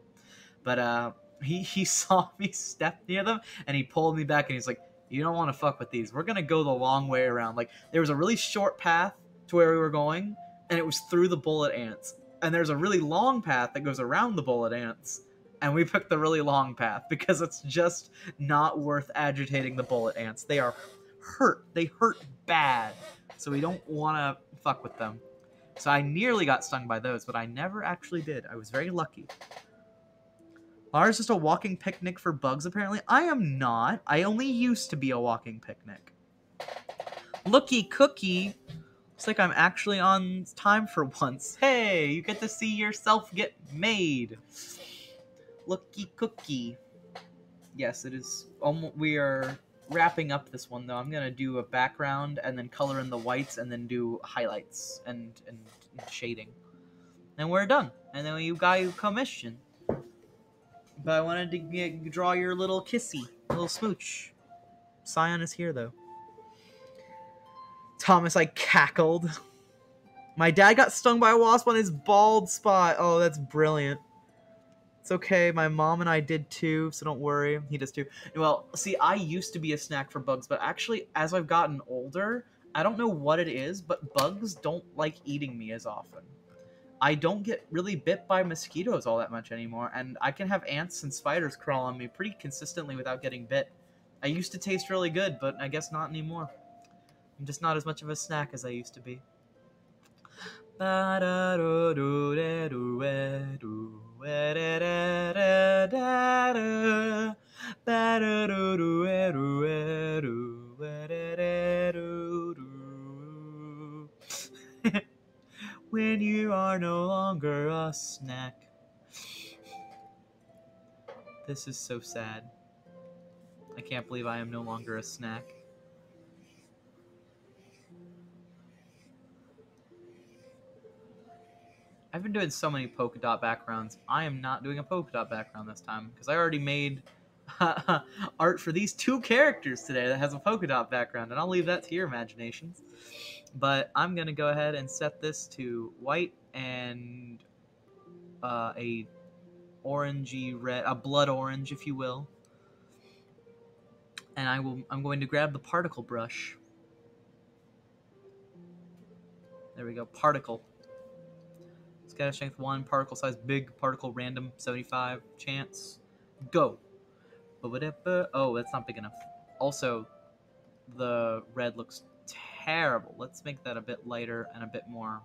But he saw me step near them, and he pulled me back, and he's like, you don't want to fuck with these. We're going to go the long way around. Like, there was a really short path to where we were going, and it was through the bullet ants. And there's a really long path that goes around the bullet ants. And we picked the really long path because it's just not worth agitating the bullet ants. They are hurt. They hurt bad. So we don't want to fuck with them. So I nearly got stung by those, but I never actually did. I was very lucky. Lara's just a walking picnic for bugs, apparently. I am not. I only used to be a walking picnic. Looky cookie. Looks like I'm actually on time for once. Hey, you get to see yourself get made. Looky cookie. Yes, it is. We are wrapping up this one, though. I'm going to do a background and then color in the whites and then do highlights and shading. And we're done. And then you got your commission. But I wanted to draw your little kissy, little smooch. Scion is here, though. Thomas, I cackled. My dad got stung by a wasp on his bald spot. Oh, that's brilliant. It's okay. My mom and I did too, so don't worry. He does too. Well, see, I used to be a snack for bugs, but actually, as I've gotten older, I don't know what it is, but bugs don't like eating me as often. I don't get really bit by mosquitoes all that much anymore, and I can have ants and spiders crawl on me pretty consistently without getting bit. I used to taste really good, but I guess not anymore. I'm just not as much of a snack as I used to be. When you are no longer a snack. This is so sad. I can't believe I am no longer a snack. I've been doing so many polka dot backgrounds. I am not doing a polka dot background this time because I already made art for these two characters today that has a polka dot background, and I'll leave that to your imaginations. But I'm going to go ahead and set this to white and a orangey red, a blood orange, if you will. And I'm going to grab the particle brush. There we go, particle. Scatter strength 1, particle size big, particle random 75 chance. Go. Oh, that's not big enough. Also, the red looks terrible. Let's make that a bit lighter and a bit more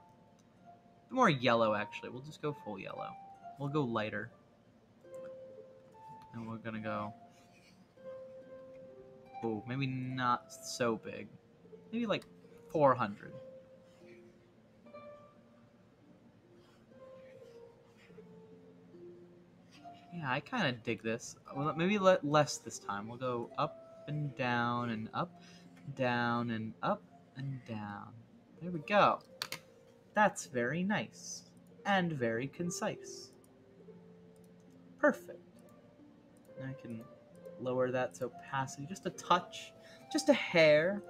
yellow, actually. We'll just go full yellow. We'll go lighter. And we're gonna go... Oh, maybe not so big. Maybe like 400. Yeah, I kind of dig this. Well, maybe less this time. We'll go up and down and up, down and up and down. There we go. That's very nice and very concise. Perfect. And I can lower that to opacity just a touch, just a hair.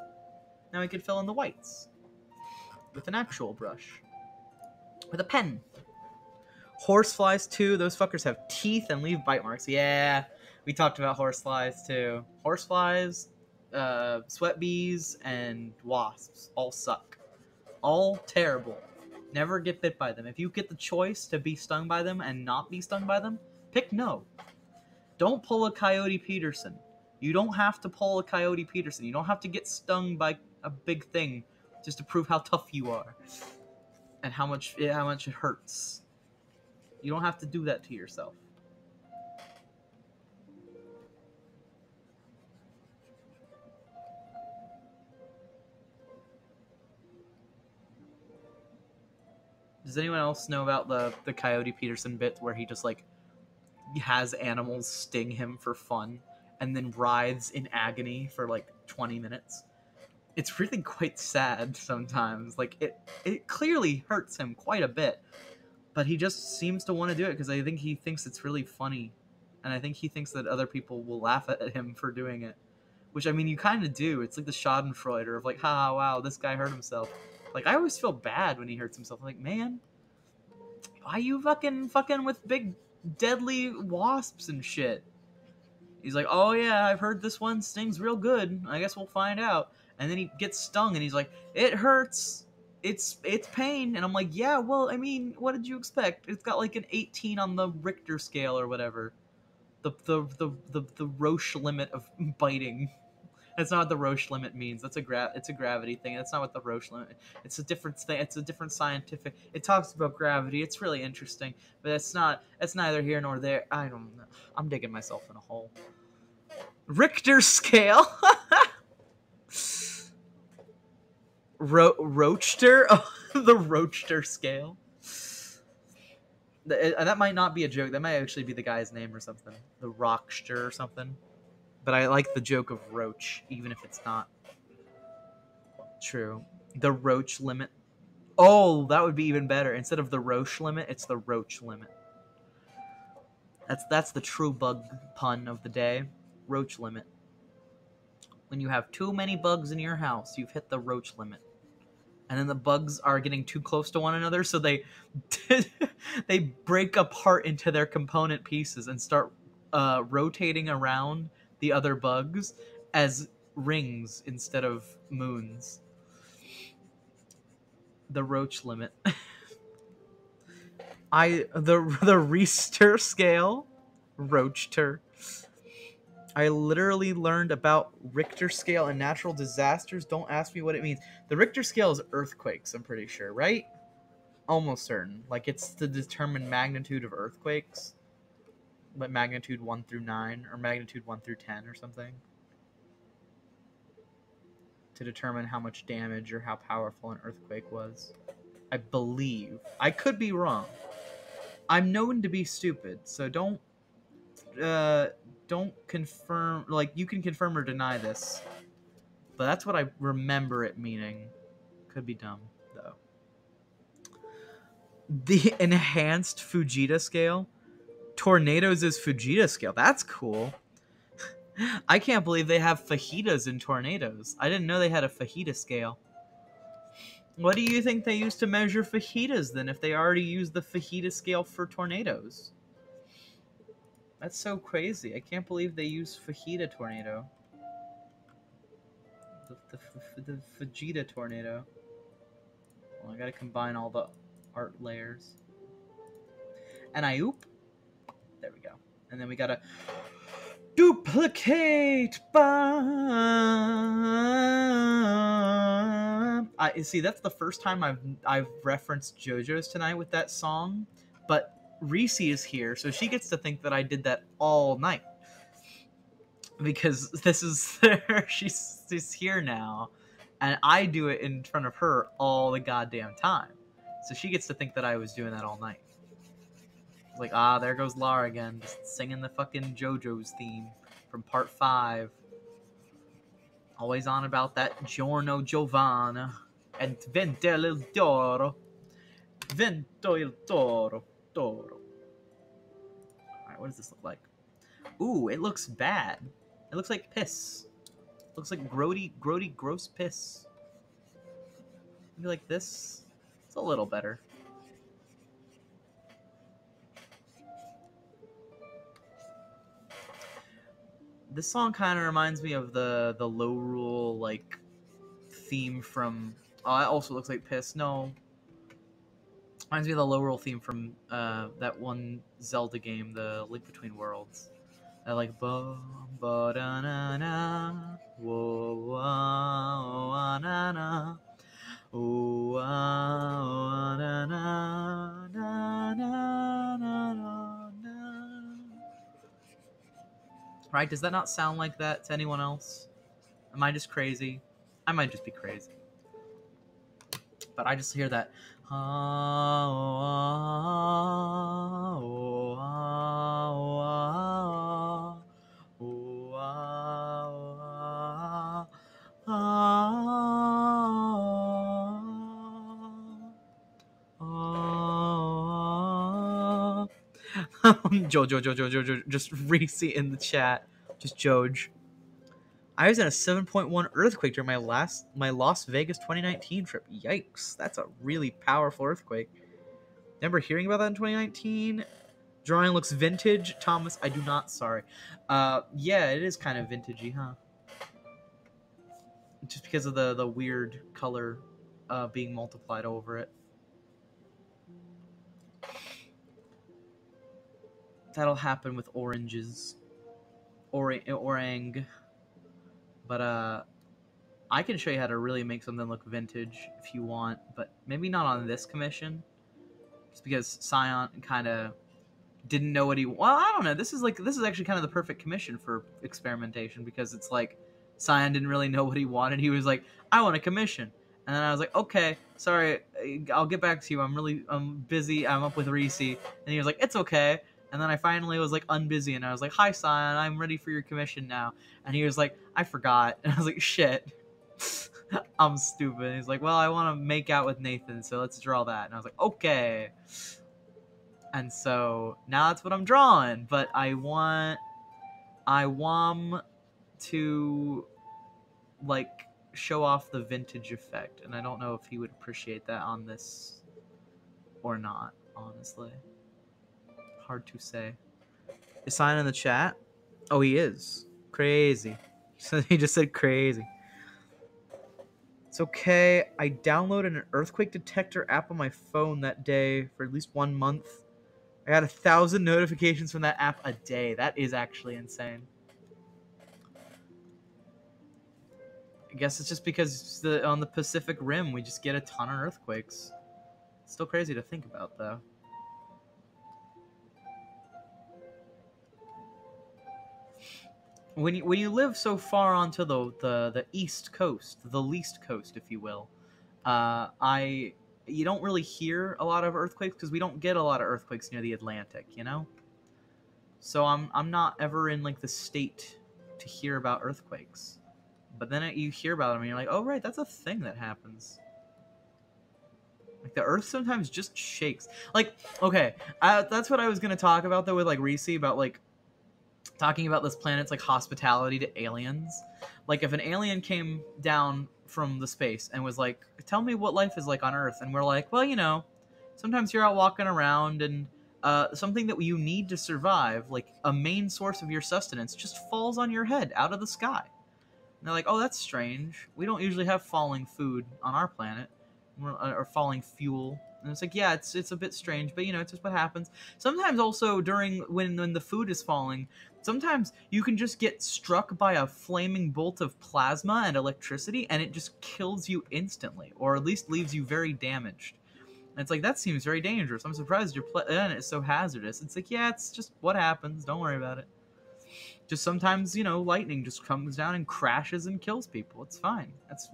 Now we can fill in the whites with an actual brush, with a pen. Horseflies too. Those fuckers have teeth and leave bite marks. Yeah, we talked about horseflies too. Horseflies, sweat bees, and wasps all suck. All terrible. Never get bit by them. If you get the choice to be stung by them and not be stung by them, pick no. Don't pull a Coyote Peterson. You don't have to pull a Coyote Peterson. You don't have to get stung by a big thing just to prove how tough you are and how much it hurts. You don't have to do that to yourself. Does anyone else know about the Coyote Peterson bit where he just like has animals sting him for fun and then writhes in agony for like 20 minutes? it's really quite sad sometimes. Like it clearly hurts him quite a bit, but he just seems to want to do it because I think he thinks it's really funny, and I think he thinks that other people will laugh at him for doing it. Which, I mean, you kind of do. It's like the Schadenfreude of like, ha, wow, this guy hurt himself. Like, I always feel bad when he hurts himself. Like, man, why you fucking with big deadly wasps and shit? He's like, oh yeah, I've heard this one stings real good. I guess we'll find out. And then he gets stung, and he's like, it hurts. It's pain. And I'm like, yeah, well, I mean, what did you expect? It's got like an 18 on the Richter scale or whatever. The Roche limit of biting. That's not what the Roche limit means. It's a gravity thing. That's not what the Roche limit. It's a different thing. It's a different scientific. It talks about gravity. It's really interesting, but it's not. It's neither here nor there. I don't know. I'm digging myself in a hole. Richter scale. Rochter. Oh, the Rochter scale. That might not be a joke. That might actually be the guy's name or something. The Rockster or something. But I like the joke of Roach, even if it's not true. The Roach limit. Oh, that would be even better. Instead of the Roche limit, it's the Roach limit. That's the true bug pun of the day. Roach limit. When you have too many bugs in your house, you've hit the Roach limit. And then the bugs are getting too close to one another, so they they break apart into their component pieces and start rotating around the other bugs as rings instead of moons. The Roach limit. The Richter scale, Rochter. I literally learned about Richter scale and natural disasters. Don't ask me what it means. The Richter scale is earthquakes, I'm pretty sure, right? Almost certain. Like, it's to determine magnitude of earthquakes. But magnitude 1 through 9, or magnitude 1 through 10 or something. To determine how much damage or how powerful an earthquake was. I believe. I could be wrong. I'm known to be stupid, so don't confirm, like, you can confirm or deny this, but that's what I remember it meaning. Could be dumb though. The enhanced Fujita scale. Tornadoes is Fujita scale. That's cool. I can't believe they have fajitas in tornadoes. I didn't know they had a fajita scale. What do you think they use to measure fajitas then, if they already use the fajita scale for tornadoes? That's so crazy. I can't believe they use fajita tornado. The Vegeta tornado. Well, I gotta combine all the art layers. And I oop. There we go. And then we gotta duplicate. I see. That's the first time I've referenced JoJo's tonight with that song, but Reese is here, so she gets to think that I did that all night. Because this is she's here now, and I do it in front of her all the goddamn time. So she gets to think that I was doing that all night. It's like, there goes Lara again, just singing the fucking JoJo's theme from part 5. Always on about that Giorno Giovanna and Vento il Toro. Vento il Toro. Toro. Alright, what does this look like? Ooh, it looks bad. It looks like piss. It looks like grody, gross piss. Maybe like this. It's a little better. This song kind of reminds me of the Low Rule, like, theme from... Oh, it also looks like piss. No. Reminds me of the Low Rule theme from that one Zelda game, the Link Between Worlds. I like ba ba da na na whoa wa na na oh wa na na na na na na. Right? Does that not sound like that to anyone else? Am I just crazy? I might just be crazy. But I just hear that. Jojo, just Reese in the chat. Just Joj. I was in a 7.1 earthquake during my Las Vegas 2019 trip. Yikes, that's a really powerful earthquake. Remember hearing about that in 2019? Drawing looks vintage. Thomas, I do not, sorry. Yeah, it is kind of vintagey, huh? Just because of the weird color being multiplied over it. That'll happen with oranges. Orang. But I can show you how to really make something look vintage if you want, but maybe not on this commission. Just because Scion kind of didn't know what he... Well, I don't know. This is actually kind of the perfect commission for experimentation, because it's like Scion didn't really know what he wanted. He was like, I want a commission. And then I was like, okay, sorry, I'll get back to you. I'm busy. I'm up with Reese. And he was like, it's okay. And then I finally was like unbusy, and I was like, hi, Scion, I'm ready for your commission now. And he was like, I forgot. And I was like, shit. I'm stupid. And he's like, well, I want to make out with Nathan, so let's draw that. And I was like, okay. And so now that's what I'm drawing. But I want to like show off the vintage effect, and I don't know if he would appreciate that on this or not, honestly. Hard to say. Is Sign in the chat? Oh, he is. Crazy. He just said crazy. It's okay. I downloaded an earthquake detector app on my phone that day for at least 1 month. I got 1,000 notifications from that app a day. That is actually insane. I guess it's just because on the Pacific Rim, we just get a ton of earthquakes. It's still crazy to think about, though. When you live so far onto the East Coast, the least coast, if you will, you don't really hear a lot of earthquakes because we don't get a lot of earthquakes near the Atlantic, you know? So I'm not ever in like the state to hear about earthquakes. But then you hear about them and you're like, oh right, that's a thing that happens. Like the Earth sometimes just shakes. Like, okay, that's what I was gonna talk about though with like Reese, about like talking about this planet's like hospitality to aliens. Like if an alien came down from the space and was like, tell me what life is like on Earth, and we're like, well, you know, sometimes you're out walking around and something that you need to survive, like a main source of your sustenance, just falls on your head out of the sky. And they're like, oh, that's strange. We don't usually have falling food on our planet, or falling fuel. And it's like, yeah, it's a bit strange, but you know, it's just what happens. Sometimes also during when the food is falling, sometimes you can just get struck by a flaming bolt of plasma and electricity, and it just kills you instantly, or at least leaves you very damaged. And it's like, that seems very dangerous. I'm surprised your planet is so hazardous. It's like, yeah, it's just what happens. Don't worry about it. Just sometimes, you know, lightning just comes down and crashes and kills people. It's fine. That's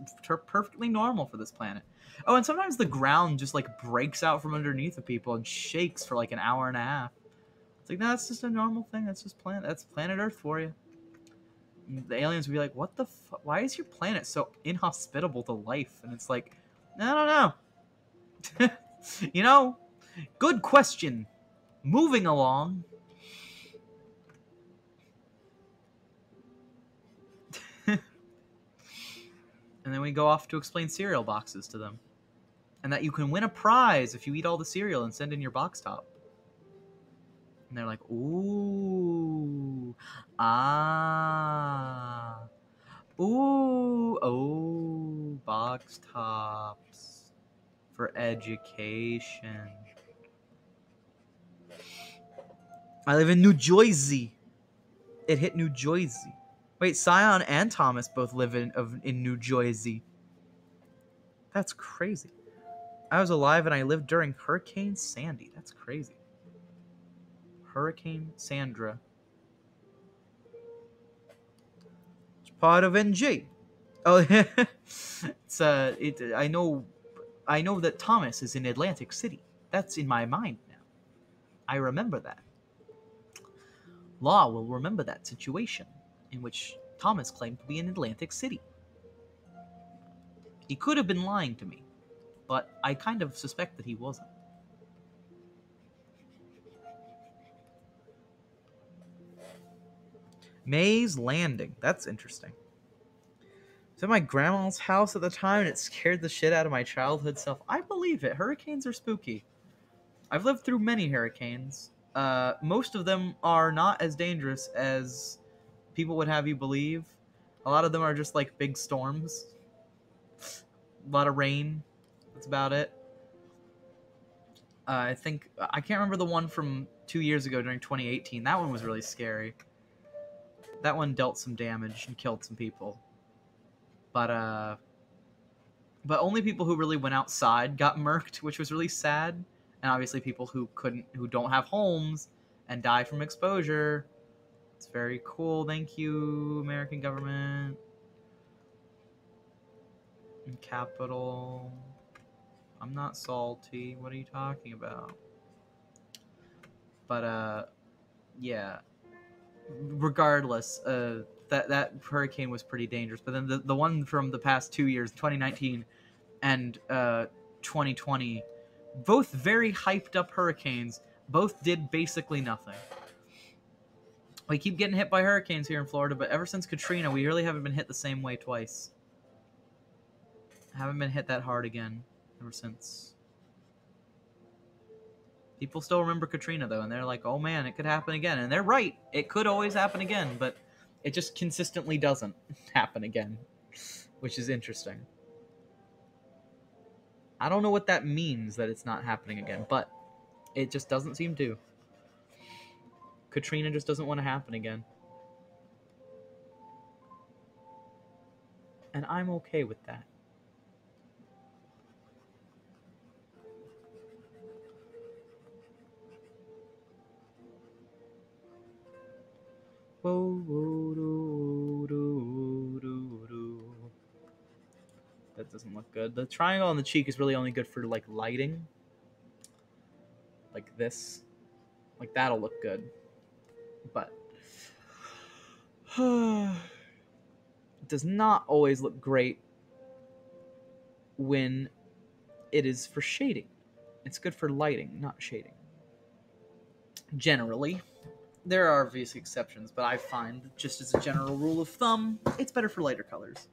perfectly normal for this planet. Oh, and sometimes the ground just, like, breaks out from underneath of people and shakes for, like, an hour and a half. It's like, no, that's just a normal thing. That's just that's planet Earth for you. And the aliens would be like, what the fuck? Why is your planet so inhospitable to life? And it's like, I don't know. You know, good question. Moving along. And then we go off to explain cereal boxes to them. And that you can win a prize if you eat all the cereal and send in your box top. And they're like, ooh, ah, ooh, oh, box tops for education. I live in New Jersey. It hit New Jersey. Wait, Scion and Thomas both live in New Jersey. That's crazy. I was alive and I lived during Hurricane Sandy. That's crazy. Hurricane Sandra. It's part of NG. Oh, it's I know that Thomas is in Atlantic City. That's in my mind now. I remember that. Law will remember that situation in which Thomas claimed to be in Atlantic City. He could have been lying to me, but I kind of suspect that he wasn't. May's Landing. That's interesting. It was at my grandma's house at the time, and it scared the shit out of my childhood self. I believe it. Hurricanes are spooky. I've lived through many hurricanes. Most of them are not as dangerous as people would have you believe. A lot of them are just like big storms. A lot of rain. That's about it. I can't remember the one from 2 years ago during 2018. That one was really scary. That one dealt some damage and killed some people. But only people who really went outside got murked, which was really sad. And obviously people who don't have homes and die from exposure. It's very cool. Thank you, American government. And capital. I'm not salty. What are you talking about? But yeah. Regardless, that hurricane was pretty dangerous. But then the one from the past 2 years, 2019 and 2020, both very hyped up hurricanes, both did basically nothing. We keep getting hit by hurricanes here in Florida, but ever since Katrina, we really haven't been hit the same way twice. Haven't been hit that hard again ever since. People still remember Katrina, though, and they're like, oh man, it could happen again. And they're right. It could always happen again, but it just consistently doesn't happen again, which is interesting. I don't know what that means, that it's not happening again, but it just doesn't seem to. Katrina just doesn't want to happen again. And I'm okay with that. That doesn't look good. The triangle on the cheek is really only good for like lighting. Like this. Like that'll look good. But it does not always look great when it is for shading. It's good for lighting, not shading. Generally. There are obviously exceptions, but I find, just as a general rule of thumb, it's better for lighter colors.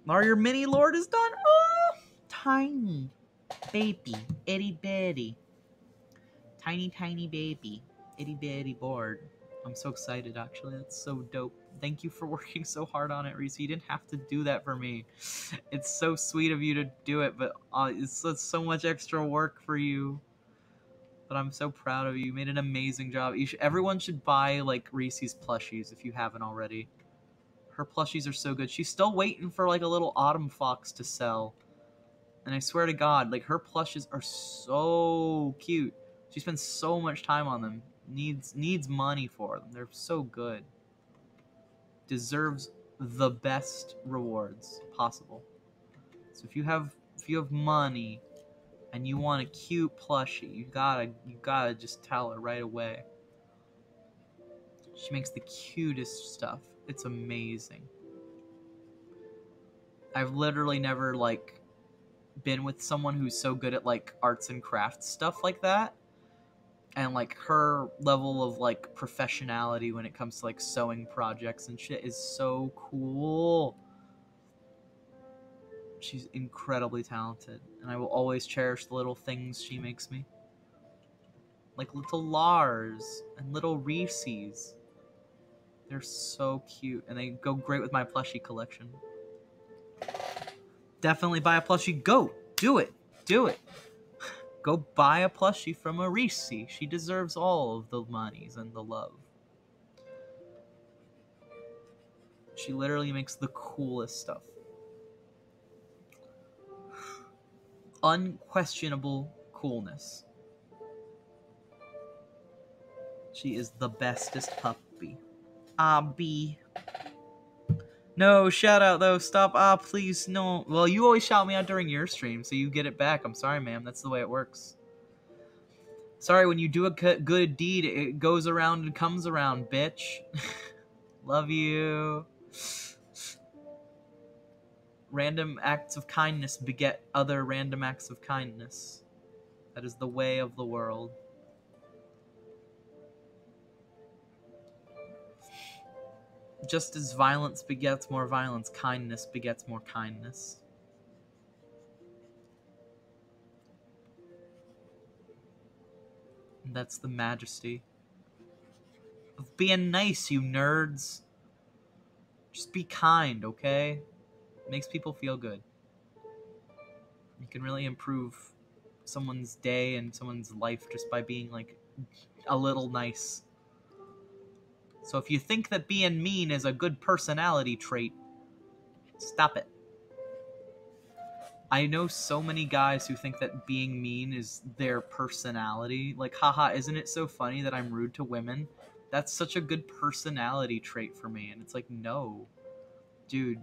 Your mini Lord is done. Oh, tiny baby, itty bitty, tiny baby, itty bitty board. I'm so excited. Actually, that's so dope. Thank you for working so hard on it, Reese. You didn't have to do that for me. It's so sweet of you to do it, but it's so much extra work for you. But I'm so proud of you. You made an amazing job. Everyone should buy like Reese's plushies if you haven't already. Her plushies are so good. She's still waiting for like a little autumn fox to sell. And I swear to God, like her plushes are so cute. She spends so much time on them. Needs money for them. They're so good. Deserves the best rewards possible. So if you have money and you want a cute plushie, you gotta just tell her right away. She makes the cutest stuff. It's amazing. I've literally never like been with someone who's so good at like arts and crafts stuff like that, and like her level of like professionality when it comes to like sewing projects and shit is so cool. She's incredibly talented, and I will always cherish the little things she makes me. Like little Lars and little Reese's. They're so cute, and they go great with my plushie collection. Definitely buy a plushie. Go! Do it! Do it! Go buy a plushie from a Reese. She deserves all of the monies and the love. She literally makes the coolest stuff. Unquestionable coolness. She is the bestest puppy. B. No, shout out though. Stop. Please, no. Well, you always shout me out during your stream, so you get it back. I'm sorry, ma'am. That's the way it works. Sorry, when you do a good deed, it goes around and comes around, bitch. Love you. Random acts of kindness beget other random acts of kindness. That is the way of the world. Just as violence begets more violence, kindness begets more kindness. And that's the majesty of being nice, you nerds. Just be kind, okay? It makes people feel good. You can really improve someone's day and someone's life just by being, like, a little nice. So if you think that being mean is a good personality trait, stop it. I know so many guys who think that being mean is their personality. Like, haha, isn't it so funny that I'm rude to women? That's such a good personality trait for me. And it's like, no. Dude,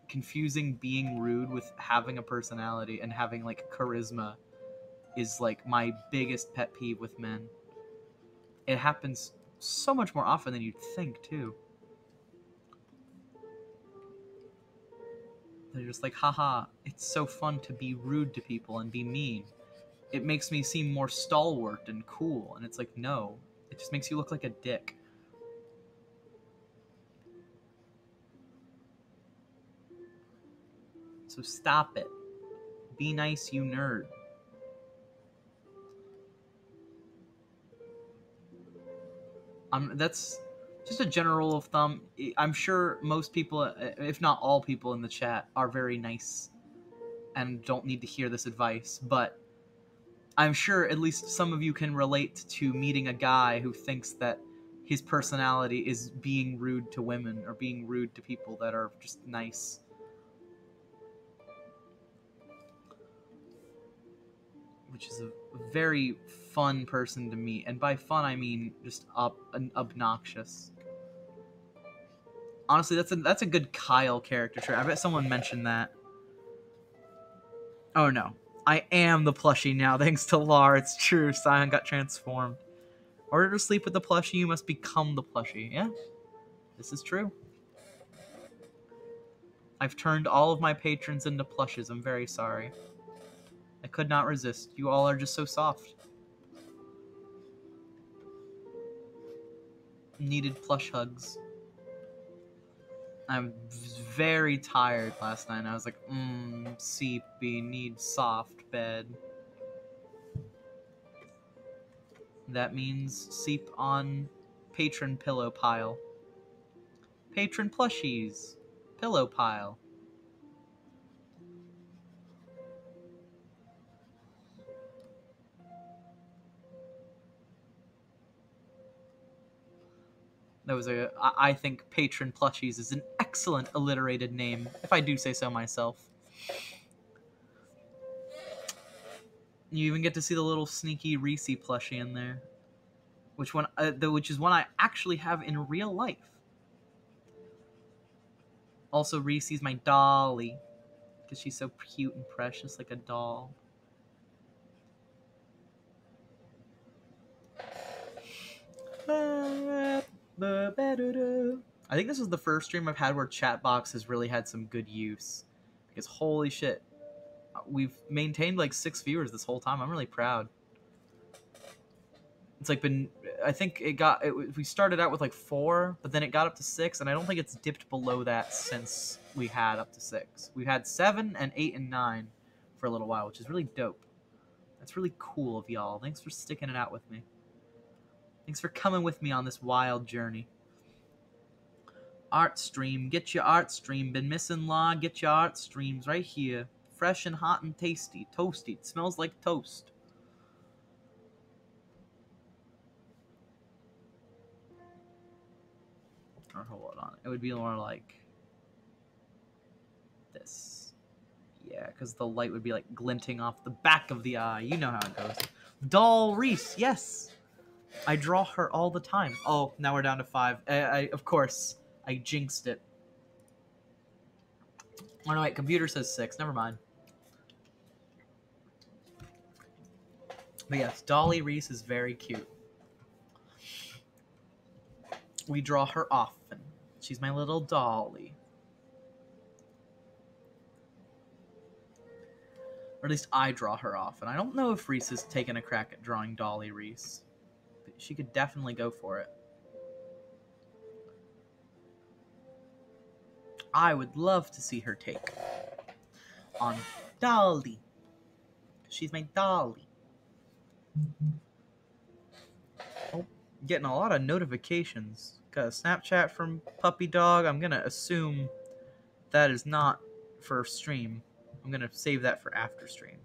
confusing being rude with having a personality and having, like, charisma is, like, my biggest pet peeve with men. It happens so much more often than you'd think, too. They're just like, haha, it's so fun to be rude to people and be mean. It makes me seem more stalwart and cool. And it's like, no, it just makes you look like a dick. So stop it. Be nice, you nerd. That's just a general rule of thumb. I'm sure most people, if not all people in the chat, are very nice and don't need to hear this advice, but I'm sure at least some of you can relate to meeting a guy who thinks that his personality is being rude to women or being rude to people that are just nice. Which is a very fun person to meet. And by fun, I mean just obnoxious. Honestly, that's a good Kyle character trait. I bet someone mentioned that. Oh no. I am the plushie now, thanks to Lart. It's true, Sion got transformed. In order to sleep with the plushie, you must become the plushie. Yeah, this is true. I've turned all of my patrons into plushes. I'm very sorry. I could not resist. You all are just so soft. Needed plush hugs. I was very tired last night. I was like, sleepy, need soft bed. That means sleep on patron pillow pile. Patron plushies. Pillow pile. That was I think patron plushies is an excellent alliterated name, if I do say so myself. You even get to see the little sneaky Reese plushie in there, which is one I actually have in real life. Also, Reese's my dolly, because she's so cute and precious, like a doll. I think this is the first stream I've had where Chatbox has really had some good use, because holy shit, we've maintained like 6 viewers this whole time. I'm really proud. It's like I think we started out with like 4, but then it got up to 6, and I don't think it's dipped below that since we had up to 6. We've had 7 and 8 and 9 for a little while, which is really dope. That's really cool of y'all. Thanks for sticking it out with me. Thanks for coming with me on this wild journey. Art stream, get your art stream. Been missing long, get your art streams right here. Fresh and hot and tasty, toasty. It smells like toast. Or hold on, it would be more like this. Yeah, because the light would be like glinting off the back of the eye. You know how it goes. Doll Reese, yes. I draw her all the time. Oh, now we're down to 5. Of course, I jinxed it. Oh no, wait, computer says 6. Never mind. But yes, Dolly Reese is very cute. We draw her often. She's my little dolly. Or at least I draw her often. I don't know if Reese has taken a crack at drawing Dolly Reese. But she could definitely go for it. I would love to see her take on Dolly. She's my Dolly. Oh, getting a lot of notifications. Got a Snapchat from Puppy Dog. I'm gonna assume that is not for stream. I'm gonna save that for after stream.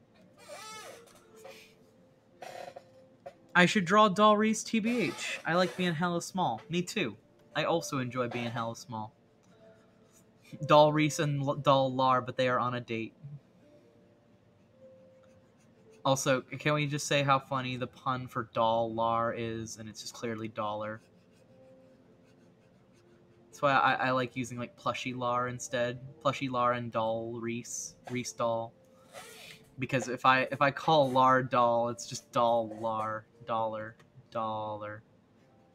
I should draw Doll Reese TBH. I like being hella small. Me too. I also enjoy being hella small. Doll Reese and Doll Lar, but they are on a date. Also, can we just say how funny the pun for Doll Lar is, and it's just clearly dollar. That's why I like using like Plushy Lar instead. Plushy Lar and Doll Reese. Reese Doll. Because if I call Lar Doll, it's just Doll Lar. Dollar. Dollar.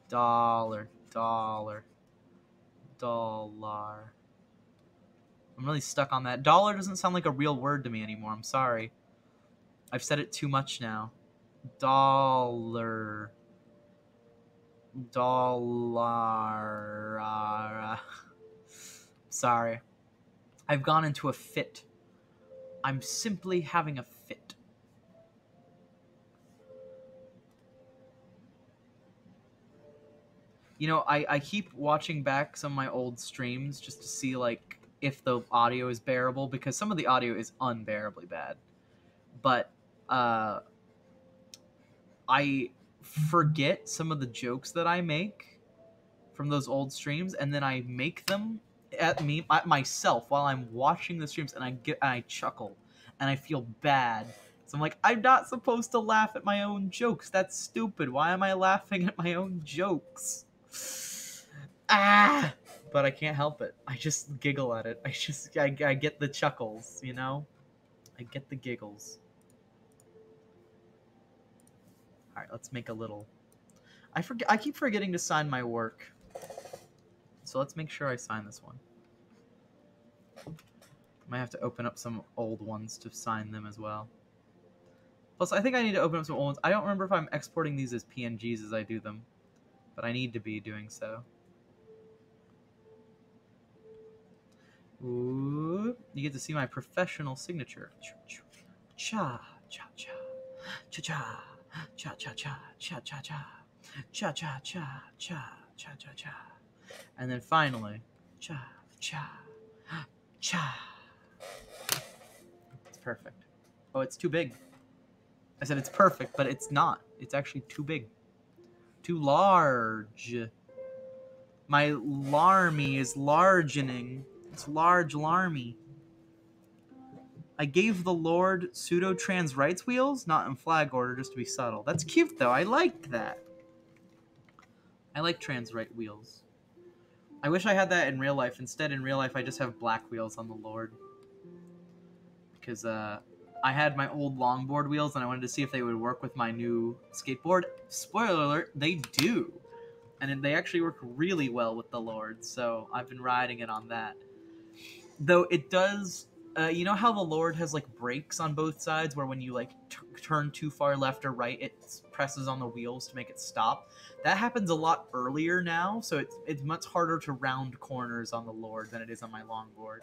Dollar. Dollar. Dollar. I'm really stuck on that. Dollar doesn't sound like a real word to me anymore. I'm sorry. I've said it too much now. Dollar. Dollar. Sorry. I've gone into a fit. I'm simply having a fit. You know, I keep watching back some of my old streams just to see, like, if the audio is bearable, because some of the audio is unbearably bad. But, I forget some of the jokes that I make from those old streams, and then I make them at myself while I'm watching the streams, and I chuckle, and I feel bad. So I'm like, I'm not supposed to laugh at my own jokes. That's stupid. Why am I laughing at my own jokes? Ah! But I can't help it. I just giggle at it. I get the chuckles, you know? I get the giggles. All right, let's make a little... I keep forgetting to sign my work. So let's make sure I sign this one. Might have to open up some old ones to sign them as well. Plus, I think I need to open up some old ones. I don't remember if I'm exporting these as PNGs as I do them, but I need to be doing so. Ooh, you get to see my professional signature. Cha, cha, cha, cha, cha, cha, cha, cha, cha, cha, cha, cha, cha, cha, cha, cha, cha, cha. And then finally, cha, cha, cha. It's perfect. Oh, it's too big. I said it's perfect, but it's not. It's actually too big. Too large. My larmy is largening. It's large larmy. I gave the Lord pseudo-trans rights wheels, not in flag order, just to be subtle. That's cute, though. I liked that. I like trans right wheels. I wish I had that in real life. Instead, in real life, I just have black wheels on the Lord. Because, I had my old longboard wheels, and I wanted to see if they would work with my new skateboard. Spoiler alert, they do. And they actually work really well with the Lord, so I've been riding it on that. Though it does... you know how the Lord has, like, brakes on both sides, where when you, like, turn too far left or right, it presses on the wheels to make it stop? That happens a lot earlier now, so it's much harder to round corners on the Lord than it is on my longboard.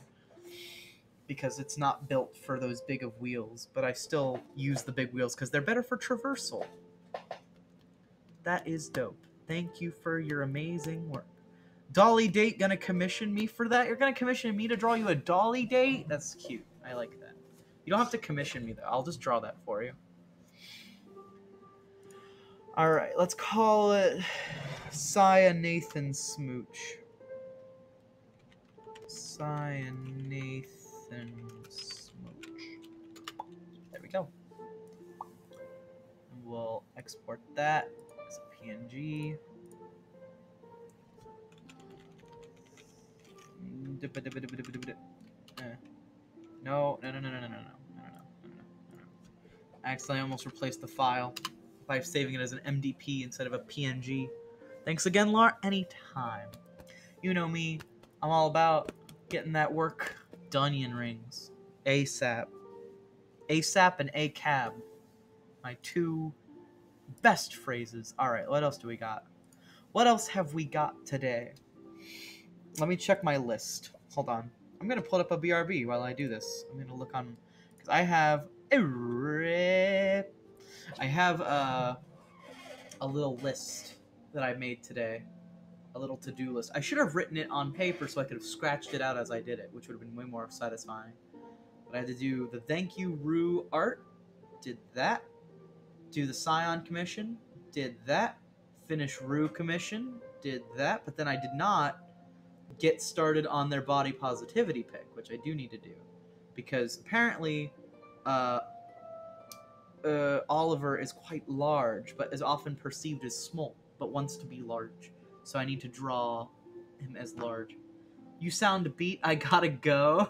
Because it's not built for those big of wheels, but I still use the big wheels because they're better for traversal. That is dope. Thank you for your amazing work. Dolly Date gonna commission me for that? You're gonna commission me to draw you a Dolly Date? That's cute. I like that. You don't have to commission me, though. I'll just draw that for you. Alright, let's call it Saya Nathan Smooch. Saya Nathan Smooch. There we go. We'll export that as a PNG. No. I accidentally almost replaced the file by saving it as an MDP instead of a PNG. Thanks again, Lart. Anytime. You know me. I'm all about getting that work done. Onion rings. ASAP. ASAP and ACAB. My two best phrases. Alright, what else do we got? What else have we got today? Let me check my list. Hold on. I'm gonna pull up a BRB while I do this. I'm gonna look on because I have a rip. I have a little list that I made today, a little to-do list. I should have written it on paper so I could have scratched it out as I did it, which would have been way more satisfying. But I had to do the thank you Rue art, did that. Do the Scion commission, did that. Finish Rue commission, did that. But then I did not get started on their body positivity pick, which I do need to do, because apparently uh, Oliver is quite large, but is often perceived as small, but wants to be large. So I need to draw him as large. You sound beat. I gotta go.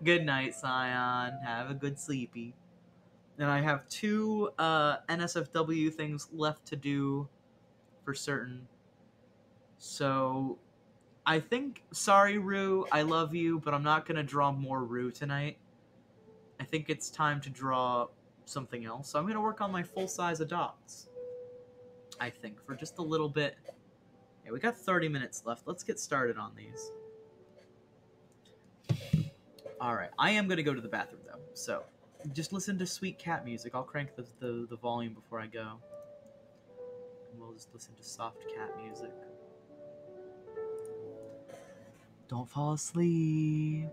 Good night, Scion. Have a good sleepy. And I have 2 NSFW things left to do for certain. So I think, sorry, Rue, I love you, but I'm not gonna draw more Rue tonight. I think it's time to draw something else. So I'm gonna work on my full-size adopts. I think for just a little bit. Okay, we got 30 minutes left. Let's get started on these. All right, I am gonna go to the bathroom though, so just listen to sweet cat music. I'll crank the volume before I go, and we'll just listen to soft cat music. Don't fall asleep.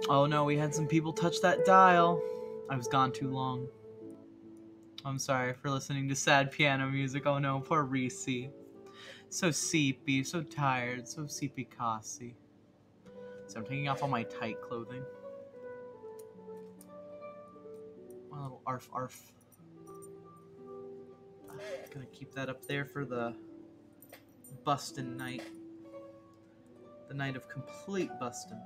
Oh no, we had some people touch that dial. I was gone too long. I'm sorry for listening to sad piano music. Oh no, poor Reese. So seepy, so tired, so seepy-cossy. So I'm taking off all my tight clothing. My little arf arf. Gonna keep that up there for the bustin' night. The night of complete bustin'.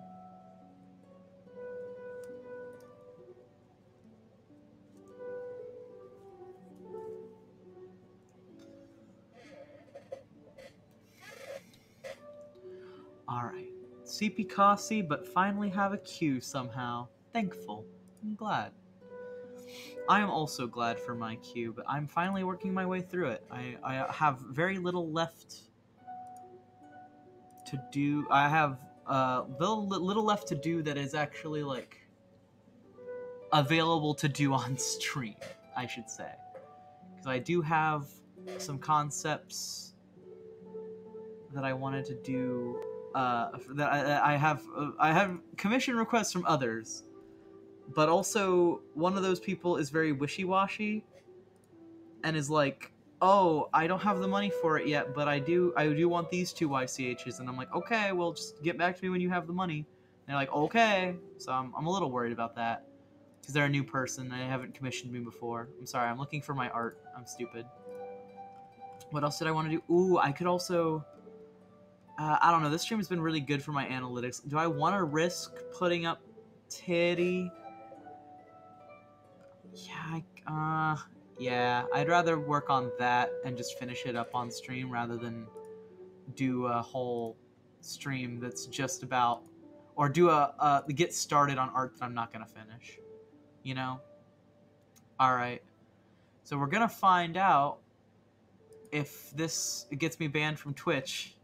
Alright. CP Cossy, but finally have a queue somehow. Thankful. I'm glad. I am also glad for my queue, but I'm finally working my way through it. I have very little left to do. I have little left to do that is actually, like, available to do on stream, I should say. Because I do have some concepts that I wanted to do. That I have commission requests from others, but also one of those people is very wishy-washy and is like, "Oh, I don't have the money for it yet, but I do want these two YCHs," and I'm like, "Okay, well, just get back to me when you have the money." And they're like, "Okay," so I'm a little worried about that because they're a new person. They haven't commissioned me before. I'm sorry, I'm looking for my art. I'm stupid. What else did I want to do? Ooh, I could also. I don't know. This stream has been really good for my analytics. Do I want to risk putting up titty? Yeah, I'd rather work on that and just finish it up on stream rather than do a whole stream that's just about, or do a get started on art that I'm not gonna finish. You know? Alright. So we're gonna find out if this gets me banned from Twitch,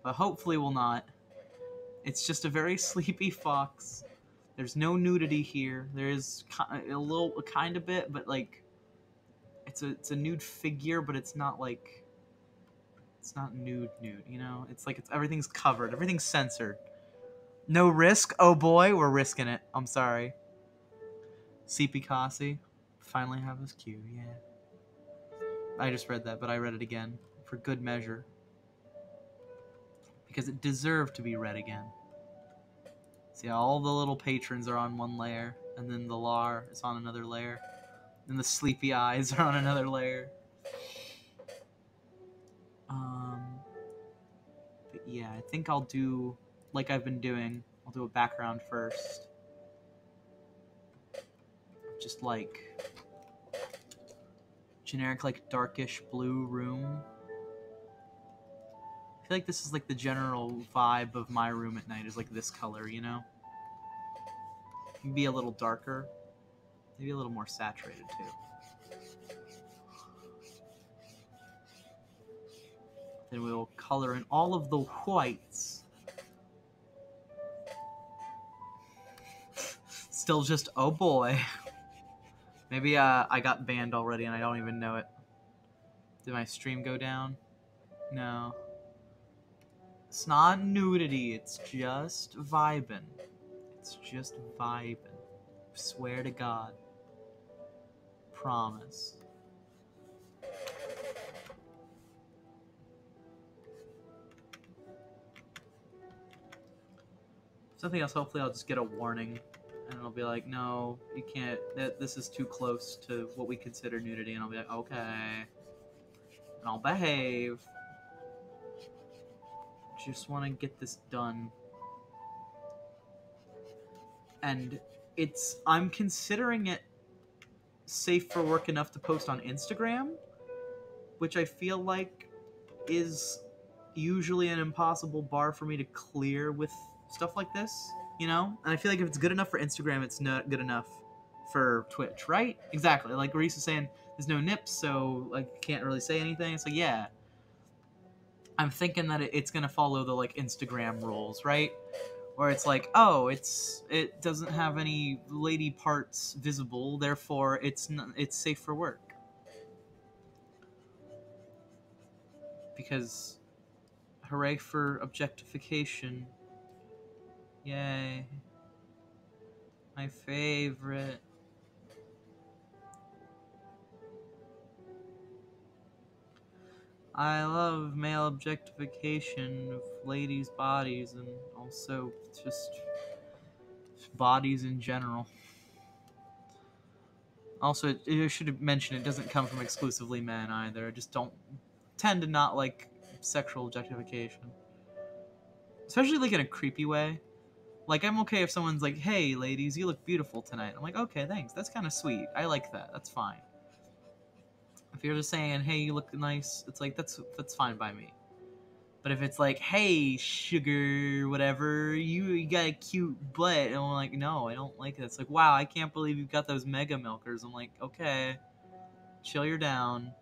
but hopefully will not. It's just a very sleepy fox. There's no nudity here. There is a kind of bit, but like it's a nude figure, but it's not like it's not nude, you know? It's like everything's covered, everything's censored. No risk? Oh boy, we're risking it. I'm sorry. CP Kasi finally have his cue, yeah. I just read that, but I read it again for good measure. Because it deserved to be read again. See, all the little patrons are on one layer, and then the Lar is on another layer, and the sleepy eyes are on another layer. But yeah, I think I'll do like I've been doing. I'll do a background first. Just like generic, like darkish blue room. I feel like this is like the general vibe of my room at night is like this color, you know? It can be a little darker, maybe a little more saturated too. Then we'll color in all of the whites. Still just, oh boy. Maybe I got banned already and I don't even know it. Did my stream go down? No. It's not nudity, it's just vibing. It's just vibing. Swear to God. Promise. Something else, hopefully I'll just get a warning. And it'll be like, no, you can't, this is too close to what we consider nudity. And I'll be like, okay. And I'll behave. Just want to get this done. And I'm considering it safe for work enough to post on Instagram, which I feel like is usually an impossible bar for me to clear with stuff like this, you know? And I feel like if it's good enough for Instagram, it's not good enough for Twitch, right? Exactly. Like Reese is saying, there's no nips, so like can't really say anything. It's like, yeah. I'm thinking that it's gonna follow the like Instagram rules, right? Where it's like, oh, it doesn't have any lady parts visible, therefore it's safe for work. Because hooray for objectification. Yay. My favorite. I love male objectification of ladies' bodies and also just bodies in general. Also, I should mention it doesn't come from exclusively men either. I just don't tend to not like sexual objectification. Especially like in a creepy way. Like, I'm okay if someone's like, hey, ladies, you look beautiful tonight. I'm like, okay, thanks. That's kind of sweet. I like that. That's fine. If you're just saying, hey, you look nice, it's like, that's fine by me. But if it's like, hey, sugar, whatever, you got a cute butt, and I'm like, no, I don't like that. It's like, wow, I can't believe you've got those mega milkers. I'm like, okay, chill your down.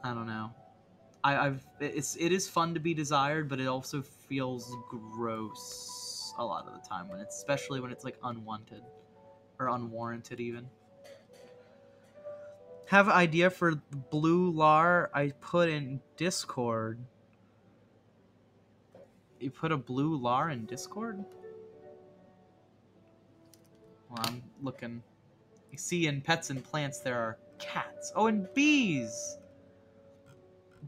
I don't know. It is fun to be desired, but it also feels gross a lot of the time especially when it's like unwanted or unwarranted even. Have an idea for blue lar I put in Discord. You put a blue lar in Discord? Well, I'm looking. You see, in pets and plants there are cats. Oh, and bees.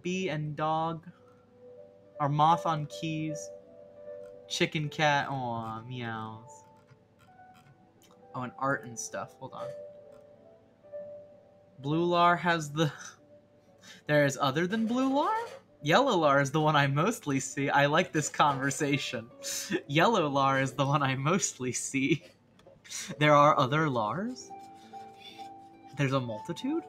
Bee and dog. Or moth on keys. Chicken cat. Aw, meows. Oh, and art and stuff. Hold on. Blue lar has the... There is other than blue lar? Yellow lar is the one I mostly see. I like this conversation. Yellow lar is the one I mostly see. There are other lars? There's a multitude?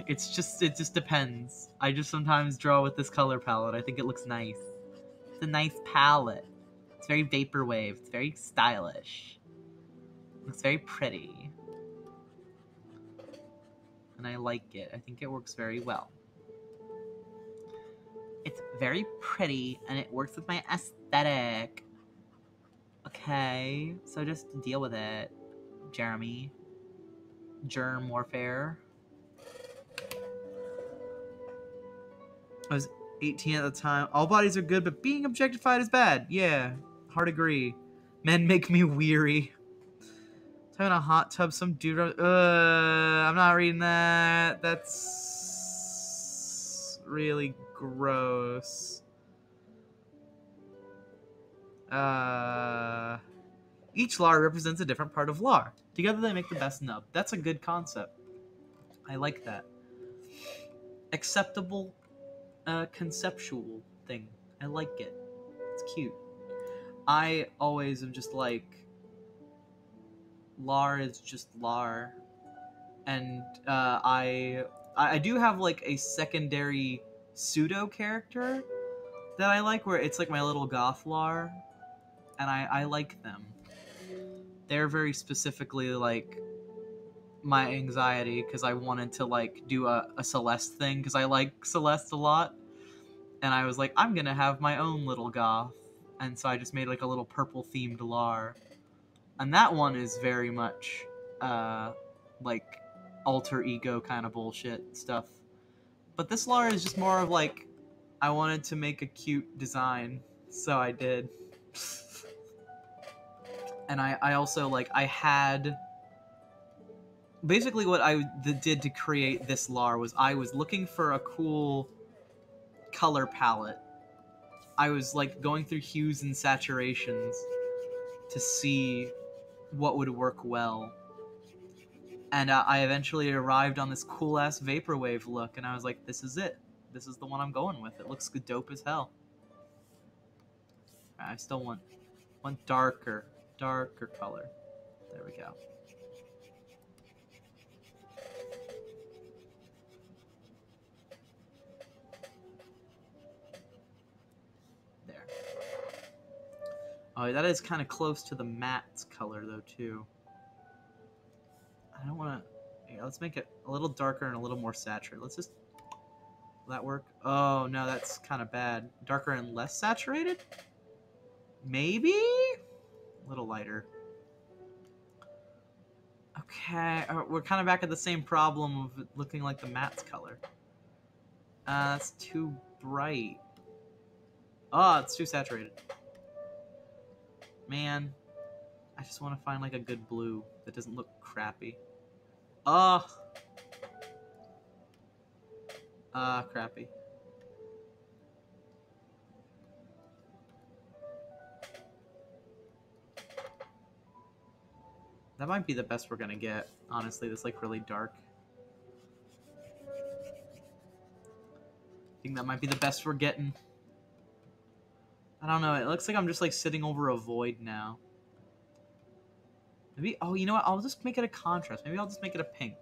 It just depends. I just sometimes draw with this color palette. I think it looks nice. It's a nice palette. It's very vaporwave. It's very stylish. It looks very pretty. And I like it. I think it works very well. It's very pretty, and it works with my aesthetic. Okay, so just deal with it, Jeremy. Germ warfare. I was 18 at the time. All bodies are good, but being objectified is bad. Yeah, hard agree. Men make me weary. Having a hot tub, some dude. I'm not reading that. That's really gross. Each lar represents a different part of lar. Together they make the best nub. That's a good concept. I like that. Acceptable, conceptual thing. I like it. It's cute. I always am just like, lar is just lar. And I do have like a secondary pseudo character that I like, where it's like my little goth lar, and I like them. They're very specifically like my anxiety, because I wanted to like do a Celeste thing, because I like Celeste a lot, and I was like, I'm gonna have my own little goth, and so I just made like a little purple themed lar, and that one is very much like alter ego kind of bullshit stuff. But this lar is just more of like, I wanted to make a cute design, so I did. And I also, like, I had... Basically what I did to create this lar was I was looking for a cool color palette. I was, like, going through hues and saturations to see what would work well. And I eventually arrived on this cool-ass vaporwave look, and I was like, this is it. This is the one I'm going with. It looks dope as hell. I still want darker color. There we go. There. Oh, that is kind of close to the matte color, though, too. I don't want to... Yeah, let's make it a little darker and a little more saturated. Let's just... Will that work? Oh, no, that's kind of bad. Darker and less saturated? Maybe? A little lighter. Okay, we're kind of back at the same problem of it looking like the matte's color. That's too bright. Oh, it's too saturated. Man, I just want to find like a good blue that doesn't look crappy. Oh! Crappy. That might be the best we're gonna get, honestly. That's like really dark. I think that might be the best we're getting. I don't know. It looks like I'm just like sitting over a void now. Maybe. Oh, you know what? I'll just make it a contrast. Maybe I'll just make it a pink.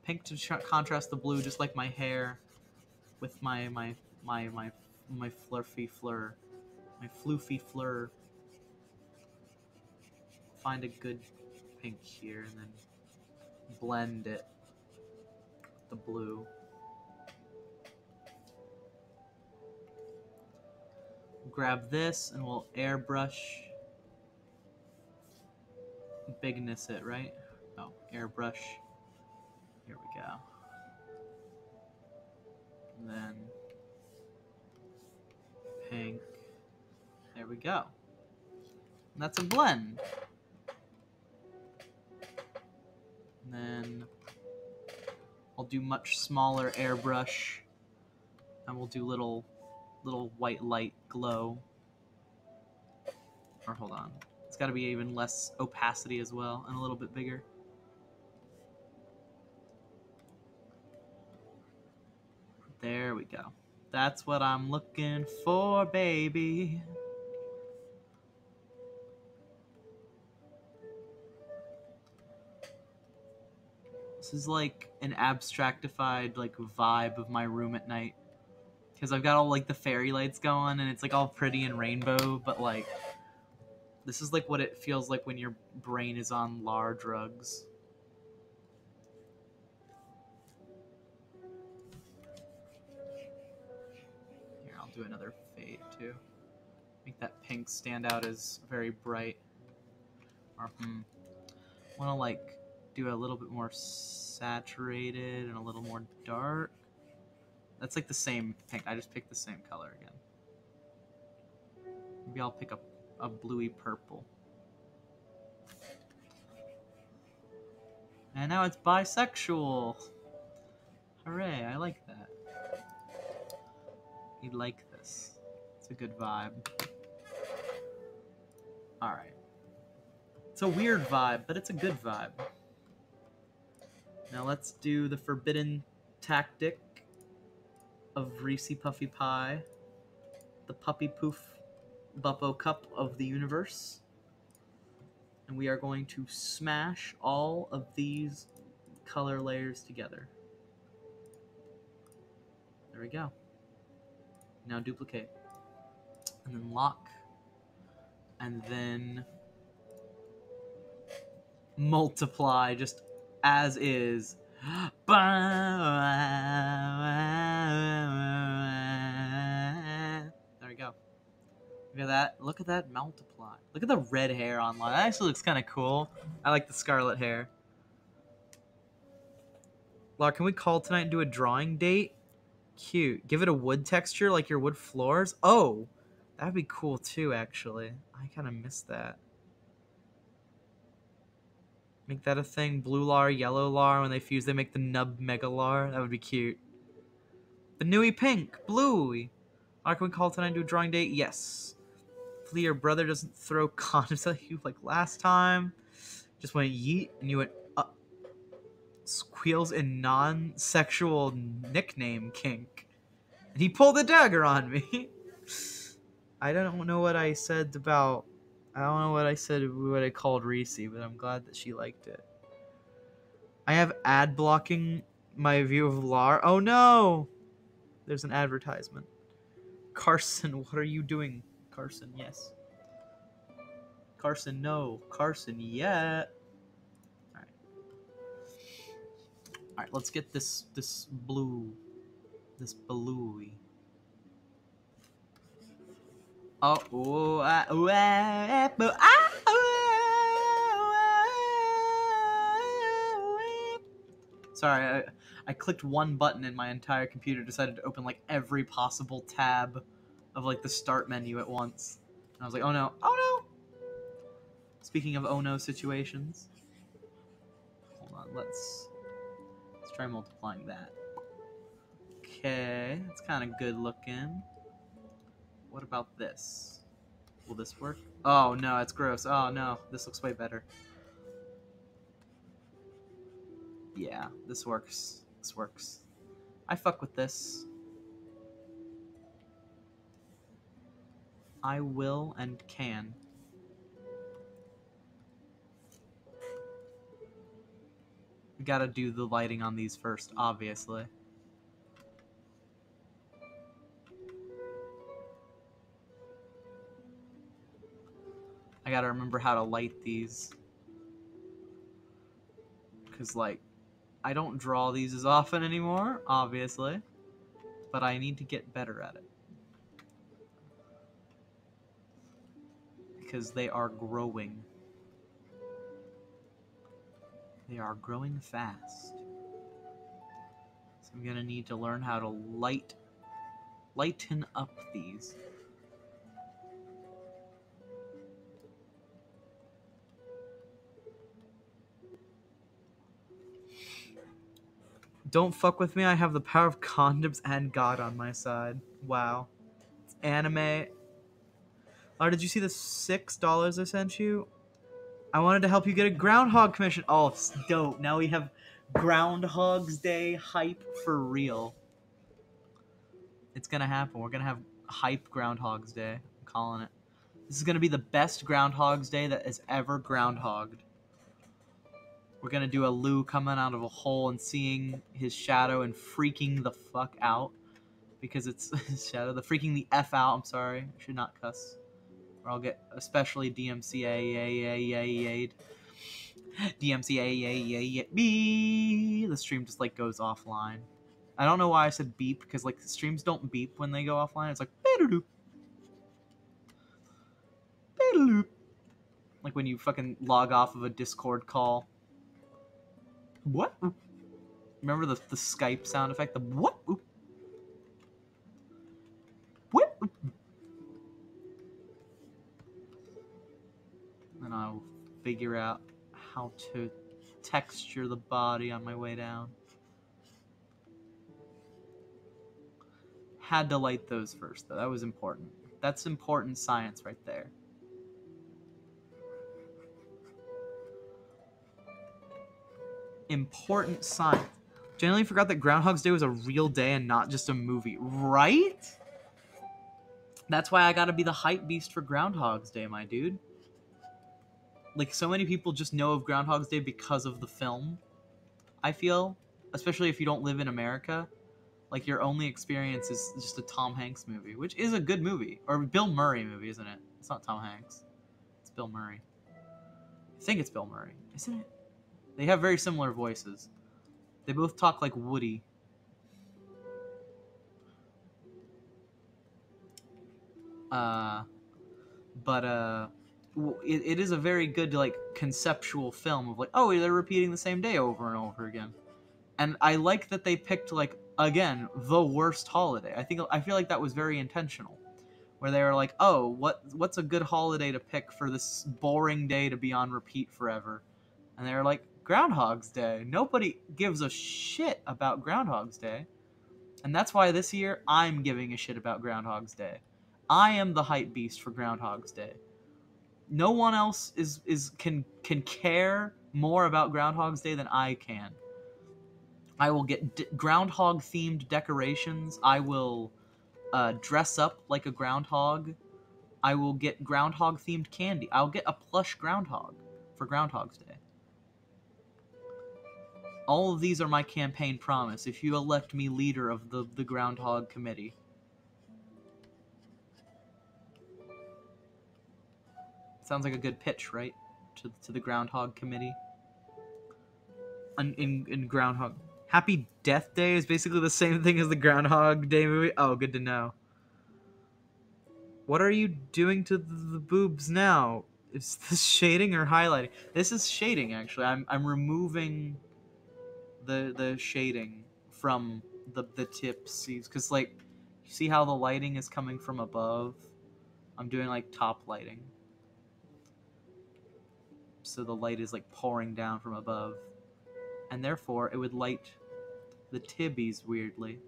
Pink to contrast the blue, just like my hair, with my flurfy fleur, my floofy fleur. Find a good pink here and then blend it with the blue. Grab this and we'll airbrush. Bigness it, right? Oh, airbrush. Here we go. And then pink. There we go. And that's a blend. And then I'll do much smaller airbrush. And we'll do little white light glow. Or hold on. It's got to be even less opacity as well, and a little bit bigger. There we go. That's what I'm looking for, baby. This is like an abstractified like vibe of my room at night. Because I've got all like the fairy lights going, and it's like all pretty and rainbow, but like this is like what it feels like when your brain is on Lart drugs. Here, I'll do another fade too. Make that pink stand out as very bright. Or want to like do a little bit more saturated and a little more dark. That's like the same pink. I just picked the same color again. Maybe I'll pick up a bluey purple. And now it's bisexual. Hooray, I like that. You like this. It's a good vibe. Alright. It's a weird vibe, but it's a good vibe. Now let's do the forbidden tactic of Reese Puffy Pie. The Puppy Poof Buppo Cup of the universe. And we are going to smash all of these color layers together. There we go. Now duplicate. And then lock. And then multiply just as is. There we go. Look at that. Look at that multiply. Look at the red hair online. That actually looks kind of cool. I like the scarlet hair. Lart, can we call tonight and do a drawing date? Cute. Give it a wood texture like your wood floors? Oh, that'd be cool too, actually. I kind of missed that. Make that a thing. Blue Lar, yellow Lar. When they fuse, they make the nub mega Lar. That would be cute. Banui pink. Bluey. Lart, can we call tonight and do a drawing date? Yes. Hopefully your brother doesn't throw condoms at you like last time. Just went yeet and you went squeals in non-sexual nickname kink. And he pulled a dagger on me. I don't know what I said about... I don't know what I said, what I called Reese, but I'm glad that she liked it. I have ad blocking my view of Lart. Oh no! There's an advertisement. Carson, what are you doing? Carson, yes. Carson, no. Carson, yeah. Alright. Alright, let's get this blue. This bluey. Oh, sorry, I clicked one button and my entire computer decided to open like every possible tab of like the start menu at once. And I was like, oh no, oh no! Speaking of oh no situations. Hold on, let's try multiplying that. Okay, that's kind of good looking. What about this? Will this work? Oh no, it's gross. Oh no, this looks way better. Yeah, this works. This works. I fuck with this. I will and can. We gotta do the lighting on these first, obviously. I gotta remember how to light these. Because, like, I don't draw these as often anymore, obviously. But I need to get better at it. Because they are growing. They are growing fast. So I'm gonna need to learn how to lighten up these. Don't fuck with me, I have the power of condoms and God on my side. Wow. It's anime. Oh, did you see the $6 I sent you? I wanted to help you get a groundhog commission. Oh, it's dope. Now we have Groundhog's Day hype for real. It's gonna happen. We're gonna have hype Groundhog's Day. I'm calling it. This is gonna be the best Groundhog's Day that has ever groundhogged. We're gonna do a Lou coming out of a hole and seeing his shadow and freaking the fuck out. Because it's his shadow. The freaking the F out. I'm sorry. I should not cuss. Or I'll get especially DMCA'd. DMCA'd. The stream just like goes offline. I don't know why I said beep, because like the streams don't beep when they go offline. It's like beep. Like when you fucking log off of a Discord call. What? Remember the Skype sound effect? The what? What? And I'll figure out how to texture the body on my way down. Had to light those first, though. That was important. That's important science right there. Important science. Genuinely forgot that Groundhog's Day was a real day and not just a movie. Right? That's why I gotta be the hype beast for Groundhog's Day, my dude. Like, so many people just know of Groundhog's Day because of the film, I feel. Especially if you don't live in America. Like, your only experience is just a Tom Hanks movie, which is a good movie. Or a Bill Murray movie, isn't it? It's not Tom Hanks. It's Bill Murray. I think it's Bill Murray. Isn't it? They have very similar voices. They both talk like Woody. It is a very good, like, conceptual film of like, oh, they're repeating the same day over and over again. And I like that they picked, like, again, the worst holiday. I feel like that was very intentional. Where they were like, oh, what's a good holiday to pick for this boring day to be on repeat forever? And they were like, Groundhog's Day. Nobody gives a shit about Groundhog's Day. And that's why this year I'm giving a shit about Groundhog's Day. I am the hype beast for Groundhog's Day. No one else can care more about Groundhog's Day than I can. I will get groundhog themed decorations. I will dress up like a groundhog. I will get groundhog themed candy. I'll get a plush groundhog for Groundhog's Day. All of these are my campaign promise if you elect me leader of the Groundhog Committee. Sounds like a good pitch, right? To the Groundhog Committee. In Groundhog. Happy Death Day is basically the same thing as the Groundhog Day movie. Oh, good to know. What are you doing to the boobs now? Is this shading or highlighting? This is shading, actually. I'm removing the shading from the tips, because, like, you see how the lighting is coming from above? I'm doing, like, top lighting. so the light is like pouring down from above, and therefore it would light the tibbies weirdly.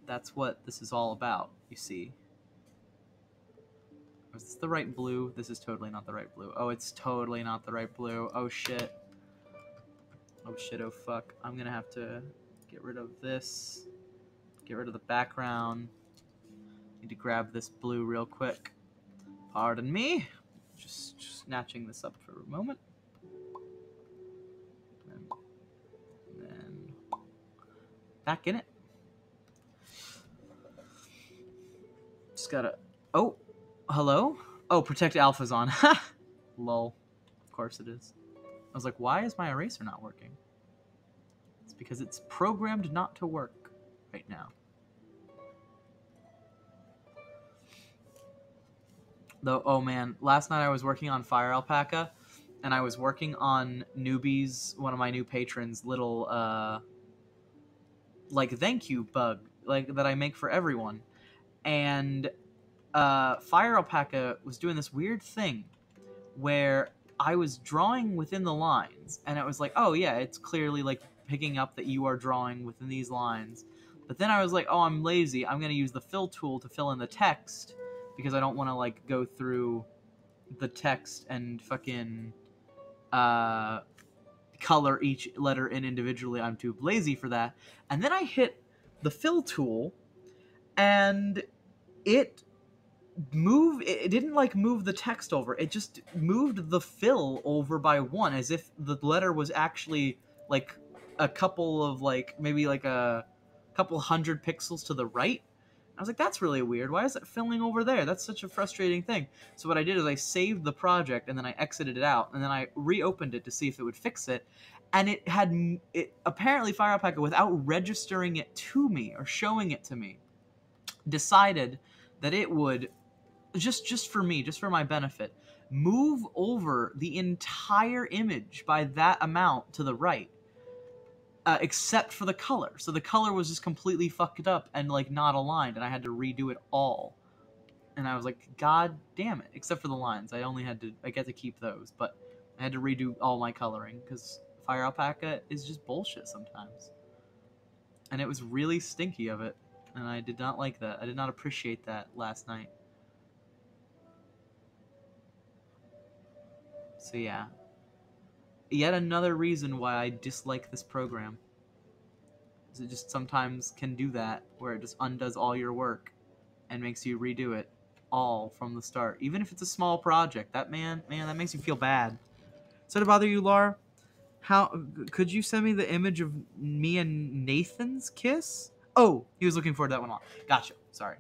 That's what this is all about, you see. Is this the right blue? This is totally not the right blue. Oh, it's totally not the right blue. Oh shit. Oh shit, oh fuck. I'm gonna have to get rid of this. Get rid of the background. Need to grab this blue real quick. Pardon me. Just snatching this up for a moment. And then back in it. Just gotta... Oh, hello? Oh, protect alpha's on. Lol. Of course it is. I was like, why is my eraser not working? It's because it's programmed not to work right now. Though, oh man, last night I was working on Fire Alpaca, and I was working on Newbies, one of my new patrons, little, like, thank you bug, like, that I make for everyone. And, Fire Alpaca was doing this weird thing where I was drawing within the lines, and it was like, oh yeah, it's clearly, like, picking up that you are drawing within these lines. But then I was like, oh, I'm lazy, I'm gonna use the fill tool to fill in the text, because I don't want to, like, go through the text and fucking color each letter in individually. I'm too lazy for that. And then I hit the fill tool, and it didn't, like, move the text over. It just moved the fill over by one, as if the letter was actually, like, a couple of, like, maybe, like, a couple hundred pixels to the right. I was like, that's really weird. Why is it filling over there? That's such a frustrating thing. So what I did is I saved the project, and then I exited it out, and then I reopened it to see if it would fix it. And it had, apparently Fire Alpaca, without registering it to me or showing it to me, decided that it would, just for me, just for my benefit, move over the entire image by that amount to the right. Except for the color. So the color was just completely fucked up and, like, not aligned, and I had to redo it all. And I was like, god damn it. Except for the lines. I get to keep those, but I had to redo all my coloring, because Fire Alpaca is just bullshit sometimes. And it was really stinky of it, and I did not like that. I did not appreciate that last night. So yeah. Yet another reason why I dislike this program. Is it just sometimes can do that, where it just undoes all your work and makes you redo it all from the start. Even if it's a small project, that that makes you feel bad. Does that bother you, Lar? How could you send me the image of me and Nathan's kiss? Oh, he was looking forward to that one. Gotcha. Sorry.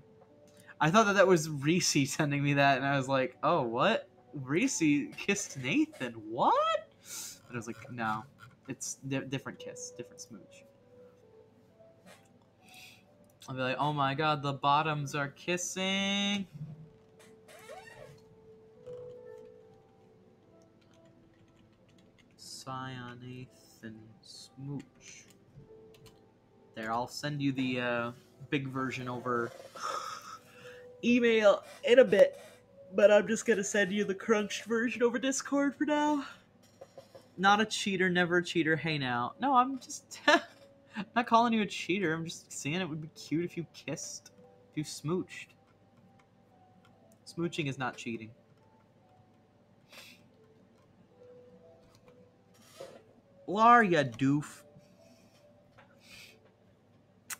I thought that was Reese sending me that, and I was like, oh, what? Reese kissed Nathan? What? But I was like, no, it's different kiss, different smooch. I'll be like, oh my god, the bottoms are kissing. Nathan smooch. There, I'll send you the big version over email in a bit, but I'm just gonna send you the crunched version over Discord for now. Not a cheater, never a cheater. Hey now. No, I'm just I'm not calling you a cheater. I'm just saying it would be cute if you kissed, if you smooched. Smooching is not cheating. Lar, ya doof.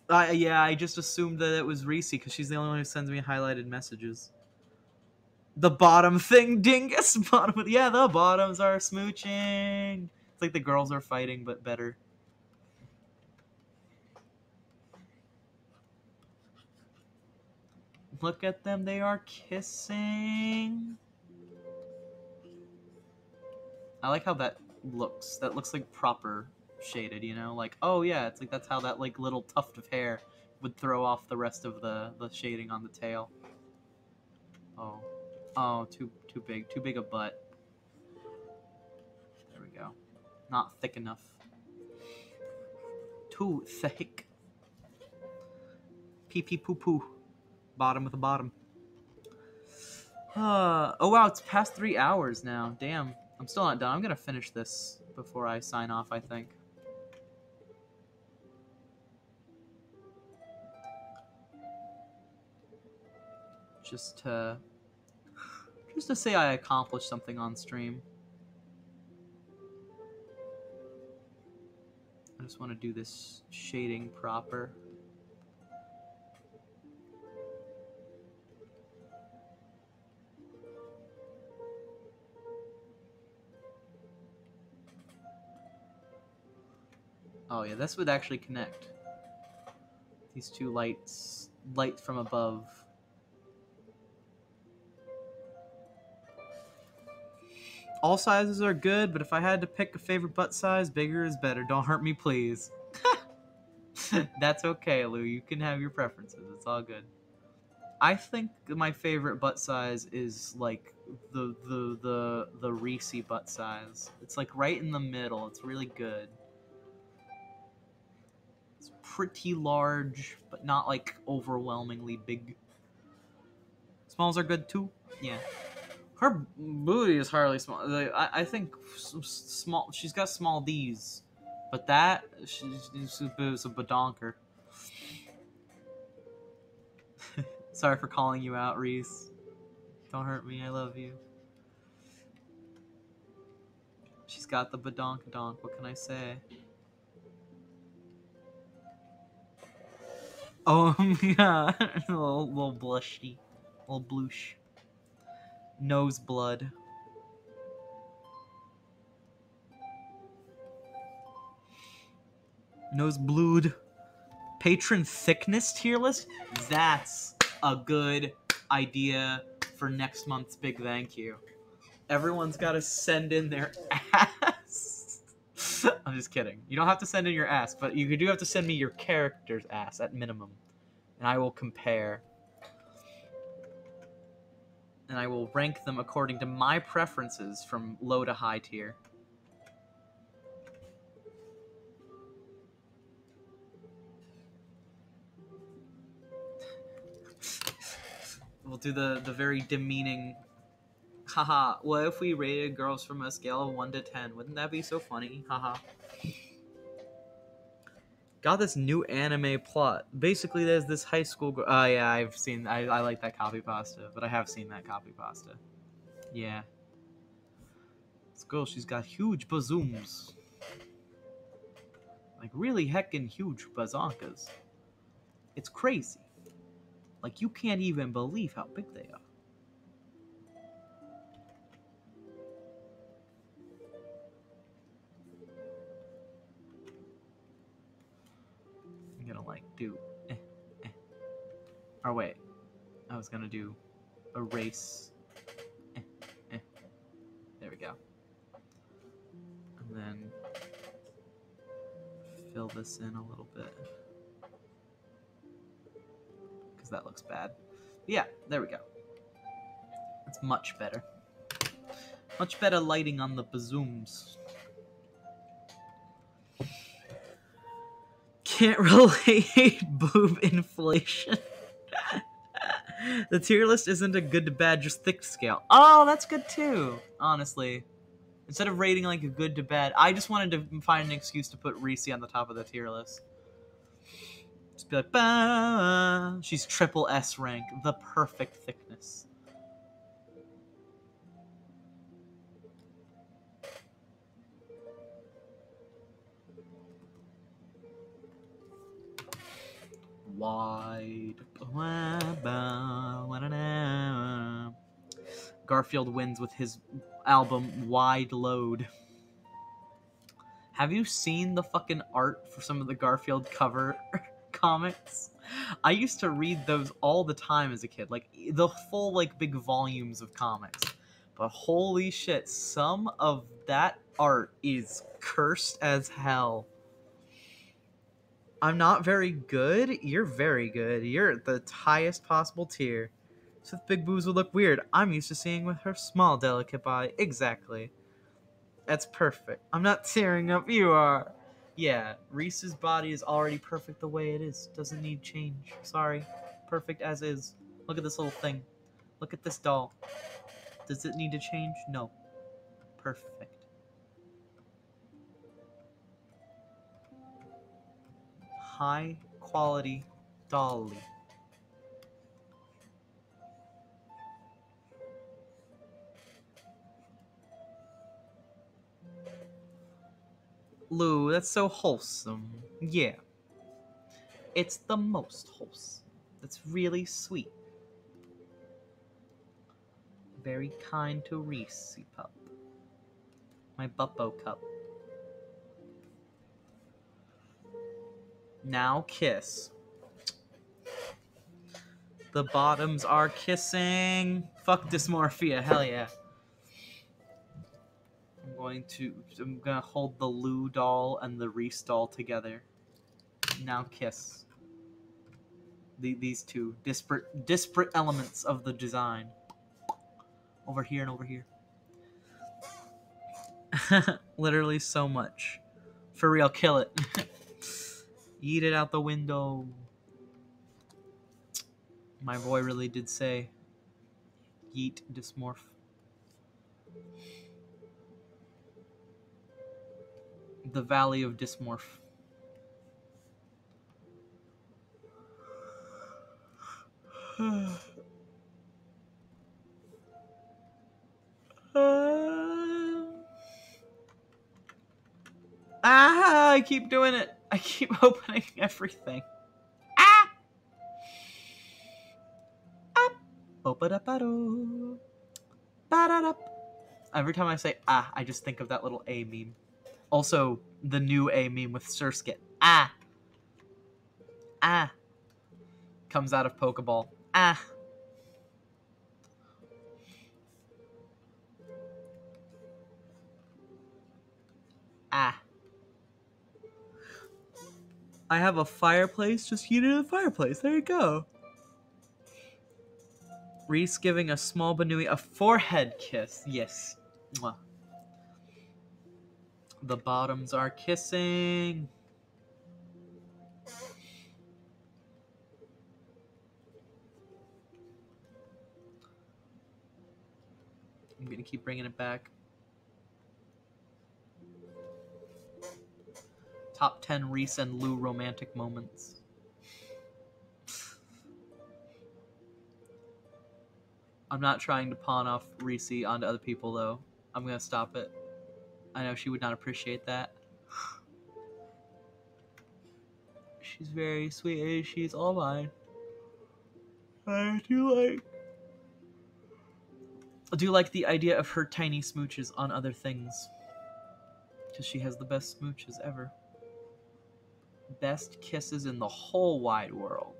Yeah, I just assumed that it was Reese because she's the only one who sends me highlighted messages. The bottom thing, dingus. Bottom. Yeah, the bottoms are smooching. It's like the girls are fighting, but better. Look at them, they are kissing. I like how that looks. That looks like proper shaded, you know? Like, oh yeah, it's like that's how that, like, little tuft of hair would throw off the rest of the shading on the tail. Oh. Oh, too big a butt. There we go. Not thick enough. Too thick. Pee pee poo poo. Bottom with a bottom. Oh wow, it's past 3 hours now. Damn, I'm still not done. I'm gonna finish this before I sign off, I think. Just to say I accomplished something on stream. I just want to do this shading proper. Oh yeah, this would actually connect. These two lights, light from above. All sizes are good, but if I had to pick a favorite butt size, bigger is better. Don't hurt me, please. That's okay, Lou. You can have your preferences. It's all good. I think my favorite butt size is like the Reese butt size. It's like right in the middle. It's really good. It's pretty large, but not like overwhelmingly big. Smalls are good too. Yeah. Her booty is hardly small. I think small. She's got small D's, but that she's a badonker. Sorry for calling you out, Reese. Don't hurt me. I love you. She's got the badonkadonk. What can I say? Oh yeah, little blushy, little bloosh. Nose blood. Nose blood. Patron thickness tier list? That's a good idea for next month's big thank you. Everyone's got to send in their ass. I'm just kidding. You don't have to send in your ass, but you do have to send me your character's ass at minimum. And I will compare. And I will rank them according to my preferences from low to high tier. We'll do the very demeaning... Haha, what if we rated girls from a scale of 1 to 10? Wouldn't that be so funny? Haha. Got this new anime plot. Basically, there's this high school girl. Oh, yeah, I've seen... I like that copy pasta, but I have seen that copy pasta. Yeah. This girl, she's got huge bazooms. Like, really heckin' huge bazonkas. It's crazy. Like, you can't even believe how big they are. I'm gonna, like, do... Or wait. I was gonna do... erase... There we go. And then... fill this in a little bit. Because that looks bad. Yeah, there we go. It's much better. Much better lighting on the bazooms. Can't relate boob inflation. The tier list isn't a good to bad, just thick scale. Oh, that's good too, honestly. Instead of rating like a good to bad, I just wanted to find an excuse to put Reese on the top of the tier list. Just be like, bah! She's triple S rank, the perfect thickness. Wide. Garfield wins with his album Wide Load. Have you seen the fucking art for some of the Garfield cover comics? I used to read those all the time as a kid, like the full like big volumes of comics. But holy shit, some of that art is cursed as hell. I'm not very good. You're very good. You're at the highest possible tier. So big boobs would look weird. I'm used to seeing with her small, delicate body. Exactly. That's perfect. I'm not tearing up. You are. Yeah, Reese's body is already perfect the way it is. Doesn't need change. Sorry. Perfect as is. Look at this little thing. Look at this doll. Does it need to change? No. Perfect. High quality dolly. Lou, that's so wholesome. Yeah. It's the most wholesome. That's really sweet. Very kind to Reese, pup. My buppo cup. Now kiss. The bottoms are kissing. Fuck dysmorphia, hell yeah. I'm gonna hold the Lou doll and the Reese doll together. Now kiss. These two disparate elements of the design. Over here and over here. Literally so much. For real, kill it. Eat it out the window. My boy really did say, yeet dysmorph. The Valley of Dysmorph. I keep doing it. I keep opening everything. Ah! Every time I say I just think of that little A meme. Also, the new A meme with Surskit. Comes out of Pokeball. Ah. I have a fireplace. Just heat it in the fireplace. There you go. Reese giving a small Banui a forehead kiss. Yes. Mwah. The bottoms are kissing. I'm gonna keep bringing it back. Top 10 Reese and Lou romantic moments. I'm not trying to pawn off Reese onto other people, though. I'm gonna stop it. I know she would not appreciate that. She's very sweet. She's all mine. I do like the idea of her tiny smooches on other things. Because she has the best smooches ever. Best kisses in the whole wide world.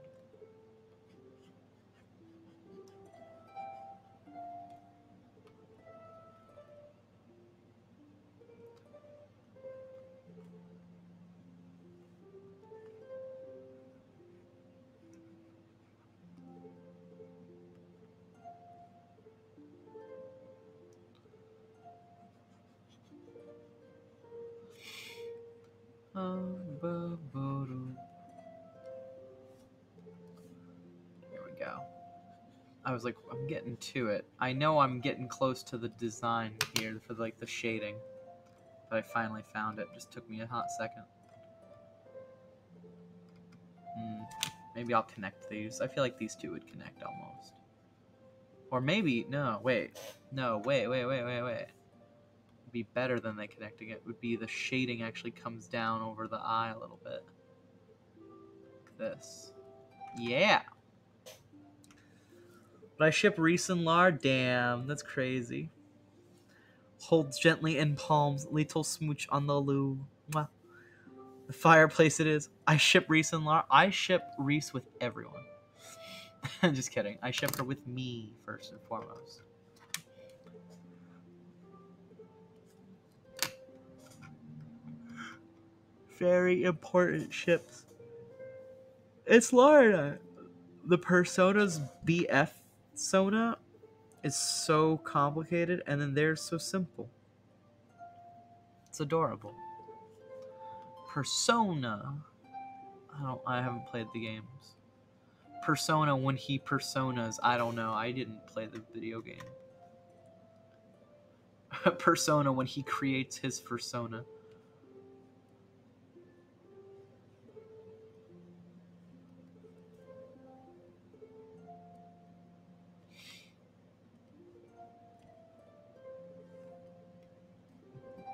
Here we go. I was like, I'm getting to it. I know I'm getting close to the design here for like the shading. But I finally found it. Just took me a hot second. Maybe I'll connect these. I feel like these two would connect almost. Or maybe, no, wait. No, wait. Would be better than they connecting it. Would be the shading actually comes down over the eye a little bit. Like this. Yeah! But I ship Reese and Lart? Damn, that's crazy. Holds gently in palms, little smooch on the Lou. Mwah. The fireplace it is. I ship Reese and Lart. I ship Reese with everyone. Just kidding. I ship her with me first and foremost. Very important ships. It's Lart. The Persona's BF Sona is so complicated, and then they're so simple. It's adorable. Persona. I haven't played the games. Persona when he personas. I don't know. I didn't play the video game. Persona when he creates his persona.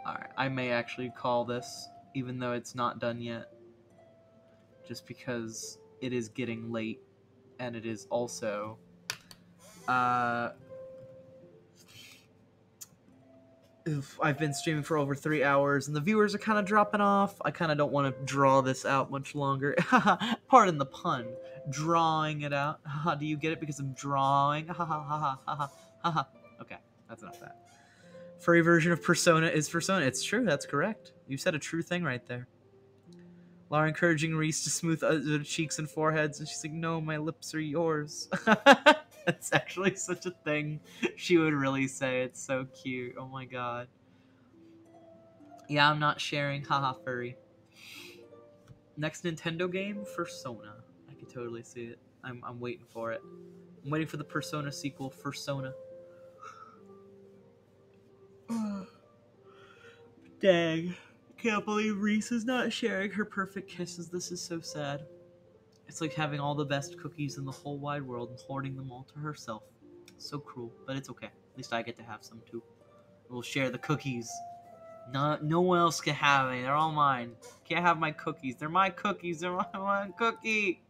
Alright, I may actually call this, even though it's not done yet. Just because it is getting late, and it is also... I've been streaming for over 3 hours, and the viewers are kind of dropping off. I kind of don't want to draw this out much longer. Pardon the pun. Drawing it out. Do you get it? Because I'm drawing. Okay, that's enough of that. Furry version of Persona is Persona. It's true, that's correct. You said a true thing right there. Lara encouraging Reese to smooth her cheeks and foreheads, and she's like, no, my lips are yours. That's actually such a thing she would really say. It's so cute. Oh my god. Yeah, I'm not sharing. Haha, furry. Next Nintendo game? Persona. I could totally see it. I'm waiting for it. I'm waiting for the Persona sequel, Persona. Dang. Can't believe Reese is not sharing her perfect kisses. This is so sad. It's like having all the best cookies in the whole wide world and hoarding them all to herself. So cruel, but it's okay. At least I get to have some too. We'll share the cookies. No one else can have any. They're all mine. Can't have my cookies. They're my cookies. They're my cookie.